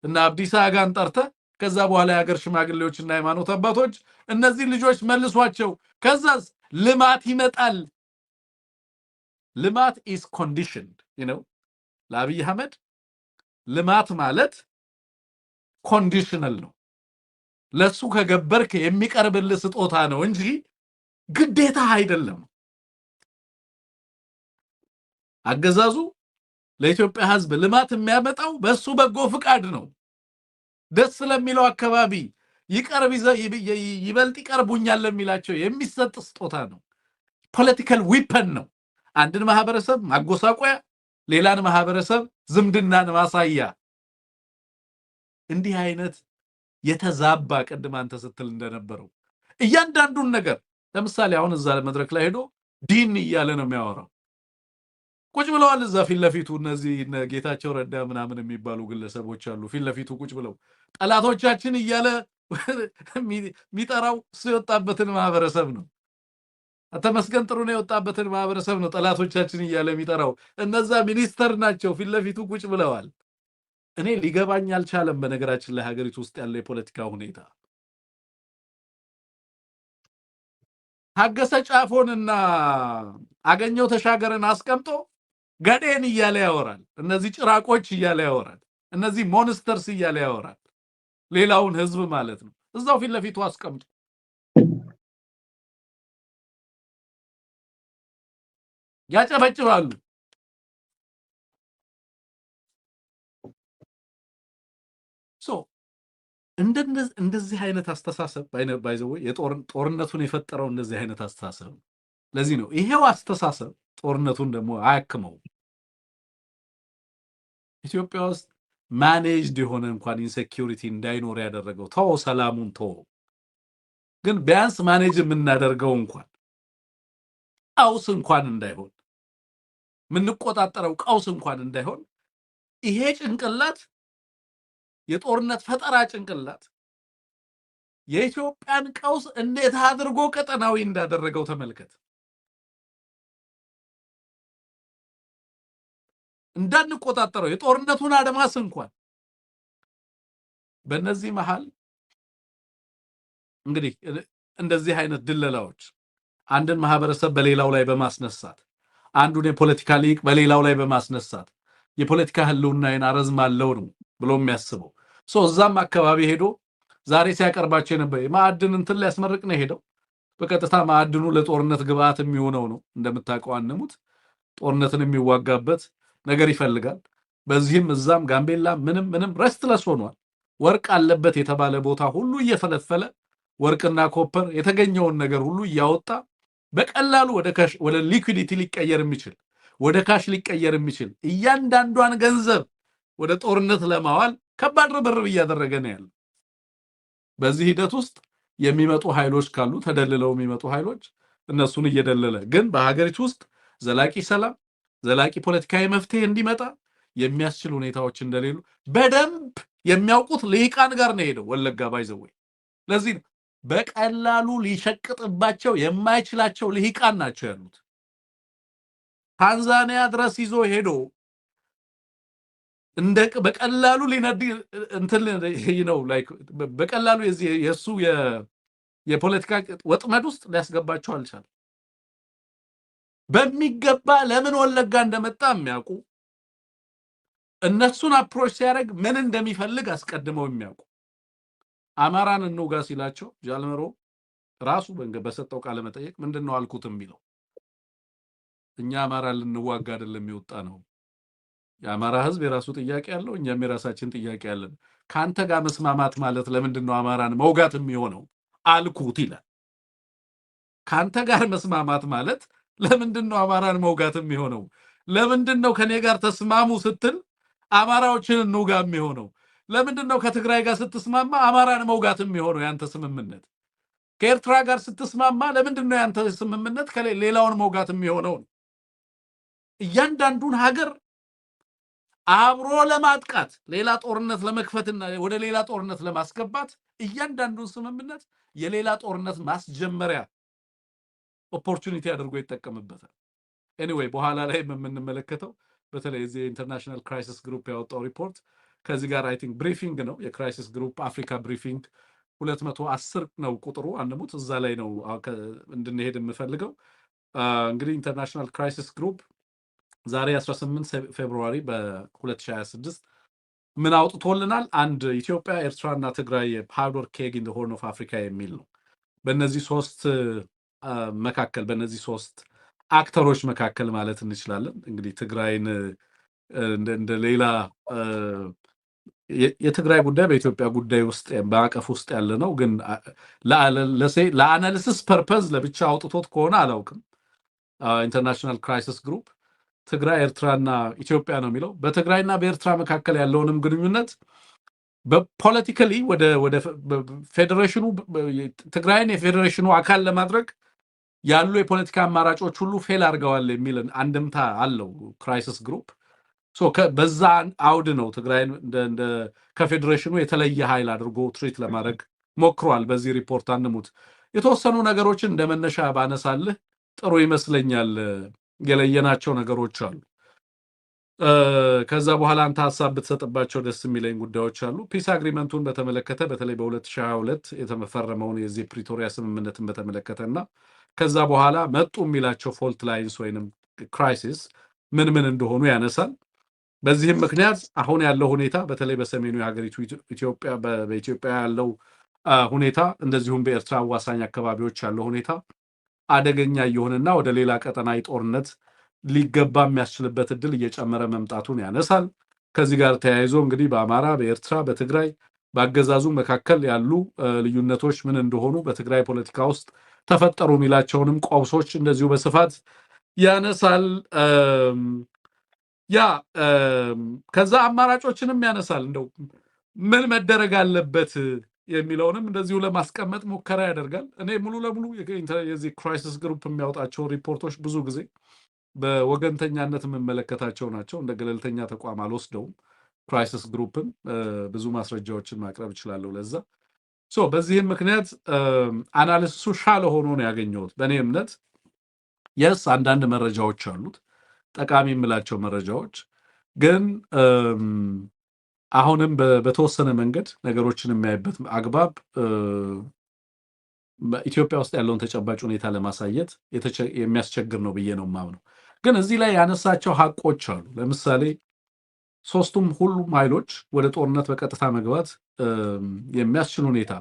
Speaker 1: እና አብዲሳ አጋን ጠርተህ ከዛ በኋላ የሀገር ሽማግሌዎችና ሃይማኖት አባቶች እነዚህ ልጆች መልሷቸው ከዛስ ልማት ይመጣል። ልማት is conditioned, ለአብይ አህመድ ልማት ማለት ኮንዲሽናል ነው። ለሱ ከገበርክ የሚቀርብልህ ስጦታ ነው እንጂ ግዴታ አይደለም። አገዛዙ ለኢትዮጵያ ህዝብ ልማት የሚያመጣው በሱ በጎ ፍቃድ ነው። ደስ ስለሚለው አካባቢ ይበልጥ ይቀርቡኛል ለሚላቸው የሚሰጥ ስጦታ ነው። ፖለቲካል ዊፐን ነው። አንድን ማህበረሰብ ማጎሳቆያ፣ ሌላን ማህበረሰብ ዝምድናን ማሳያ። እንዲህ አይነት የተዛባ ቅድም አንተ ስትል እንደነበረው እያንዳንዱን ነገር ለምሳሌ አሁን እዛ መድረክ ላይ ሄዶ ዲን እያለ ነው የሚያወራው። ቁጭ ብለዋል እዛ ፊት ለፊቱ እነዚህ ጌታቸው ረዳ ምናምን የሚባሉ ግለሰቦች አሉ። ፊት ለፊቱ ቁጭ ብለው ጠላቶቻችን እያለ የሚጠራው ሲወጣበትን ማህበረሰብ ነው። ተመስገን ጥሩነህ የወጣበትን ማህበረሰብ ነው ጠላቶቻችን እያለ የሚጠራው። እነዛ ሚኒስተር ናቸው ፊት ለፊቱ ቁጭ ብለዋል። እኔ ሊገባኝ አልቻለም። በነገራችን ላይ ሀገሪቱ ውስጥ ያለ የፖለቲካ ሁኔታ ታገሰ ጫፎንና አገኘው ተሻገርን አስቀምጦ ገዴን እያለ ያወራል። እነዚህ ጭራቆች እያለ ያወራል። እነዚህ ሞንስተርስ እያለ ያወራል። ሌላውን ህዝብ ማለት ነው። እዛው ፊት ለፊቱ አስቀምጦ ያጨበጭባሉ። እንደዚህ አይነት አስተሳሰብ ባይዘው የጦርነቱን የፈጠረው እንደዚህ አይነት አስተሳሰብ። ለዚህ ነው ይሄው አስተሳሰብ ጦርነቱን ደግሞ አያክመው። ኢትዮጵያ ውስጥ ማኔጅድ የሆነ እንኳን ኢንሴኪዩሪቲ እንዳይኖር ያደረገው ተው ሰላሙን ተው፣ ግን ቢያንስ ማኔጅ የምናደርገው እንኳን ቀውስ እንኳን እንዳይሆን ምንቆጣጠረው ቀውስ እንኳን እንዳይሆን ይሄ ጭንቅላት የጦርነት ፈጠራ ጭንቅላት የኢትዮጵያን ቀውስ እንዴት አድርጎ ቀጠናዊ እንዳደረገው ተመልከት። እንዳንቆጣጠረው የጦርነቱን አድማስ እንኳን በእነዚህ መሃል እንግዲህ እንደዚህ አይነት ድለላዎች አንድን ማህበረሰብ በሌላው ላይ በማስነሳት አንዱን የፖለቲካ ሊቅ በሌላው ላይ በማስነሳት የፖለቲካ ህልውናዬን አረዝማለሁ ነው ብሎ የሚያስበው እዛም አካባቢ ሄዶ ዛሬ ሲያቀርባቸው የነበረ ማዕድን እንትን ሊያስመርቅ ነው ሄደው በቀጥታ ማዕድኑ ለጦርነት ግብአት የሚሆነው ነው። እንደምታውቀው አንሙት ጦርነትን የሚዋጋበት ነገር ይፈልጋል። በዚህም እዛም ጋምቤላ ምንም ረስትለስ ሆኗል። ወርቅ አለበት የተባለ ቦታ ሁሉ እየፈለፈለ ወርቅና ኮፐር የተገኘውን ነገር ሁሉ እያወጣ በቀላሉ ወደ ሊኩዊዲቲ ሊቀየር የሚችል ወደ ካሽ ሊቀየር የሚችል እያንዳንዷን ገንዘብ ወደ ጦርነት ለማዋል ከባድ ርብርብ እያደረገ ነው ያለው። በዚህ ሂደት ውስጥ የሚመጡ ኃይሎች ካሉ ተደልለው የሚመጡ ኃይሎች እነሱን እየደለለ ግን በሀገሪቱ ውስጥ ዘላቂ ሰላም ዘላቂ ፖለቲካዊ መፍትሄ እንዲመጣ የሚያስችል ሁኔታዎች እንደሌሉ በደንብ የሚያውቁት ልሂቃን ጋር ነው ሄደው ወለጋ ባይዘው። ለዚህ ነው በቀላሉ ሊሸቅጥባቸው የማይችላቸው ልሂቃን ናቸው ያሉት። ታንዛኒያ ድረስ ይዞ ሄዶ በቀላሉ ሊነድ እንትን ነው ላይክ በቀላሉ የሱ የፖለቲካ ወጥመድ ውስጥ ሊያስገባቸው አልቻለም። በሚገባ ለምን ወለጋ እንደመጣ የሚያውቁ እነሱን አፕሮች ሲያደርግ ምን እንደሚፈልግ አስቀድመው የሚያውቁ አማራን እንውጋ ሲላቸው ጃልመሮ ራሱ በሰጠው ቃለ መጠየቅ ምንድነው አልኩት የሚለው እኛ አማራ ልንዋጋ አይደለም የወጣ ነው የአማራ ህዝብ የራሱ ጥያቄ ያለው፣ እኛም የራሳችን ጥያቄ ያለን። ካንተ ጋር መስማማት ማለት ለምንድን ነው አማራን መውጋት የሚሆነው አልኩት ይላል። ካንተ ጋር መስማማት ማለት ለምንድን ነው አማራን መውጋት የሚሆነው? ለምንድን ነው ከኔ ጋር ተስማሙ ስትል አማራዎችን እንውጋ የሚሆነው? ለምንድን ነው ከትግራይ ጋር ስትስማማ አማራን መውጋት የሚሆነው? ያንተ ስምምነት ከኤርትራ ጋር ስትስማማ ለምንድን ነው ያንተ ስምምነት ከሌላውን መውጋት የሚሆነው? እያንዳንዱን ሀገር አብሮ ለማጥቃት ሌላ ጦርነት ለመክፈትና ወደ ሌላ ጦርነት ለማስገባት እያንዳንዱን ስምምነት የሌላ ጦርነት ማስጀመሪያ ኦፖርቹኒቲ አድርጎ ይጠቀምበታል። ኤኒዌይ በኋላ ላይ የምንመለከተው በተለይ እዚህ ኢንተርናሽናል ክራይሲስ ግሩፕ ያወጣው ሪፖርት ከዚህ ጋር አይ ቲንክ ብሪፊንግ ነው የክራይሲስ ግሩፕ አፍሪካ ብሪፊንግ 210 ነው ቁጥሩ አንሙት እዛ ላይ ነው እንድንሄድ የምፈልገው። እንግዲህ ኢንተርናሽናል ክራይሲስ ግሩፕ ዛሬ 18 ፌብሩዋሪ በ2026 ምን አውጥቶልናል? አንድ ኢትዮጵያ ኤርትራና ትግራይ ፓውደር ኬግ ኢን ዘ ሆርን ኦፍ አፍሪካ የሚል ነው። በእነዚህ ሶስት መካከል በእነዚህ ሶስት አክተሮች መካከል ማለት እንችላለን። እንግዲህ ትግራይን እንደ ሌላ የትግራይ ጉዳይ በኢትዮጵያ ጉዳይ ውስጥ በአቀፍ ውስጥ ያለ ነው፣ ግን ለአናሊሲስ ፐርፐዝ ለብቻ አውጥቶት ከሆነ አላውቅም። ኢንተርናሽናል ክራይሲስ ግሩፕ ትግራይ ኤርትራና ኢትዮጵያ ነው የሚለው። በትግራይና በኤርትራ መካከል ያለውንም ግንኙነት በፖለቲካሊ ወደ ፌዴሬሽኑ ትግራይን የፌዴሬሽኑ አካል ለማድረግ ያሉ የፖለቲካ አማራጮች ሁሉ ፌል አድርገዋል የሚል አንድምታ አለው ክራይሲስ ግሩፕ። በዛ አውድ ነው ትግራይን እንደ ከፌዴሬሽኑ የተለየ ኃይል አድርጎ ትሪት ለማድረግ ሞክሯል። በዚህ ሪፖርት አንሙት የተወሰኑ ነገሮችን እንደመነሻ ባነሳልህ ጥሩ ይመስለኛል። የለየናቸው ነገሮች አሉ። ከዛ በኋላ አንተ ሐሳብ ብትሰጥባቸው ደስ የሚለኝ ጉዳዮች አሉ። ፒስ አግሪመንቱን በተመለከተ በተለይ በ2022 የተፈረመውን የዚህ ፕሪቶሪያ ስምምነትን በተመለከተና ከዛ በኋላ መጡ የሚላቸው ፎልት ላይንስ ወይንም ክራይሲስ ምን እንደሆኑ ያነሳል። በዚህም ምክንያት አሁን ያለው ሁኔታ በተለይ በሰሜኑ የሀገሪቱ በኢትዮጵያ ያለው ሁኔታ እንደዚሁም በኤርትራ አዋሳኝ አካባቢዎች ያለው ሁኔታ አደገኛ እየሆነና ወደ ሌላ ቀጠናዊ ጦርነት ሊገባ የሚያስችልበት እድል እየጨመረ መምጣቱን ያነሳል። ከዚህ ጋር ተያይዞ እንግዲህ በአማራ፣ በኤርትራ፣ በትግራይ በአገዛዙ መካከል ያሉ ልዩነቶች ምን እንደሆኑ በትግራይ ፖለቲካ ውስጥ ተፈጠሩ የሚላቸውንም ቀውሶች እንደዚሁ በስፋት ያነሳል። ከዛ አማራጮችንም ያነሳል። እንደው ምን መደረግ አለበት የሚለውንም እንደዚሁ ለማስቀመጥ ሙከራ ያደርጋል። እኔ ሙሉ ለሙሉ የዚህ ክራይሲስ ግሩፕ የሚያወጣቸው ሪፖርቶች ብዙ ጊዜ በወገንተኛነት የምመለከታቸው ናቸው። እንደ ገለልተኛ ተቋም አልወስደውም። ክራይሲስ ግሩፕን ብዙ ማስረጃዎችን ማቅረብ እችላለሁ ለዛ። በዚህም ምክንያት አናሊሲሱ ሻለ ሆኖ ነው ያገኘሁት። በእኔ እምነት የስ አንዳንድ መረጃዎች አሉት ጠቃሚ የምላቸው መረጃዎች፣ ግን አሁንም በተወሰነ መንገድ ነገሮችን የሚያይበት አግባብ ኢትዮጵያ ውስጥ ያለውን ተጨባጭ ሁኔታ ለማሳየት የሚያስቸግር ነው ብዬ ነው የማምነው። ግን እዚህ ላይ ያነሳቸው ሀቆች አሉ። ለምሳሌ ሁሉም ኃይሎች ወደ ጦርነት በቀጥታ መግባት የሚያስችል ሁኔታ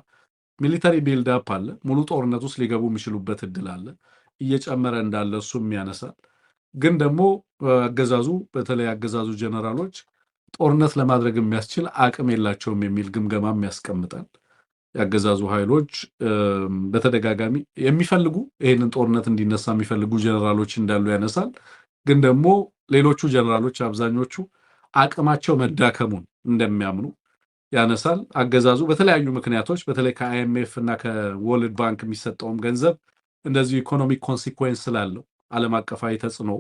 Speaker 1: ሚሊተሪ ቢልድ አፕ አለ። ሙሉ ጦርነት ውስጥ ሊገቡ የሚችሉበት እድል አለ፣ እየጨመረ እንዳለ እሱም ያነሳል። ግን ደግሞ አገዛዙ በተለይ አገዛዙ ጀነራሎች ጦርነት ለማድረግ የሚያስችል አቅም የላቸውም የሚል ግምገማም ያስቀምጣል። ያገዛዙ ኃይሎች በተደጋጋሚ የሚፈልጉ ይሄንን ጦርነት እንዲነሳ የሚፈልጉ ጀነራሎች እንዳሉ ያነሳል። ግን ደግሞ ሌሎቹ ጀነራሎች አብዛኞቹ አቅማቸው መዳከሙን እንደሚያምኑ ያነሳል። አገዛዙ በተለያዩ ምክንያቶች በተለይ ከአይኤምኤፍ እና ከወርልድ ባንክ የሚሰጠውም ገንዘብ እንደዚህ ኢኮኖሚክ ኮንሲኩዌንስ ስላለው ዓለም አቀፋዊ ተጽዕኖ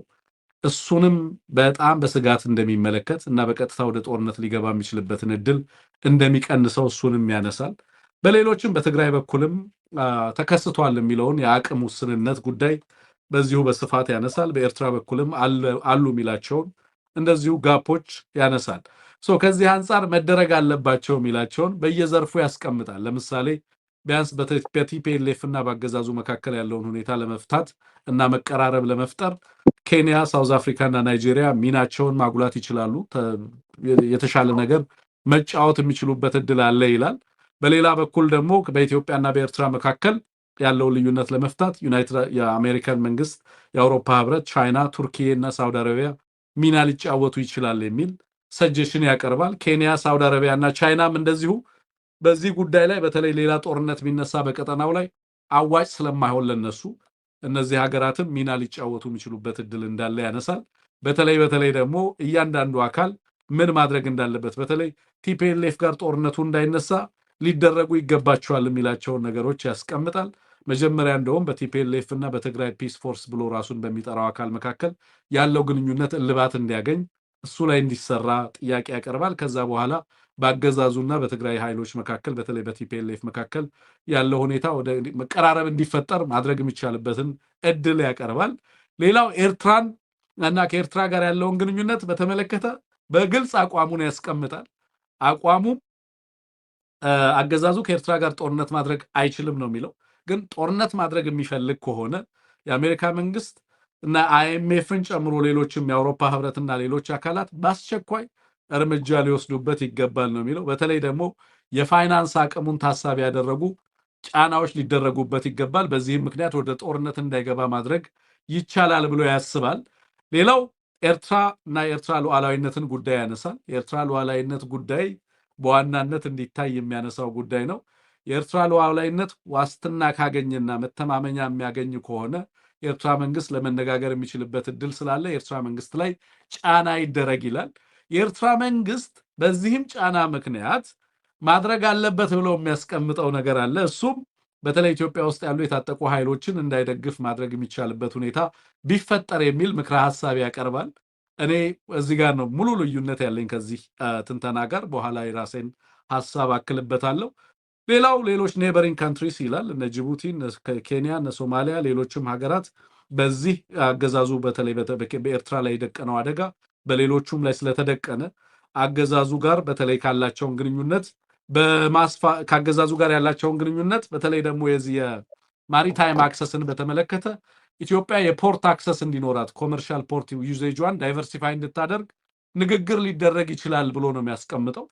Speaker 1: እሱንም በጣም በስጋት እንደሚመለከት እና በቀጥታ ወደ ጦርነት ሊገባ የሚችልበትን እድል እንደሚቀንሰው እሱንም ያነሳል። በሌሎችም በትግራይ በኩልም ተከስቷል የሚለውን የአቅም ውስንነት ጉዳይ በዚሁ በስፋት ያነሳል። በኤርትራ በኩልም አሉ የሚላቸውን እንደዚሁ ጋፖች ያነሳል። ከዚህ አንጻር መደረግ አለባቸው የሚላቸውን በየዘርፉ ያስቀምጣል። ለምሳሌ ቢያንስ በቲፒኤልኤፍ እና በአገዛዙ መካከል ያለውን ሁኔታ ለመፍታት እና መቀራረብ ለመፍጠር ኬንያ፣ ሳውዝ አፍሪካ እና ናይጄሪያ ሚናቸውን ማጉላት ይችላሉ፣ የተሻለ ነገር መጫወት የሚችሉበት እድል አለ ይላል። በሌላ በኩል ደግሞ በኢትዮጵያና በኤርትራ መካከል ያለውን ልዩነት ለመፍታት የአሜሪካን መንግስት፣ የአውሮፓ ህብረት፣ ቻይና፣ ቱርኪዬ እና ሳውዲ አረቢያ ሚና ሊጫወቱ ይችላል የሚል ሰጀሽን ያቀርባል። ኬንያ፣ ሳውዲ አረቢያና ቻይናም እንደዚሁ በዚህ ጉዳይ ላይ በተለይ ሌላ ጦርነት ቢነሳ በቀጠናው ላይ አዋጭ ስለማይሆን ለነሱ እነዚህ ሀገራትም ሚና ሊጫወቱ የሚችሉበት እድል እንዳለ ያነሳል። በተለይ ደግሞ እያንዳንዱ አካል ምን ማድረግ እንዳለበት በተለይ ቲፒኤልኤፍ ጋር ጦርነቱ እንዳይነሳ ሊደረጉ ይገባቸዋል የሚላቸውን ነገሮች ያስቀምጣል። መጀመሪያ እንደውም በቲፒኤልኤፍ እና በትግራይ ፒስ ፎርስ ብሎ ራሱን በሚጠራው አካል መካከል ያለው ግንኙነት እልባት እንዲያገኝ እሱ ላይ እንዲሰራ ጥያቄ ያቀርባል። ከዛ በኋላ በአገዛዙና በትግራይ ኃይሎች መካከል በተለይ በቲፒኤልኤፍ መካከል ያለው ሁኔታ ወደ መቀራረብ እንዲፈጠር ማድረግ የሚቻልበትን እድል ያቀርባል። ሌላው ኤርትራን እና ከኤርትራ ጋር ያለውን ግንኙነት በተመለከተ በግልጽ አቋሙን ያስቀምጣል። አቋሙ አገዛዙ ከኤርትራ ጋር ጦርነት ማድረግ አይችልም ነው የሚለው። ግን ጦርነት ማድረግ የሚፈልግ ከሆነ የአሜሪካ መንግስት እና አይኤምኤፍን ጨምሮ ሌሎችም የአውሮፓ ህብረትና ሌሎች አካላት በአስቸኳይ እርምጃ ሊወስዱበት ይገባል ነው የሚለው። በተለይ ደግሞ የፋይናንስ አቅሙን ታሳቢ ያደረጉ ጫናዎች ሊደረጉበት ይገባል። በዚህም ምክንያት ወደ ጦርነት እንዳይገባ ማድረግ ይቻላል ብሎ ያስባል። ሌላው ኤርትራ እና የኤርትራ ሉዓላዊነትን ጉዳይ ያነሳል። የኤርትራ ሉዓላዊነት ጉዳይ በዋናነት እንዲታይ የሚያነሳው ጉዳይ ነው። የኤርትራ ሉዓላዊነት ዋስትና ካገኘና መተማመኛ የሚያገኝ ከሆነ የኤርትራ መንግስት ለመነጋገር የሚችልበት እድል ስላለ የኤርትራ መንግስት ላይ ጫና ይደረግ ይላል። የኤርትራ መንግስት በዚህም ጫና ምክንያት ማድረግ አለበት ብሎ የሚያስቀምጠው ነገር አለ። እሱም በተለይ ኢትዮጵያ ውስጥ ያሉ የታጠቁ ኃይሎችን እንዳይደግፍ ማድረግ የሚቻልበት ሁኔታ ቢፈጠር የሚል ምክረ ሐሳብ ያቀርባል። እኔ እዚህ ጋር ነው ሙሉ ልዩነት ያለኝ ከዚህ ትንተና ጋር። በኋላ የራሴን ሐሳብ አክልበታለሁ። ሌላው ሌሎች ኔበሪንግ ካንትሪስ ይላል። እነ ጅቡቲ፣ ኬንያ፣ እነ ሶማሊያ፣ ሌሎችም ሀገራት በዚህ አገዛዙ በተለይ በኤርትራ ላይ የደቀነው አደጋ በሌሎቹም ላይ ስለተደቀነ አገዛዙ ጋር በተለይ ካላቸውን ግንኙነት ከአገዛዙ ጋር ያላቸውን ግንኙነት በተለይ ደግሞ የዚህ የማሪታይም አክሰስን በተመለከተ ኢትዮጵያ የፖርት አክሰስ እንዲኖራት ኮመርሻል ፖርት ዩዜጇን ዳይቨርሲፋይ እንድታደርግ ንግግር ሊደረግ ይችላል ብሎ ነው የሚያስቀምጠው።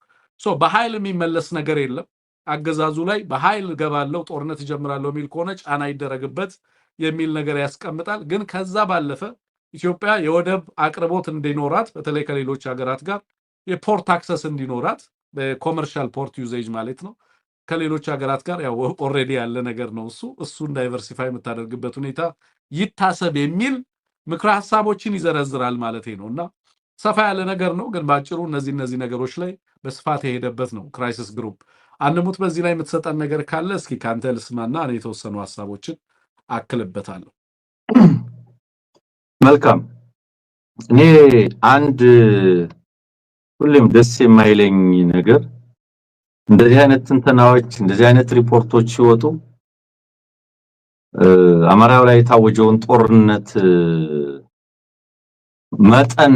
Speaker 1: በኃይል የሚመለስ ነገር የለም። አገዛዙ ላይ በኃይል ገባለው ጦርነት ይጀምራለው የሚል ከሆነ ጫና ይደረግበት የሚል ነገር ያስቀምጣል። ግን ከዛ ባለፈ ኢትዮጵያ የወደብ አቅርቦት እንዲኖራት በተለይ ከሌሎች ሀገራት ጋር የፖርት አክሰስ እንዲኖራት በኮመርሻል ፖርት ዩዜጅ ማለት ነው ከሌሎች ሀገራት ጋር ያው ኦልሬዲ ያለ ነገር ነው። እሱን ዳይቨርሲፋይ የምታደርግበት ሁኔታ ይታሰብ የሚል ምክረ ሐሳቦችን ይዘረዝራል ማለት ነው። እና ሰፋ ያለ ነገር ነው። ግን ባጭሩ እነዚህ ነገሮች ላይ በስፋት የሄደበት ነው ክራይሲስ ግሩፕ። አንሙት በዚህ ላይ የምትሰጠን ነገር ካለ እስኪ ካንተ ልስማና እኔ የተወሰኑ ሐሳቦችን አክልበታለሁ።
Speaker 2: መልካም። እኔ አንድ ሁሌም ደስ የማይለኝ ነገር እንደዚህ አይነት ትንተናዎች እንደዚህ አይነት ሪፖርቶች ሲወጡ አማራው ላይ የታወጀውን ጦርነት መጠን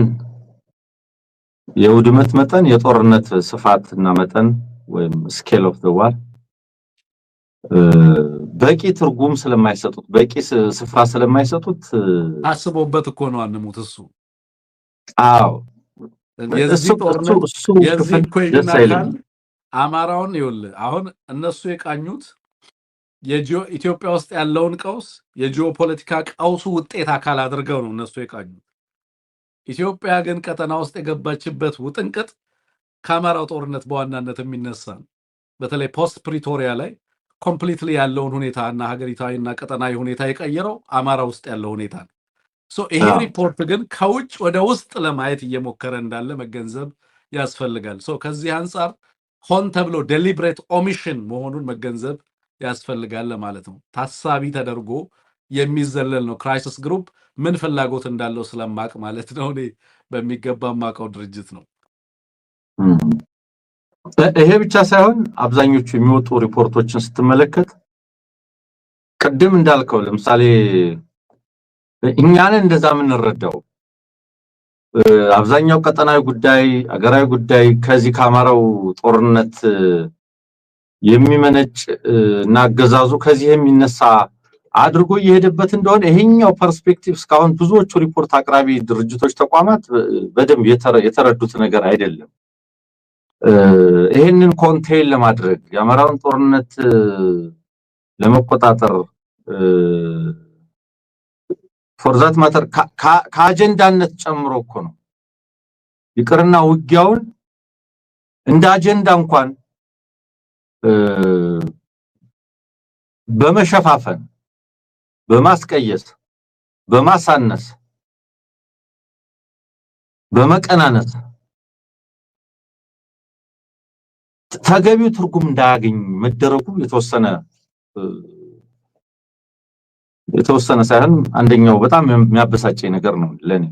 Speaker 2: የውድመት መጠን የጦርነት ስፋት እና መጠን ወይም ስኬል ኦፍ ዘ ዋር በቂ ትርጉም ስለማይሰጡት በቂ ስፍራ ስለማይሰጡት
Speaker 1: አስቦበት እኮ ነው አንሙት እሱ
Speaker 2: አዎ
Speaker 1: የዚህ ጦርነት የዚህ ኢኩዌሽን አካል አማራውን ይኸውልህ አሁን እነሱ የቃኙት ኢትዮጵያ ውስጥ ያለውን ቀውስ የጂኦፖለቲካ ቀውሱ ውጤት አካል አድርገው ነው እነሱ የቃኙት። ኢትዮጵያ ግን ቀጠና ውስጥ የገባችበት ውጥንቅጥ ከአማራው ጦርነት በዋናነት የሚነሳ ነው። በተለይ ፖስት ፕሪቶሪያ ላይ ኮምፕሊትሊ ያለውን ሁኔታና ሀገሪታዊና ቀጠናዊ ሁኔታ የቀየረው አማራ ውስጥ ያለው ሁኔታ ነው። ይሄ ሪፖርት ግን ከውጭ ወደ ውስጥ ለማየት እየሞከረ እንዳለ መገንዘብ ያስፈልጋል። ከዚህ አንፃር ሆን ተብሎ ዴሊብሬት ኦሚሽን መሆኑን መገንዘብ ያስፈልጋል ማለት ነው። ታሳቢ ተደርጎ የሚዘለል ነው። ክራይሲስ ግሩፕ ምን ፍላጎት እንዳለው ስለማቅ ማለት ነው። እኔ በሚገባ ማቀው ድርጅት ነው።
Speaker 2: ይሄ ብቻ ሳይሆን አብዛኞቹ የሚወጡ ሪፖርቶችን ስትመለከት ቅድም እንዳልከው ለምሳሌ እኛን እንደዛ የምንረዳው አብዛኛው ቀጠናዊ ጉዳይ አገራዊ ጉዳይ ከዚህ ከአማራው ጦርነት የሚመነጭ እና አገዛዙ ከዚህ የሚነሳ አድርጎ እየሄደበት እንደሆነ ይሄኛው ፐርስፔክቲቭ እስካሁን ብዙዎቹ ሪፖርት አቅራቢ ድርጅቶች ተቋማት በደንብ የተረዱት ነገር አይደለም። ይሄንን ኮንቴይን ለማድረግ የአማራውን ጦርነት ለመቆጣጠር ፎር ዛት ማተር ከአጀንዳነት ጨምሮ እኮ ነው ይቅርና ውጊያውን እንደ አጀንዳ እንኳን በመሸፋፈን በማስቀየስ በማሳነስ በመቀናነስ ተገቢው ትርጉም እንዳያገኝ መደረጉ የተወሰነ ሳይሆን አንደኛው በጣም የሚያበሳጨኝ ነገር ነው ለኔ።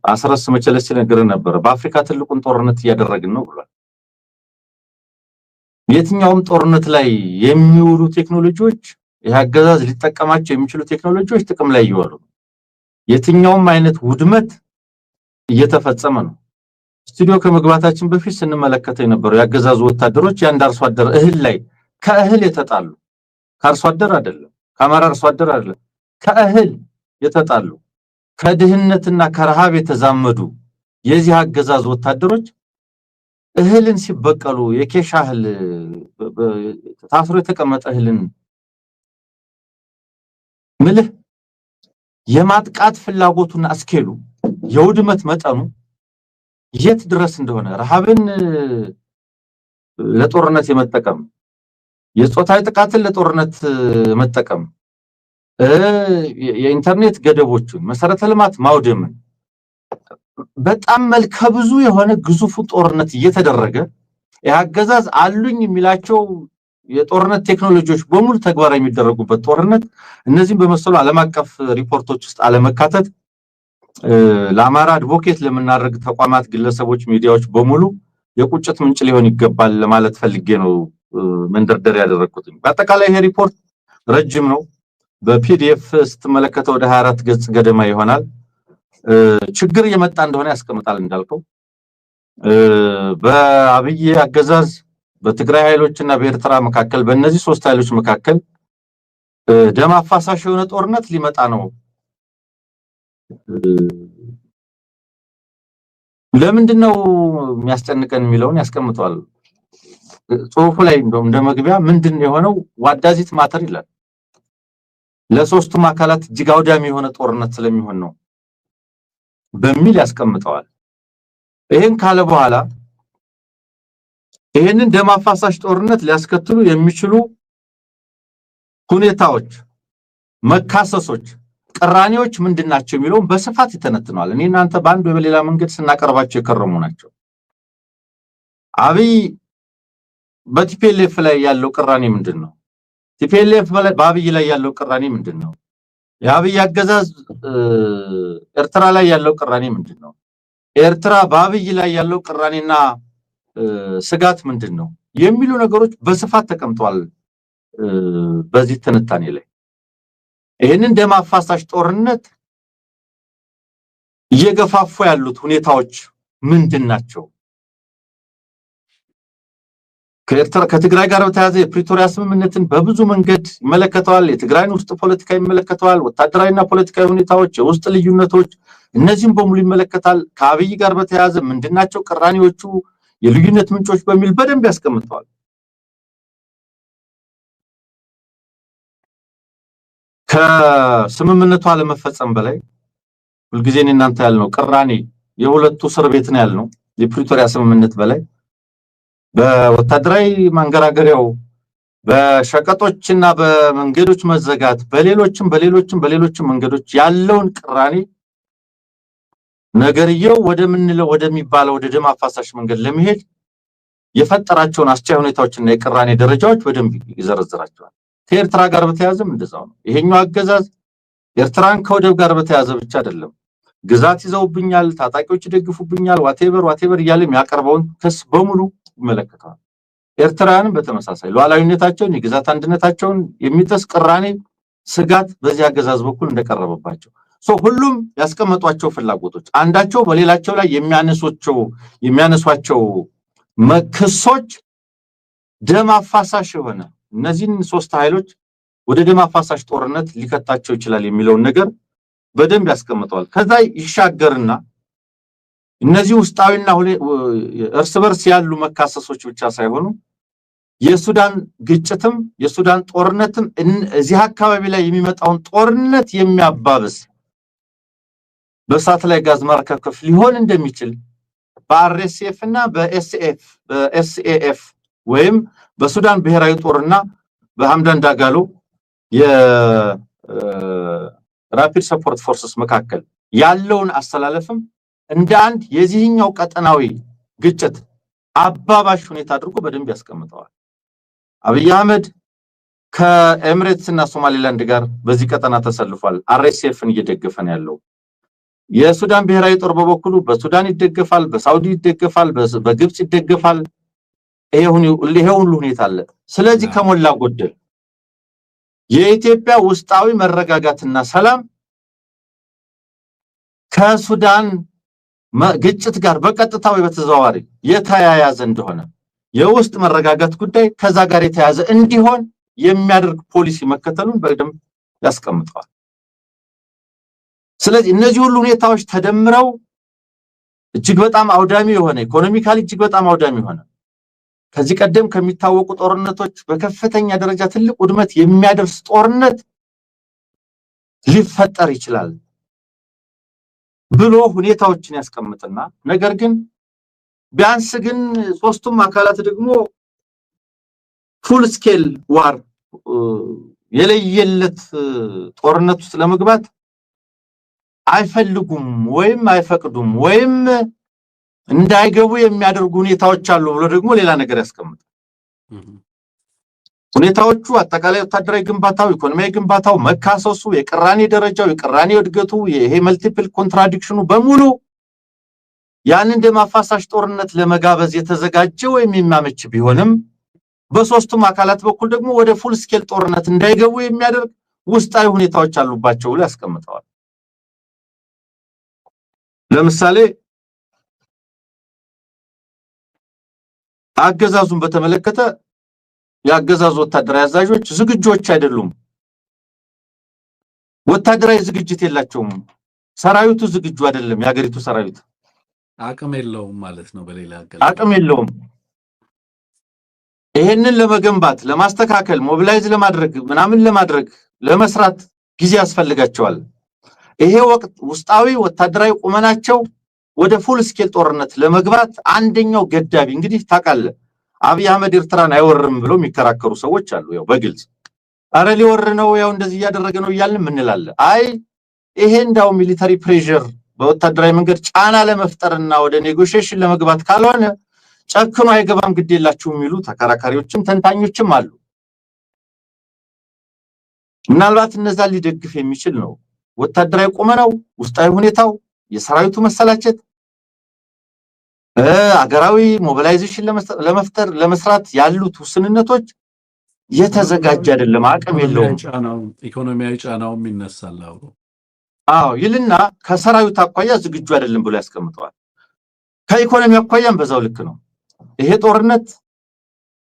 Speaker 2: አስረስ መቸለስ ነገር ነበር በአፍሪካ ትልቁን ጦርነት እያደረግን ነው ብሏል። የትኛውም ጦርነት ላይ የሚውሉ ቴክኖሎጂዎች ያገዛዝ ሊጠቀማቸው የሚችሉ ቴክኖሎጂዎች ጥቅም ላይ ይዋሉ። የትኛውም አይነት ውድመት እየተፈጸመ ነው። ስቱዲዮ ከመግባታችን በፊት ስንመለከተው የነበረው ያገዛዙ ወታደሮች ያንድ አርሶ አደር እህል ላይ ከእህል የተጣሉ ከአርሶ አደር አይደለም ከአማራ አርሶ አደር አይደለም ከእህል የተጣሉ ከድህነትና ከረሃብ የተዛመዱ የዚህ አገዛዝ ወታደሮች እህልን ሲበቀሉ የኬሻ እህል ታስሮ የተቀመጠ እህልን ምልህ የማጥቃት ፍላጎቱና አስኬሉ የውድመት መጠኑ የት ድረስ እንደሆነ ረሃብን ለጦርነት የመጠቀም የጾታዊ ጥቃትን ለጦርነት መጠቀም የኢንተርኔት ገደቦችን መሰረተ ልማት ማውደምን በጣም መልከ ብዙ የሆነ ግዙፍ ጦርነት እየተደረገ ያገዛዝ አሉኝ የሚላቸው የጦርነት ቴክኖሎጂዎች በሙሉ ተግባራዊ የሚደረጉበት ጦርነት እነዚህን በመሰሉ ዓለም አቀፍ ሪፖርቶች ውስጥ አለመካተት ለአማራ አድቮኬት ለምናደርግ ተቋማት ግለሰቦች ሚዲያዎች በሙሉ የቁጭት ምንጭ ሊሆን ይገባል ለማለት ፈልጌ ነው መንደርደሪያ ያደረኩት። በአጠቃላይ ይሄ ሪፖርት ረጅም ነው። በፒዲኤፍ ስትመለከተው ወደ 24 ገጽ ገደማ ይሆናል። ችግር እየመጣ እንደሆነ ያስቀምጣል እንዳልከው በአብይ አገዛዝ በትግራይ ኃይሎችና በኤርትራ መካከል በእነዚህ ሶስት ኃይሎች መካከል ደም አፋሳሽ የሆነ ጦርነት ሊመጣ ነው። ለምንድነው የሚያስጨንቀን የሚለውን ያስቀምጣል ጽሁፉ ላይ እንደ መግቢያ ምንድነው የሆነው ዋዳዚት ማተር ይላል። ለሶስቱም አካላት እጅግ አውዳሚ የሆነ ጦርነት ስለሚሆን ነው በሚል ያስቀምጣል። ይሄን ካለ በኋላ ይሄንን ደም አፋሳሽ ጦርነት ሊያስከትሉ የሚችሉ ሁኔታዎች መካሰሶች ቅራኔዎች ምንድናቸው የሚለውን በስፋት ይተነትናል። እኔ እናንተ ባንዱ በሌላ መንገድ ስናቀርባቸው የከረሙ ናቸው። አብይ በቲፒኤልኤፍ ላይ ያለው ቅራኔ ምንድነው? ቲፒኤልኤፍ በአብይ ላይ ያለው ቅራኔ ምንድነው? የአብይ አገዛዝ ኤርትራ ላይ ያለው ቅራኔ ምንድነው? ኤርትራ በአብይ ላይ ያለው ቅራኔና ስጋት ምንድነው የሚሉ ነገሮች በስፋት ተቀምጠዋል በዚህ ትንታኔ ላይ። ይሄንን ደም አፋሳሽ ጦርነት እየገፋፉ ያሉት ሁኔታዎች ምንድናቸው? ከትግራይ ጋር በተያያዘ የፕሪቶሪያ ስምምነትን በብዙ መንገድ ይመለከተዋል። የትግራይን ውስጥ ፖለቲካ ይመለከተዋል። ወታደራዊና ፖለቲካዊ ሁኔታዎች፣ የውስጥ ልዩነቶች እነዚህም በሙሉ ይመለከታል። ከአብይ ጋር በተያያዘ ምንድናቸው ቅራኔዎቹ፣ የልዩነት ምንጮች በሚል በደንብ ያስቀምጣል። ከስምምነቱ አለመፈጸም በላይ ሁልጊዜ እናንተ ያልነው ቅራኔ የሁለቱ እስር ቤት ነው ያልነው የፕሪቶሪያ ስምምነት በላይ በወታደራዊ ማንገራገሪያው በሸቀጦችና በመንገዶች መዘጋት በሌሎችም መንገዶች ያለውን ቅራኔ ነገርየው ወደሚባለው ወደ ደም አፋሳሽ መንገድ ለመሄድ የፈጠራቸውን አስቻይ ሁኔታዎችና የቅራኔ ደረጃዎች በደንብ ይዘረዝራቸዋል። ከኤርትራ ጋር በተያያዘም እንደዛው ነው። ይሄኛው አገዛዝ ኤርትራን ከወደብ ጋር በተያያዘ ብቻ አይደለም ግዛት ይዘውብኛል፣ ታጣቂዎች ይደግፉብኛል ዋቴቨር እያለ የሚያቀርበውን ክስ በሙሉ ይመለከታል። ኤርትራንም በተመሳሳይ ሉዓላዊነታቸውን የግዛት አንድነታቸውን የሚጥስ ቅራኔ ስጋት በዚህ አገዛዝ በኩል እንደቀረበባቸው ሁሉም ያስቀመጧቸው ፍላጎቶች አንዳቸው በሌላቸው ላይ የሚያነሷቸው መክሶች ደም አፋሳሽ የሆነ እነዚህን ሶስት ኃይሎች ወደ ደም አፋሳሽ ጦርነት ሊከታቸው ይችላል የሚለውን ነገር በደንብ ያስቀምጣል። ከዛ ይሻገርና እነዚህ ውስጣዊና እርስ በርስ ያሉ መካሰሶች ብቻ ሳይሆኑ የሱዳን ግጭትም የሱዳን ጦርነትም እዚህ አካባቢ ላይ የሚመጣውን ጦርነት የሚያባብስ በሳተላይት ጋዝ ማርከፍከፍ ሊሆን እንደሚችል በአርኤስኤፍ እና በኤስኤኤፍ ወይም በሱዳን ብሔራዊ ጦርና በሐምዳን ዳጋሎ የራፒድ ሰፖርት ፎርስስ መካከል ያለውን አስተላለፍም እንደ አንድ የዚህኛው ቀጠናዊ ግጭት አባባሽ ሁኔታ አድርጎ በደንብ ያስቀምጠዋል። አብይ አህመድ ከኤምሬትስ እና ሶማሊላንድ ጋር በዚህ ቀጠና ተሰልፏል። አርኤስኤፍን እየደገፈ ነው ያለው። የሱዳን ብሔራዊ ጦር በበኩሉ በሱዳን ይደገፋል፣ በሳውዲ ይደገፋል፣ በግብጽ ይደገፋል። ይሄ ሁሉ ሁኔታ አለ። ስለዚህ ከሞላ ጎደል የኢትዮጵያ ውስጣዊ መረጋጋትና ሰላም ከሱዳን ግጭት ጋር በቀጥታ ወይ በተዘዋዋሪ የተያያዘ እንደሆነ የውስጥ መረጋጋት ጉዳይ ከዛ ጋር የተያያዘ እንዲሆን የሚያደርግ ፖሊሲ መከተሉን በደንብ ያስቀምጣል። ስለዚህ እነዚህ ሁሉ ሁኔታዎች ተደምረው እጅግ በጣም አውዳሚ የሆነ ኢኮኖሚካሊ እጅግ በጣም አውዳሚ የሆነ ከዚህ ቀደም ከሚታወቁ ጦርነቶች በከፍተኛ ደረጃ ትልቅ ውድመት የሚያደርስ ጦርነት ሊፈጠር ይችላል ብሎ ሁኔታዎችን ያስቀምጥና ነገር ግን ቢያንስ ግን ሶስቱም አካላት ደግሞ ፉል ስኬል ዋር የለየለት ጦርነት ውስጥ ለመግባት አይፈልጉም ወይም አይፈቅዱም ወይም እንዳይገቡ የሚያደርጉ ሁኔታዎች አሉ ብሎ ደግሞ ሌላ ነገር ያስቀምጣል። ሁኔታዎቹ አጠቃላይ ወታደራዊ ግንባታው፣ ኢኮኖሚያዊ ግንባታው፣ መካሰሱ፣ የቅራኔ ደረጃው፣ የቅራኔ እድገቱ፣ ይሄ መልቲፕል ኮንትራዲክሽኑ በሙሉ ያንን ደማፋሳሽ ጦርነት ለመጋበዝ የተዘጋጀ ወይም የሚያመች ቢሆንም በሶስቱም አካላት በኩል ደግሞ ወደ ፉል ስኬል ጦርነት እንዳይገቡ የሚያደርግ ውስጣዊ ሁኔታዎች አሉባቸው ብሎ ያስቀምጣል። ለምሳሌ አገዛዙን በተመለከተ ያገዛዙ ወታደራዊ አዛዦች ዝግጆች አይደሉም። ወታደራዊ ዝግጅት የላቸውም። ሰራዊቱ ዝግጁ አይደለም። ያገሪቱ ሰራዊት
Speaker 1: አቅም የለውም ማለት ነው። በሌላ
Speaker 2: አቅም የለውም። ይሄንን ለመገንባት ለማስተካከል ሞቢላይዝ ለማድረግ ምናምን ለማድረግ ለመስራት ጊዜ ያስፈልጋቸዋል። ይሄ ወቅት ውስጣዊ ወታደራዊ ቁመናቸው ወደ ፉል ስኬል ጦርነት ለመግባት አንደኛው ገዳቢ እንግዲህ ታውቃለህ አብይ አህመድ ኤርትራን አይወርም ብለው የሚከራከሩ ሰዎች አሉ። ያው በግልጽ አረ ሊወር ነው ያው እንደዚህ ያደረገ ነው ይያልን ምንላለን። አይ ይሄ እንዳው ሚሊተሪ ፕሬሸር በወታደራዊ መንገድ ጫና ለመፍጠርና ወደ ኔጎሺዬሽን ለመግባት ካልሆነ ጨክኖ አይገባም ግዴላችሁ የሚሉ ተከራካሪዎችም ተንታኞችም አሉ። ምናልባት እነዛ ሊደግፍ የሚችል ነው ወታደራዊ ቁመናው፣ ውስጣዊ ሁኔታው፣ የሰራዊቱ መሰላቸት፣ አገራዊ ሞቢላይዜሽን ለመፍጠር ለመስራት ያሉት ውስንነቶች የተዘጋጀ አይደለም፣ አቅም የለውም።
Speaker 1: ኢኮኖሚያዊ ጫናውም ይነሳል አብሮ።
Speaker 2: ይልና ከሰራዊት አኳያ ዝግጁ አይደለም ብሎ ያስቀምጠዋል። ከኢኮኖሚ አኳያም በዛው ልክ ነው። ይሄ ጦርነት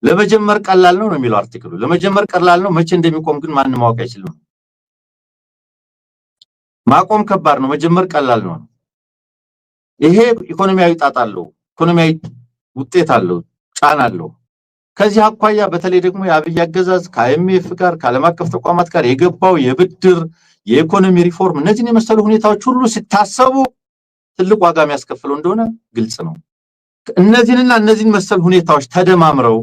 Speaker 2: ለመጀመር ቀላል ነው የሚለው አርቲክሉ። ለመጀመር ቀላል ነው፣ መቼ እንደሚቆም ግን ማንም ማወቅ አይችልም። ማቆም ከባድ ነው፣ መጀመር ቀላል ነው። ይሄ ኢኮኖሚያዊ ጣጣ አለው፣ ኢኮኖሚያዊ ውጤት አለው፣ ጫና አለው። ከዚህ አኳያ በተለይ ደግሞ የአብይ አገዛዝ ከአይኤምኤፍ ጋር ከዓለም አቀፍ ተቋማት ጋር የገባው የብድር የኢኮኖሚ ሪፎርም እነዚህን የመሰሉ ሁኔታዎች ሁሉ ሲታሰቡ ትልቅ ዋጋ የሚያስከፍለው እንደሆነ ግልጽ ነው። እነዚህንና እነዚህን መሰል ሁኔታዎች ተደማምረው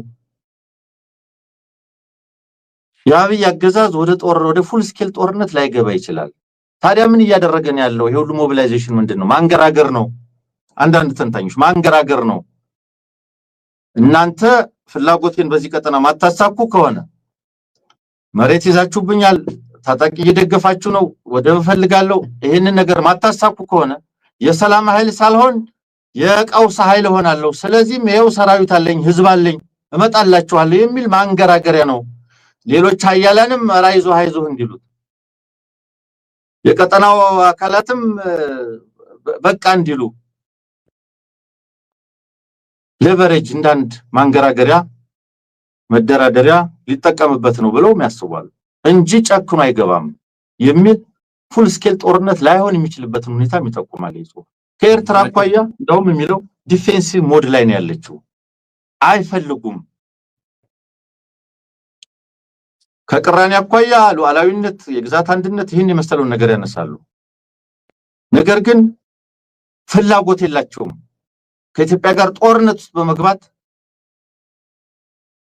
Speaker 2: የአብይ አገዛዝ ወደ ፉል ስኬል ጦርነት ላይገባ ይችላል። ታዲያ ምን እያደረገን ያለው ይሄ ሁሉ ሞቢላይዜሽን ምንድነው? ማንገራገር ነው። አንዳንድ ተንታኞች ማንገራገር ነው። እናንተ ፍላጎቴን በዚህ ቀጠና ማታሳኩ ከሆነ መሬት ይዛችሁብኛል፣ ታጣቂ እየደገፋችሁ ነው፣ ወደብ ፈልጋለሁ፣ ይሄንን ነገር ማታሳኩ ከሆነ የሰላም ኃይል ሳልሆን የቀውስ ኃይል ሆናለሁ፣ ስለዚህም ይሄው ሰራዊት አለኝ፣ ህዝብ አለኝ፣ እመጣላችኋለሁ የሚል ማንገራገሪያ ነው። ሌሎች ኃያላንም አይዞህ እንዲሉት የቀጠናው አካላትም በቃ እንዲሉ ሌቨሬጅ እንዳንድ ማንገራገሪያ መደራደሪያ ሊጠቀምበት ነው ብለው ያስባሉ እንጂ ጨክኖ አይገባም የሚል ፉል ስኬል ጦርነት ላይሆን የሚችልበትን ሁኔታ ይጠቁማል። ይጾም ከኤርትራ አኳያ እንደውም የሚለው ዲፌንሲቭ ሞድ ላይ ነው ያለችው። አይፈልጉም። ከቅራኔ አኳያ ሉዓላዊነት፣ የግዛት አንድነት ይህን የመሰለውን ነገር ያነሳሉ። ነገር ግን ፍላጎት የላቸውም ከኢትዮጵያ ጋር ጦርነት ውስጥ በመግባት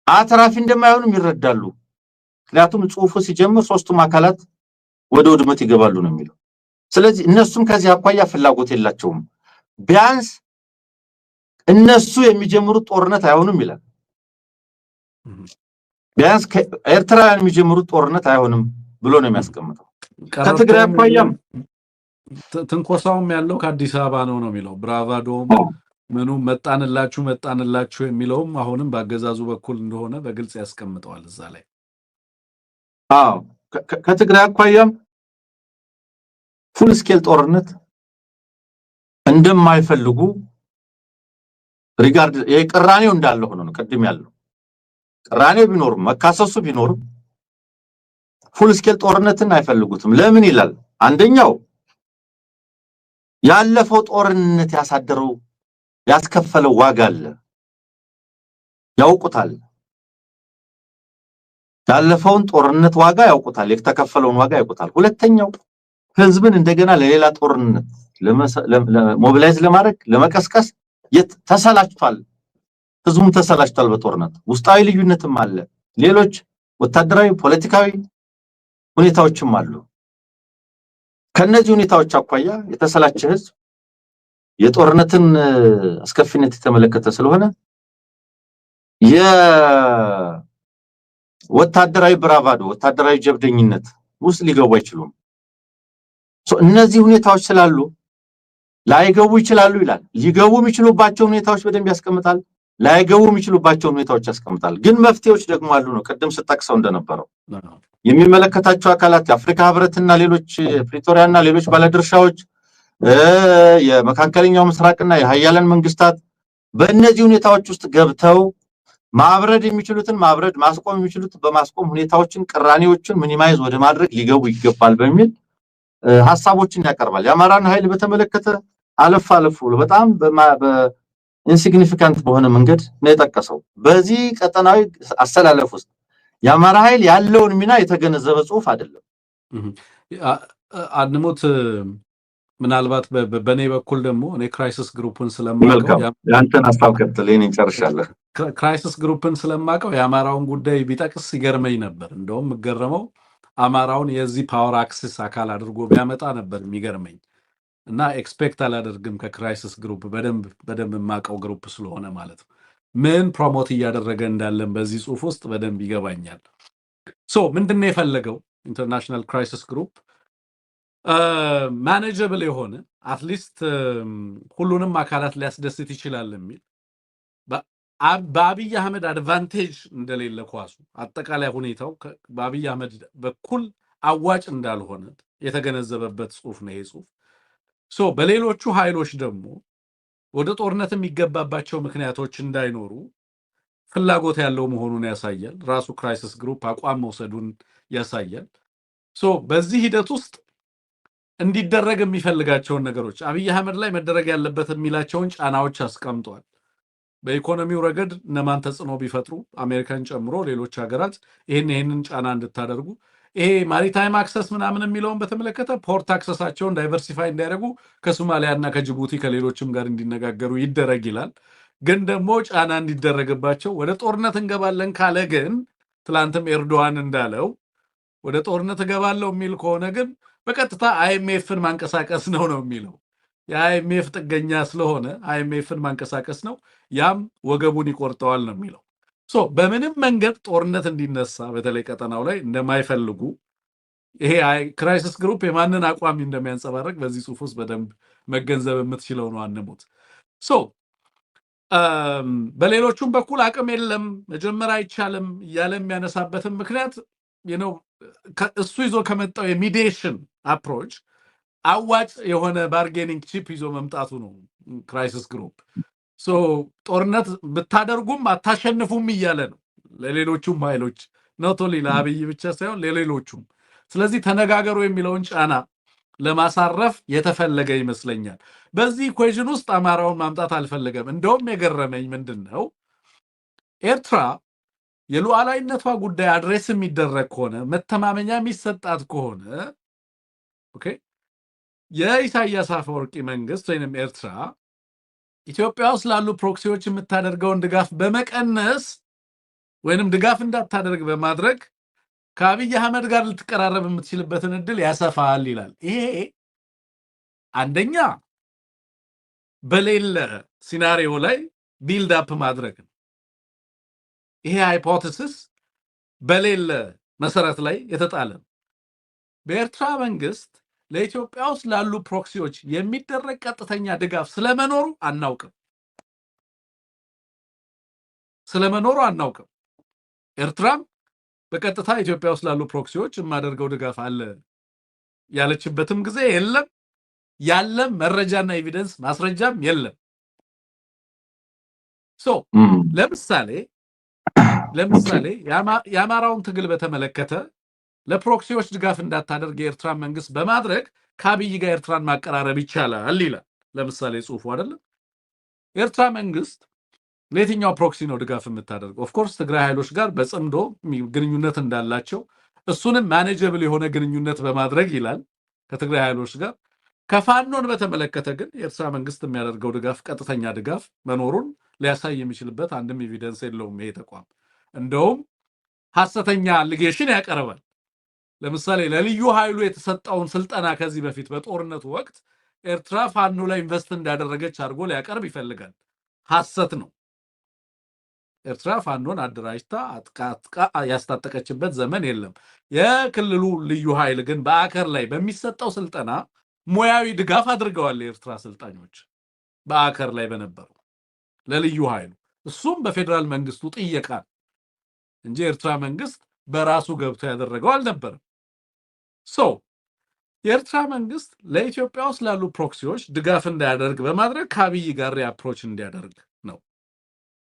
Speaker 2: አትራፊ እንደማይሆኑም ይረዳሉ። ምክንያቱም ጽሁፉ ሲጀምር ሶስቱም አካላት ወደ ውድመት ይገባሉ ነው የሚለው። ስለዚህ እነሱም ከዚህ አኳያ ፍላጎት የላቸውም። ቢያንስ እነሱ የሚጀምሩት ጦርነት አይሆንም ይላል። ቢያንስ ኤርትራውያን የሚጀምሩት ጦርነት አይሆንም ብሎ ነው የሚያስቀምጠው። ከትግራይ አኳያም
Speaker 1: ትንኮሳውም ያለው ከአዲስ አበባ ነው የሚለው። ብራቫዶም ምኑ መጣንላችሁ የሚለውም አሁንም በአገዛዙ በኩል እንደሆነ በግልጽ ያስቀምጠዋል እዛ ላይ።
Speaker 2: አዎ ከትግራይ አኳያም ፉል ስኬል ጦርነት እንደማይፈልጉ ሪጋርድ የቅራኔው እንዳለ ሆኖ ነው ቅድም ያለው። ቅራኔው ቢኖርም መካሰሱ ቢኖርም ፉል ስኬል ጦርነትን አይፈልጉትም። ለምን ይላል? አንደኛው ያለፈው ጦርነት ያስከፈለው ዋጋ አለ፣ ያውቁታል። ያለፈውን ጦርነት ዋጋ ያውቁታል፣ የተከፈለውን ዋጋ ያውቁታል። ሁለተኛው ህዝብን እንደገና ለሌላ ጦርነት ሞቢላይዝ ለማድረግ ለመቀስቀስ ተሰላችቷል። ህዝቡም ተሰላችቷል በጦርነት ውስጣዊ ልዩነትም አለ፣ ሌሎች ወታደራዊ ፖለቲካዊ ሁኔታዎችም አሉ። ከነዚህ ሁኔታዎች አኳያ የተሰላቸ ህዝብ የጦርነትን አስከፊነት የተመለከተ ስለሆነ የወታደራዊ ብራቫዶ ወታደራዊ ጀብደኝነት ውስጥ ሊገቡ አይችሉም። እነዚህ ሁኔታዎች ስላሉ ላይገቡ ይችላሉ ይላል። ሊገቡ የሚችሉባቸው ሁኔታዎች በደንብ ያስቀምጣል፣ ላይገቡ የሚችሉባቸው ሁኔታዎች ያስቀምጣል። ግን መፍትሄዎች ደግሞ አሉ ነው ቅድም ስጠቅሰው እንደነበረው የሚመለከታቸው አካላት የአፍሪካ ህብረትና ሌሎች ፕሪቶሪያና ሌሎች ባለድርሻዎች የመካከለኛው ምስራቅና የሀያላን መንግስታት በእነዚህ ሁኔታዎች ውስጥ ገብተው ማብረድ የሚችሉትን ማብረድ ማስቆም የሚችሉትን በማስቆም ሁኔታዎችን ቅራኔዎችን ሚኒማይዝ ወደ ማድረግ ሊገቡ ይገባል በሚል ሐሳቦችን ያቀርባል። የአማራን ኃይል በተመለከተ አለፍ ብሎ በጣም በኢንሲግኒፊካንት በሆነ መንገድ ነው የጠቀሰው። በዚህ ቀጠናዊ አሰላለፍ ውስጥ የአማራ ኃይል ያለውን ሚና የተገነዘበ ጽሁፍ አይደለም።
Speaker 1: አንሞት ምናልባት በኔ በኩል ደግሞ እኔ ክራይሲስ ግሩፕን ስለማቀው
Speaker 2: ያንተን ሐሳብ ከተለ እኔ እንጨርሻለሁ።
Speaker 1: ክራይሲስ ግሩፕን ስለማቀው የአማራውን ጉዳይ ቢጠቅስ ይገርመኝ ነበር። እንደውም የምገረመው አማራውን የዚህ ፓወር አክሲስ አካል አድርጎ ቢያመጣ ነበር የሚገርመኝ እና ኤክስፔክት አላደርግም ከክራይሲስ ግሩፕ በደንብ የማቀው ግሩፕ ስለሆነ ማለት ነው። ምን ፕሮሞት እያደረገ እንዳለን በዚህ ጽሁፍ ውስጥ በደንብ ይገባኛል። ምንድነው የፈለገው ኢንተርናሽናል ክራይሲስ ግሩፕ ማኔጀብል የሆነ አትሊስት ሁሉንም አካላት ሊያስደስት ይችላል የሚል በአብይ አህመድ አድቫንቴጅ እንደሌለ ኳሱ አጠቃላይ ሁኔታው በአብይ አህመድ በኩል አዋጭ እንዳልሆነ የተገነዘበበት ጽሁፍ ነው ይሄ ጽሁፍ። በሌሎቹ ኃይሎች ደግሞ ወደ ጦርነት የሚገባባቸው ምክንያቶች እንዳይኖሩ ፍላጎት ያለው መሆኑን ያሳያል። ራሱ ክራይሲስ ግሩፕ አቋም መውሰዱን ያሳያል። በዚህ ሂደት ውስጥ እንዲደረግ የሚፈልጋቸውን ነገሮች አብይ አህመድ ላይ መደረግ ያለበት የሚላቸውን ጫናዎች አስቀምጧል። በኢኮኖሚው ረገድ እነማን ተጽዕኖ ቢፈጥሩ አሜሪካን ጨምሮ ሌሎች ሀገራት ይሄንን ጫና እንድታደርጉ ይሄ ማሪታይም አክሰስ ምናምን የሚለውን በተመለከተ ፖርት አክሰሳቸውን ዳይቨርሲፋይ እንዲያደርጉ ከሶማሊያና ከጅቡቲ ከሌሎችም ጋር እንዲነጋገሩ ይደረግ ይላል። ግን ደግሞ ጫና እንዲደረግባቸው ወደ ጦርነት እንገባለን ካለ ግን ትላንትም ኤርዶዋን እንዳለው ወደ ጦርነት እገባለሁ የሚል ከሆነ ግን በቀጥታ አይኤምኤፍን ማንቀሳቀስ ነው የሚለው። የአይኤምኤፍ ጥገኛ ስለሆነ አይኤምኤፍን ማንቀሳቀስ ነው፣ ያም ወገቡን ይቆርጠዋል ነው የሚለው። በምንም መንገድ ጦርነት እንዲነሳ በተለይ ቀጠናው ላይ እንደማይፈልጉ ይሄ ክራይሲስ ግሩፕ የማንን አቋም እንደሚያንጸባርቅ በዚህ ጽሁፍ ውስጥ በደንብ መገንዘብ የምትችለው ነው አንሙት። በሌሎቹም በኩል አቅም የለም መጀመር አይቻልም እያለ የሚያነሳበትን ምክንያት እሱ ይዞ ከመጣው የሚዲዬሽን አፕሮች አዋጭ የሆነ ባርጌኒንግ ቺፕ ይዞ መምጣቱ ነው ክራይሲስ ግሩፕ። ጦርነት ብታደርጉም አታሸንፉም እያለ ነው ለሌሎቹም ኃይሎች ኖቶሊ ለአብይ ብቻ ሳይሆን ለሌሎቹም። ስለዚህ ተነጋገሩ የሚለውን ጫና ለማሳረፍ የተፈለገ ይመስለኛል። በዚህ ኢኩዌሽን ውስጥ አማራውን ማምጣት አልፈለገም። እንደውም የገረመኝ ምንድነው ኤርትራ የሉዓላዊነቷ ጉዳይ አድሬስ የሚደረግ ከሆነ መተማመኛ የሚሰጣት ከሆነ ኦኬ የኢሳያስ አፈወርቂ መንግስት ወይንም ኤርትራ ኢትዮጵያ ውስጥ ላሉ ፕሮክሲዎች የምታደርገውን ድጋፍ በመቀነስ ወይንም ድጋፍ እንዳታደርግ በማድረግ ከአብይ አህመድ ጋር ልትቀራረብ የምትችልበትን እድል ያሰፋል ይላል። ይሄ አንደኛ በሌለ ሲናሪዮ ላይ ቢልድ አፕ ማድረግ ነው። ይሄ ሃይፖቴሲስ በሌለ መሰረት ላይ የተጣለ ነው። በኤርትራ መንግስት ለኢትዮጵያ ውስጥ ላሉ ፕሮክሲዎች የሚደረግ ቀጥተኛ ድጋፍ ስለመኖሩ አናውቅም። ኤርትራም በቀጥታ ኢትዮጵያ ውስጥ ላሉ ፕሮክሲዎች የማደርገው ድጋፍ አለ ያለችበትም ጊዜ የለም። ያለም መረጃና ኤቪደንስ ማስረጃም የለም። ለምሳሌ የአማራውን ትግል በተመለከተ ለፕሮክሲዎች ድጋፍ እንዳታደርግ የኤርትራ መንግስት በማድረግ ከአብይ ጋር ኤርትራን ማቀራረብ ይቻላል ይላል። ለምሳሌ ጽሁፉ አይደለም። ኤርትራ መንግስት ለየትኛው ፕሮክሲ ነው ድጋፍ የምታደርገው? ኦፍ ኮርስ ትግራይ ኃይሎች ጋር በጽምዶ ግንኙነት እንዳላቸው እሱንም ማኔጀብል የሆነ ግንኙነት በማድረግ ይላል ከትግራይ ኃይሎች ጋር። ከፋኖን በተመለከተ ግን የኤርትራ መንግስት የሚያደርገው ድጋፍ ቀጥተኛ ድጋፍ መኖሩን ሊያሳይ የሚችልበት አንድም ኤቪደንስ የለውም። ይሄ ተቋም እንደውም ሐሰተኛ አሊጌሽን ያቀርባል። ለምሳሌ ለልዩ ኃይሉ የተሰጠውን ስልጠና ከዚህ በፊት በጦርነቱ ወቅት ኤርትራ ፋኖ ላይ ኢንቨስት እንዳደረገች አድርጎ ሊያቀርብ ይፈልጋል። ሐሰት ነው። ኤርትራ ፋኖን አደራጅታ አጥቃ ያስታጠቀችበት ዘመን የለም። የክልሉ ልዩ ኃይል ግን በአከር ላይ በሚሰጠው ስልጠና ሙያዊ ድጋፍ አድርገዋል የኤርትራ ሰልጣኞች በአከር ላይ በነበሩ ለልዩ ኃይሉ። እሱም በፌደራል መንግስቱ ጥየቃ እንጂ ኤርትራ መንግስት በራሱ ገብቶ ያደረገው አልነበረም። የኤርትራ መንግስት ለኢትዮጵያ ውስጥ ላሉ ፕሮክሲዎች ድጋፍ እንዳያደርግ በማድረግ ከአብይ ጋር አፕሮች እንዲያደርግ ነው።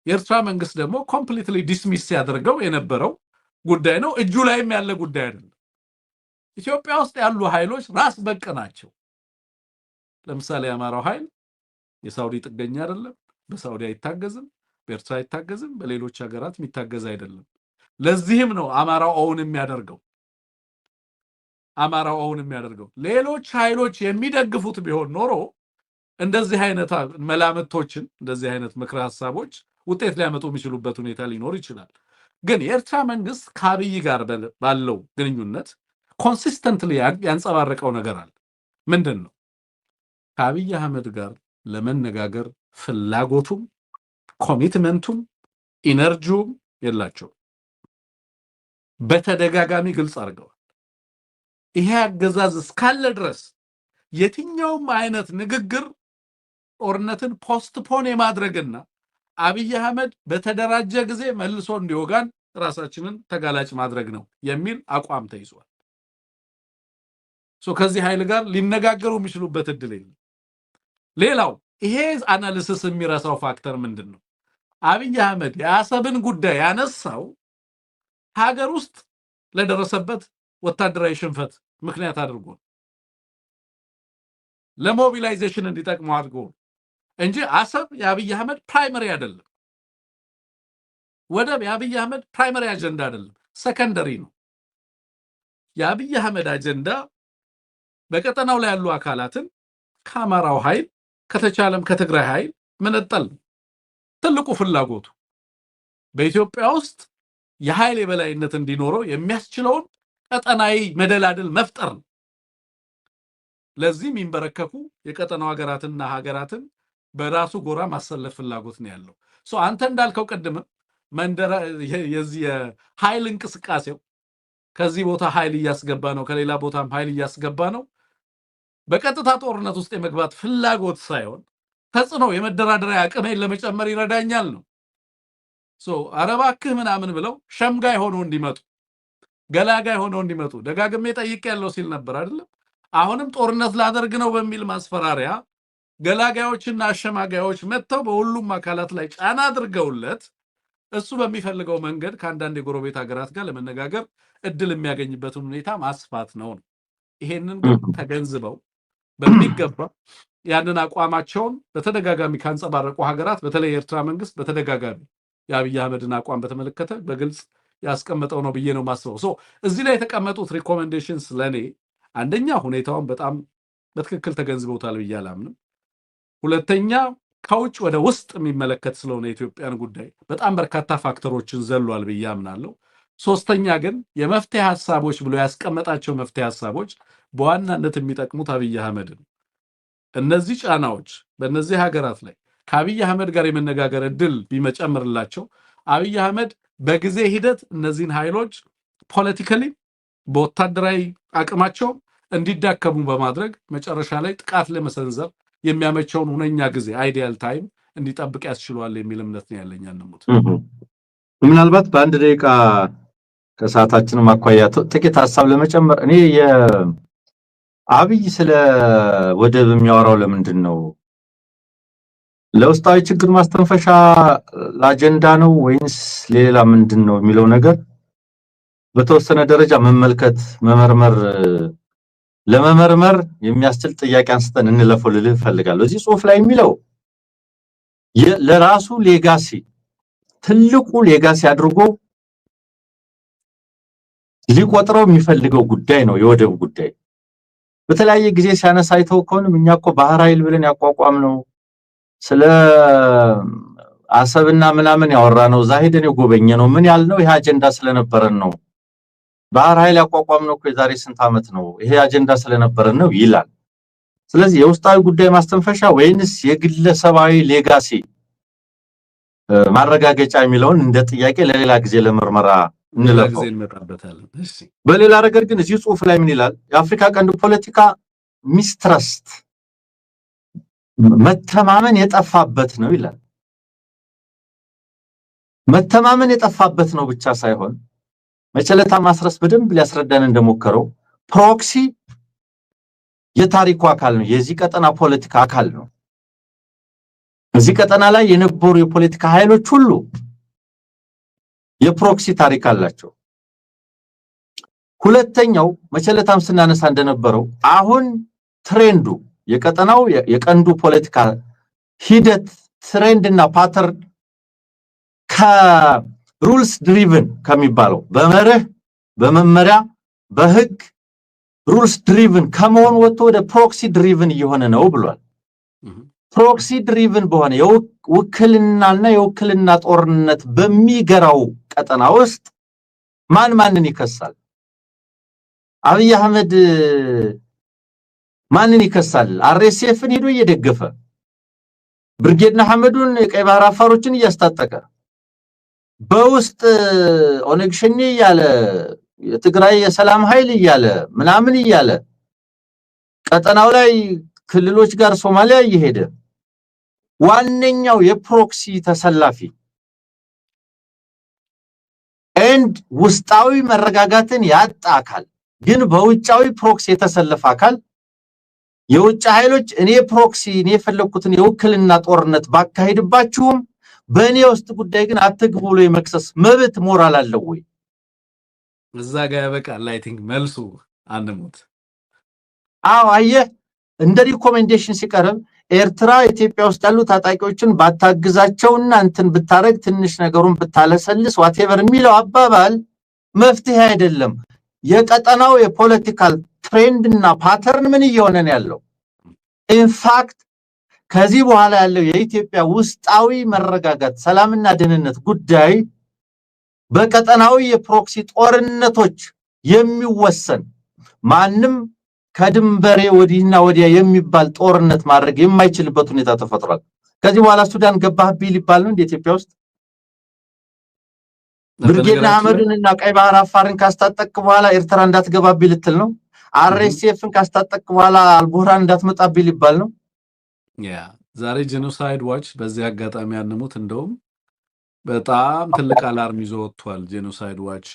Speaker 1: የኤርትራ መንግስት ደግሞ ኮምፕሊትሊ ዲስሚስ ያደርገው የነበረው ጉዳይ ነው። እጁ ላይም ያለ ጉዳይ አይደለም። ኢትዮጵያ ውስጥ ያሉ ኃይሎች ራስ በቅ ናቸው። ለምሳሌ የአማራው ኃይል የሳውዲ ጥገኛ አይደለም። በሳውዲ አይታገዝም፣ በኤርትራ አይታገዝም፣ በሌሎች ሀገራት የሚታገዝ አይደለም። ለዚህም ነው አማራው ኦውን የሚያደርገው። ሌሎች ኃይሎች የሚደግፉት ቢሆን ኖሮ እንደዚህ አይነት መላምቶችን እንደዚህ አይነት ምክረ ሐሳቦች ውጤት ሊያመጡ የሚችሉበት ሁኔታ ሊኖር ይችላል። ግን የኤርትራ መንግስት ከአብይ ጋር ባለው ግንኙነት ኮንሲስተንትሊ ያንጸባረቀው ነገር አለ። ምንድን ነው? ከአብይ አህመድ ጋር ለመነጋገር ፍላጎቱም ኮሚትመንቱም ኢነርጂውም የላቸው። በተደጋጋሚ ግልጽ አድርገዋል። ይሄ አገዛዝ እስካለ ድረስ የትኛውም አይነት ንግግር ጦርነትን ፖስትፖን የማድረግና አብይ አህመድ በተደራጀ ጊዜ መልሶ እንዲወጋን ራሳችንን ተጋላጭ ማድረግ ነው የሚል አቋም ተይዟል። ከዚህ ኃይል ጋር ሊነጋገሩ የሚችሉበት እድል የለም። ሌላው ይሄ አናሊሲስ የሚረሳው ፋክተር ምንድን ነው? አብይ አህመድ የአሰብን ጉዳይ ያነሳው ሀገር ውስጥ ለደረሰበት ወታደራዊ ሽንፈት ምክንያት አድርጎ ለሞቢላይዜሽን እንዲጠቅመው አድርጎ እንጂ አሰብ የአብይ አህመድ ፕራይመሪ አይደለም። ወደብ የአብይ አህመድ ፕራይመሪ አጀንዳ አይደለም፣ ሰከንደሪ ነው። የአብይ አህመድ አጀንዳ በቀጠናው ላይ ያሉ አካላትን ከአማራው ኃይል ከተቻለም ከትግራይ ኃይል መነጠል ትልቁ ፍላጎቱ በኢትዮጵያ ውስጥ የኃይል የበላይነት እንዲኖረው የሚያስችለውን ቀጠናዊ መደላድል መፍጠር ነው። ለዚህ የሚንበረከኩ የቀጠናው ሀገራትና ሀገራትን በራሱ ጎራ ማሰለፍ ፍላጎት ነው ያለው። አንተ እንዳልከው ቀድም መንደራ የዚህ የኃይል እንቅስቃሴው ከዚህ ቦታ ኃይል እያስገባ ነው፣ ከሌላ ቦታም ኃይል እያስገባ ነው። በቀጥታ ጦርነት ውስጥ የመግባት ፍላጎት ሳይሆን ተጽዕኖ የመደራደሪያ አቅሜን ለመጨመር ይረዳኛል ነው። አረባክህ ምናምን ብለው ሸምጋይ ሆነው እንዲመጡ ገላጋይ ሆነው እንዲመጡ ደጋግሜ ጠይቄያለሁ ሲል ነበር አይደለም። አሁንም ጦርነት ላደርግ ነው በሚል ማስፈራሪያ ገላጋዮችና አሸማጋዮች መጥተው በሁሉም አካላት ላይ ጫና አድርገውለት እሱ በሚፈልገው መንገድ ከአንዳንድ የጎረቤት ሀገራት ጋር ለመነጋገር እድል የሚያገኝበትን ሁኔታ ማስፋት ነው። ይሄንን ግን ተገንዝበው በሚገባ ያንን አቋማቸውን በተደጋጋሚ ካንጸባረቁ ሀገራት በተለይ የኤርትራ መንግስት በተደጋጋሚ የአብይ አህመድን አቋም በተመለከተ በግልጽ ያስቀመጠው ነው ብዬ ነው ማስበው። እዚህ ላይ የተቀመጡት ሪኮሜንዴሽንስ ለኔ አንደኛ ሁኔታውን በጣም በትክክል ተገንዝበውታል ብዬ አላምንም። ሁለተኛ ከውጭ ወደ ውስጥ የሚመለከት ስለሆነ የኢትዮጵያን ጉዳይ በጣም በርካታ ፋክተሮችን ዘሏል ብዬ አምናለሁ። ሶስተኛ ግን የመፍትሄ ሐሳቦች ብሎ ያስቀመጣቸው መፍትሄ ሐሳቦች በዋናነት የሚጠቅሙት አብይ አህመድን። እነዚህ ጫናዎች በእነዚህ ሀገራት ላይ ከአብይ አህመድ ጋር የመነጋገር እድል ቢመጨምርላቸው አብይ አህመድ በጊዜ ሂደት እነዚህን ኃይሎች ፖለቲካሊ በወታደራዊ አቅማቸው እንዲዳከሙ በማድረግ መጨረሻ ላይ ጥቃት ለመሰንዘር የሚያመቸውን ሁነኛ ጊዜ አይዲያል ታይም እንዲጠብቅ ያስችሏል የሚል እምነት ነው ያለኝ። አንሙት
Speaker 2: ምናልባት በአንድ ደቂቃ ከሰዓታችንም አኳያ ጥቂት ሐሳብ ለመጨመር እኔ የአብይ ስለ ወደብ የሚያወራው ለምንድን ነው? ለውስጣዊ ችግር ማስተንፈሻ አጀንዳ ነው ወይንስ ሌላ ምንድን ነው የሚለው ነገር በተወሰነ ደረጃ መመልከት ለመመርመር የሚያስችል ጥያቄ አንስተን እንለፈው ልልህ ፈልጋለሁ። እዚህ ጽሑፍ ላይ የሚለው ለራሱ ሌጋሲ ትልቁ ሌጋሲ አድርጎ ሊቆጥረው የሚፈልገው ጉዳይ ነው የወደብ ጉዳይ። በተለያየ ጊዜ ሲያነሳ አይተው ከሆነ እኛ እኮ ባህር ኃይል ብለን ያቋቋም ነው ስለ አሰብና ምናምን ያወራ ነው ዛሄደን የጎበኘ ነው ምን ያልነው ይሄ አጀንዳ ስለነበረን ነው። ባህር ኃይል ያቋቋም ነው እኮ የዛሬ ስንት ዓመት ነው ይሄ አጀንዳ ስለነበረን ነው ይላል። ስለዚህ የውስጣዊ ጉዳይ ማስተንፈሻ ወይንስ የግለሰባዊ ሌጋሲ ማረጋገጫ የሚለውን እንደ ጥያቄ ለሌላ ጊዜ ለምርመራ እንለፈው። በሌላ ነገር ግን እዚህ ጽሑፍ ላይ ምን ይላል? የአፍሪካ ቀንድ ፖለቲካ ሚስትረስት መተማመን የጠፋበት ነው ይላል። መተማመን የጠፋበት ነው ብቻ ሳይሆን መቸለታ ማስረስ በደንብ ሊያስረዳን እንደሞከረው ፕሮክሲ የታሪኩ አካል ነው፣ የዚህ ቀጠና ፖለቲካ አካል ነው። እዚህ ቀጠና ላይ የነበሩ የፖለቲካ ኃይሎች ሁሉ የፕሮክሲ ታሪክ አላቸው። ሁለተኛው መቸለታም ስናነሳ እንደነበረው አሁን ትሬንዱ የቀጠናው የቀንዱ ፖለቲካ ሂደት ትሬንድና ፓተርን ከሩልስ ድሪቭን ከሚባለው በመርህ በመመሪያ በህግ ሩልስ ድሪቭን ከመሆን ወጥቶ ወደ ፕሮክሲ ድሪቭን እየሆነ ነው ብሏል። ፕሮክሲ ድሪቭን በሆነ የውክልናና የውክልና ጦርነት በሚገራው ቀጠና ውስጥ ማንን ይከሳል? አብይ አህመድ ማንን ይከሳል? አርኤስኤፍን ሄዶ እየደገፈ ብርጌድና ሐመዱን የቀይ ባህር አፋሮችን እያስታጠቀ በውስጥ ኦነግ ሸኔ ያለ የትግራይ የሰላም ኃይል እያለ ምናምን እያለ ቀጠናው ላይ ክልሎች ጋር ሶማሊያ እየሄደ ዋነኛው የፕሮክሲ ተሰላፊ ኤንድ ውስጣዊ መረጋጋትን ያጣ አካል ግን በውጫዊ ፕሮክሲ የተሰለፈ አካል የውጭ ኃይሎች እኔ ፕሮክሲ እኔ የፈለኩትን የውክልና ጦርነት ባካሄድባችሁም በእኔ ውስጥ ጉዳይ ግን አትግቡ ብሎ የመክሰስ መብት ሞራል አለው ወይ?
Speaker 1: እዛ ጋር ያበቃል። አይ ቲንክ መልሱ አንሙት።
Speaker 2: አዎ አየህ እንደ ሪኮሜንዴሽን ሲቀርብ ኤርትራ ኢትዮጵያ ውስጥ ያሉ ታጣቂዎችን ባታግዛቸውና እንትን ብታረግ ትንሽ ነገሩን ብታለሰልስ ዋቴቨር የሚለው አባባል መፍትሄ አይደለም። የቀጠናው የፖለቲካል ትሬንድና ፓተርን ምን እየሆነ ነው ያለው? ኢንፋክት ከዚህ በኋላ ያለው የኢትዮጵያ ውስጣዊ መረጋጋት ሰላምና ደህንነት ጉዳይ በቀጠናዊ የፕሮክሲ ጦርነቶች የሚወሰን ማንም ከድንበሬ ወዲህና ወዲያ የሚባል ጦርነት ማድረግ የማይችልበት ሁኔታ ተፈጥሯል። ከዚህ በኋላ ሱዳን ገባህብኝ ሊባል ነው እንደ ኢትዮጵያ ውስጥ ብርጌድና ሐመዱንና ቀይ ባህር አፋርን ካስታጠቅ በኋላ ኤርትራ እንዳትገባብኝ ልትል ነው? አርኤስኤፍን ካስታጠቅ በኋላ አልቡርሃን እንዳትመጣብኝ ሊባል ነው?
Speaker 1: ዛሬ ጄኖሳይድ ዋች በዚህ አጋጣሚ አንሙት እንደውም በጣም ትልቅ አላርም ይዞ ወጥቷል። ጄኖሳይድ ዋች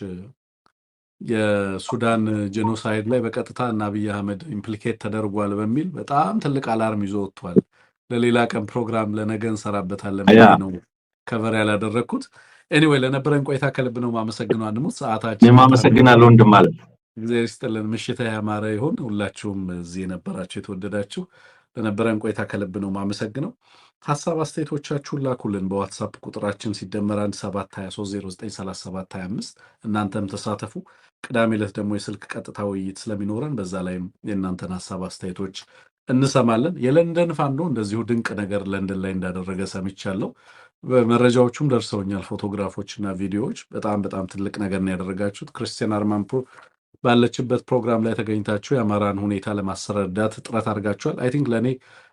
Speaker 1: የሱዳን ጄኖሳይድ ላይ በቀጥታ እና አብይ አህመድ ኢምፕሊኬት ተደርጓል በሚል በጣም ትልቅ አላርም ይዞ ወጥቷል። ለሌላ ቀን ፕሮግራም ለነገ እንሰራበታለን ነው ከቨር ያላደረኩት። ኤኒዌይ ለነበረን ቆይታ ከልብ ነው ማመሰግነው። አንሙት ሰዓታችን
Speaker 2: ማመሰግናለሁ እንደማለት
Speaker 1: እግዚአብሔር ይስጥልን። ምሽት ያማረ ይሁን። ሁላችሁም እዚህ የነበራችሁ የተወደዳችሁ ለነበረን ቆይታ ከልብ ነው ማመሰግነው። ሐሳብ አስተያየቶቻችሁን ላኩልን በዋትስአፕ ቁጥራችን ሲደመር 1723093725 እናንተም ተሳተፉ። ቅዳሜ ዕለት ደግሞ የስልክ ቀጥታ ውይይት ስለሚኖረን በዛ ላይም የእናንተን ሐሳብ አስተያየቶች እንሰማለን። የለንደን ፋኖ እንደዚሁ ድንቅ ነገር ለንደን ላይ እንዳደረገ ሰምቻለሁ። መረጃዎቹም ደርሰውኛል፣ ፎቶግራፎችና ቪዲዮዎች። በጣም በጣም ትልቅ ነገር ነው ያደረጋችሁት። ክርስቲያን አርማንፖ ባለችበት ፕሮግራም ላይ ተገኝታችሁ የአማራን ሁኔታ ለማስረዳት ጥረት አድርጋችኋል። አይ ቲንክ ለእኔ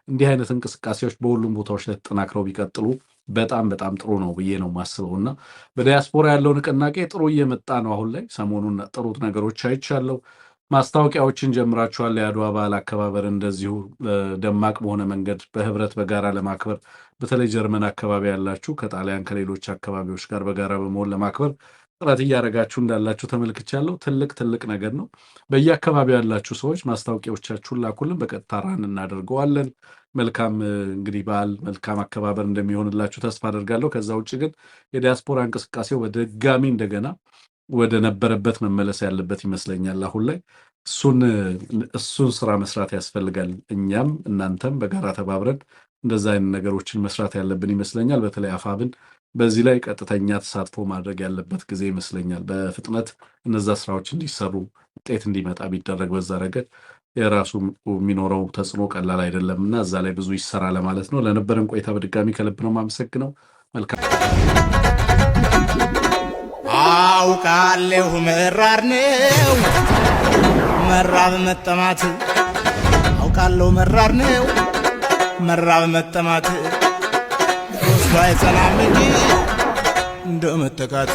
Speaker 1: እንዲህ አይነት እንቅስቃሴዎች በሁሉም ቦታዎች ላይ ተጠናክረው ቢቀጥሉ በጣም በጣም ጥሩ ነው ብዬ ነው የማስበው እና በዲያስፖራ ያለው ንቅናቄ ጥሩ እየመጣ ነው። አሁን ላይ ሰሞኑን ጥሩ ነገሮች አይቻለሁ። ማስታወቂያዎችን ጀምራችኋል። የአድዋ በዓል አከባበር እንደዚሁ ደማቅ በሆነ መንገድ በህብረት በጋራ ለማክበር በተለይ ጀርመን አካባቢ ያላችሁ ከጣሊያን ከሌሎች አካባቢዎች ጋር በጋራ በመሆን ለማክበር ጥረት እያደረጋችሁ እንዳላችሁ ተመልክቻለሁ። ትልቅ ነገር ነው። በየአካባቢው ያላችሁ ሰዎች ማስታወቂያዎቻችሁን ላኩልን፣ በቀጥታ ራን እናደርገዋለን። መልካም እንግዲህ በዓል መልካም አከባበር እንደሚሆንላችሁ ተስፋ አደርጋለሁ። ከዛ ውጭ ግን የዲያስፖራ እንቅስቃሴው በድጋሚ እንደገና ወደ ነበረበት መመለስ ያለበት ይመስለኛል። አሁን ላይ እሱን ስራ መስራት ያስፈልጋል። እኛም እናንተም በጋራ ተባብረን እንደዛ አይነት ነገሮችን መስራት ያለብን ይመስለኛል። በተለይ አፋብን በዚህ ላይ ቀጥተኛ ተሳትፎ ማድረግ ያለበት ጊዜ ይመስለኛል። በፍጥነት እነዛ ስራዎች እንዲሰሩ ውጤት እንዲመጣ ቢደረግ በዛ ረገድ የራሱ የሚኖረው ተጽዕኖ ቀላል አይደለም እና እዛ ላይ ብዙ ይሰራ ለማለት ነው። ለነበረን ቆይታ በድጋሚ ከልብ ነው የማመሰግነው። መልካም
Speaker 9: አውቃለሁ መራር ነው መራብ መጠማት፣ አውቃለሁ መራር ነው መራብ መጠማት፣ ወስዶ አይጸናም እንጂ እንደ መጠቃት።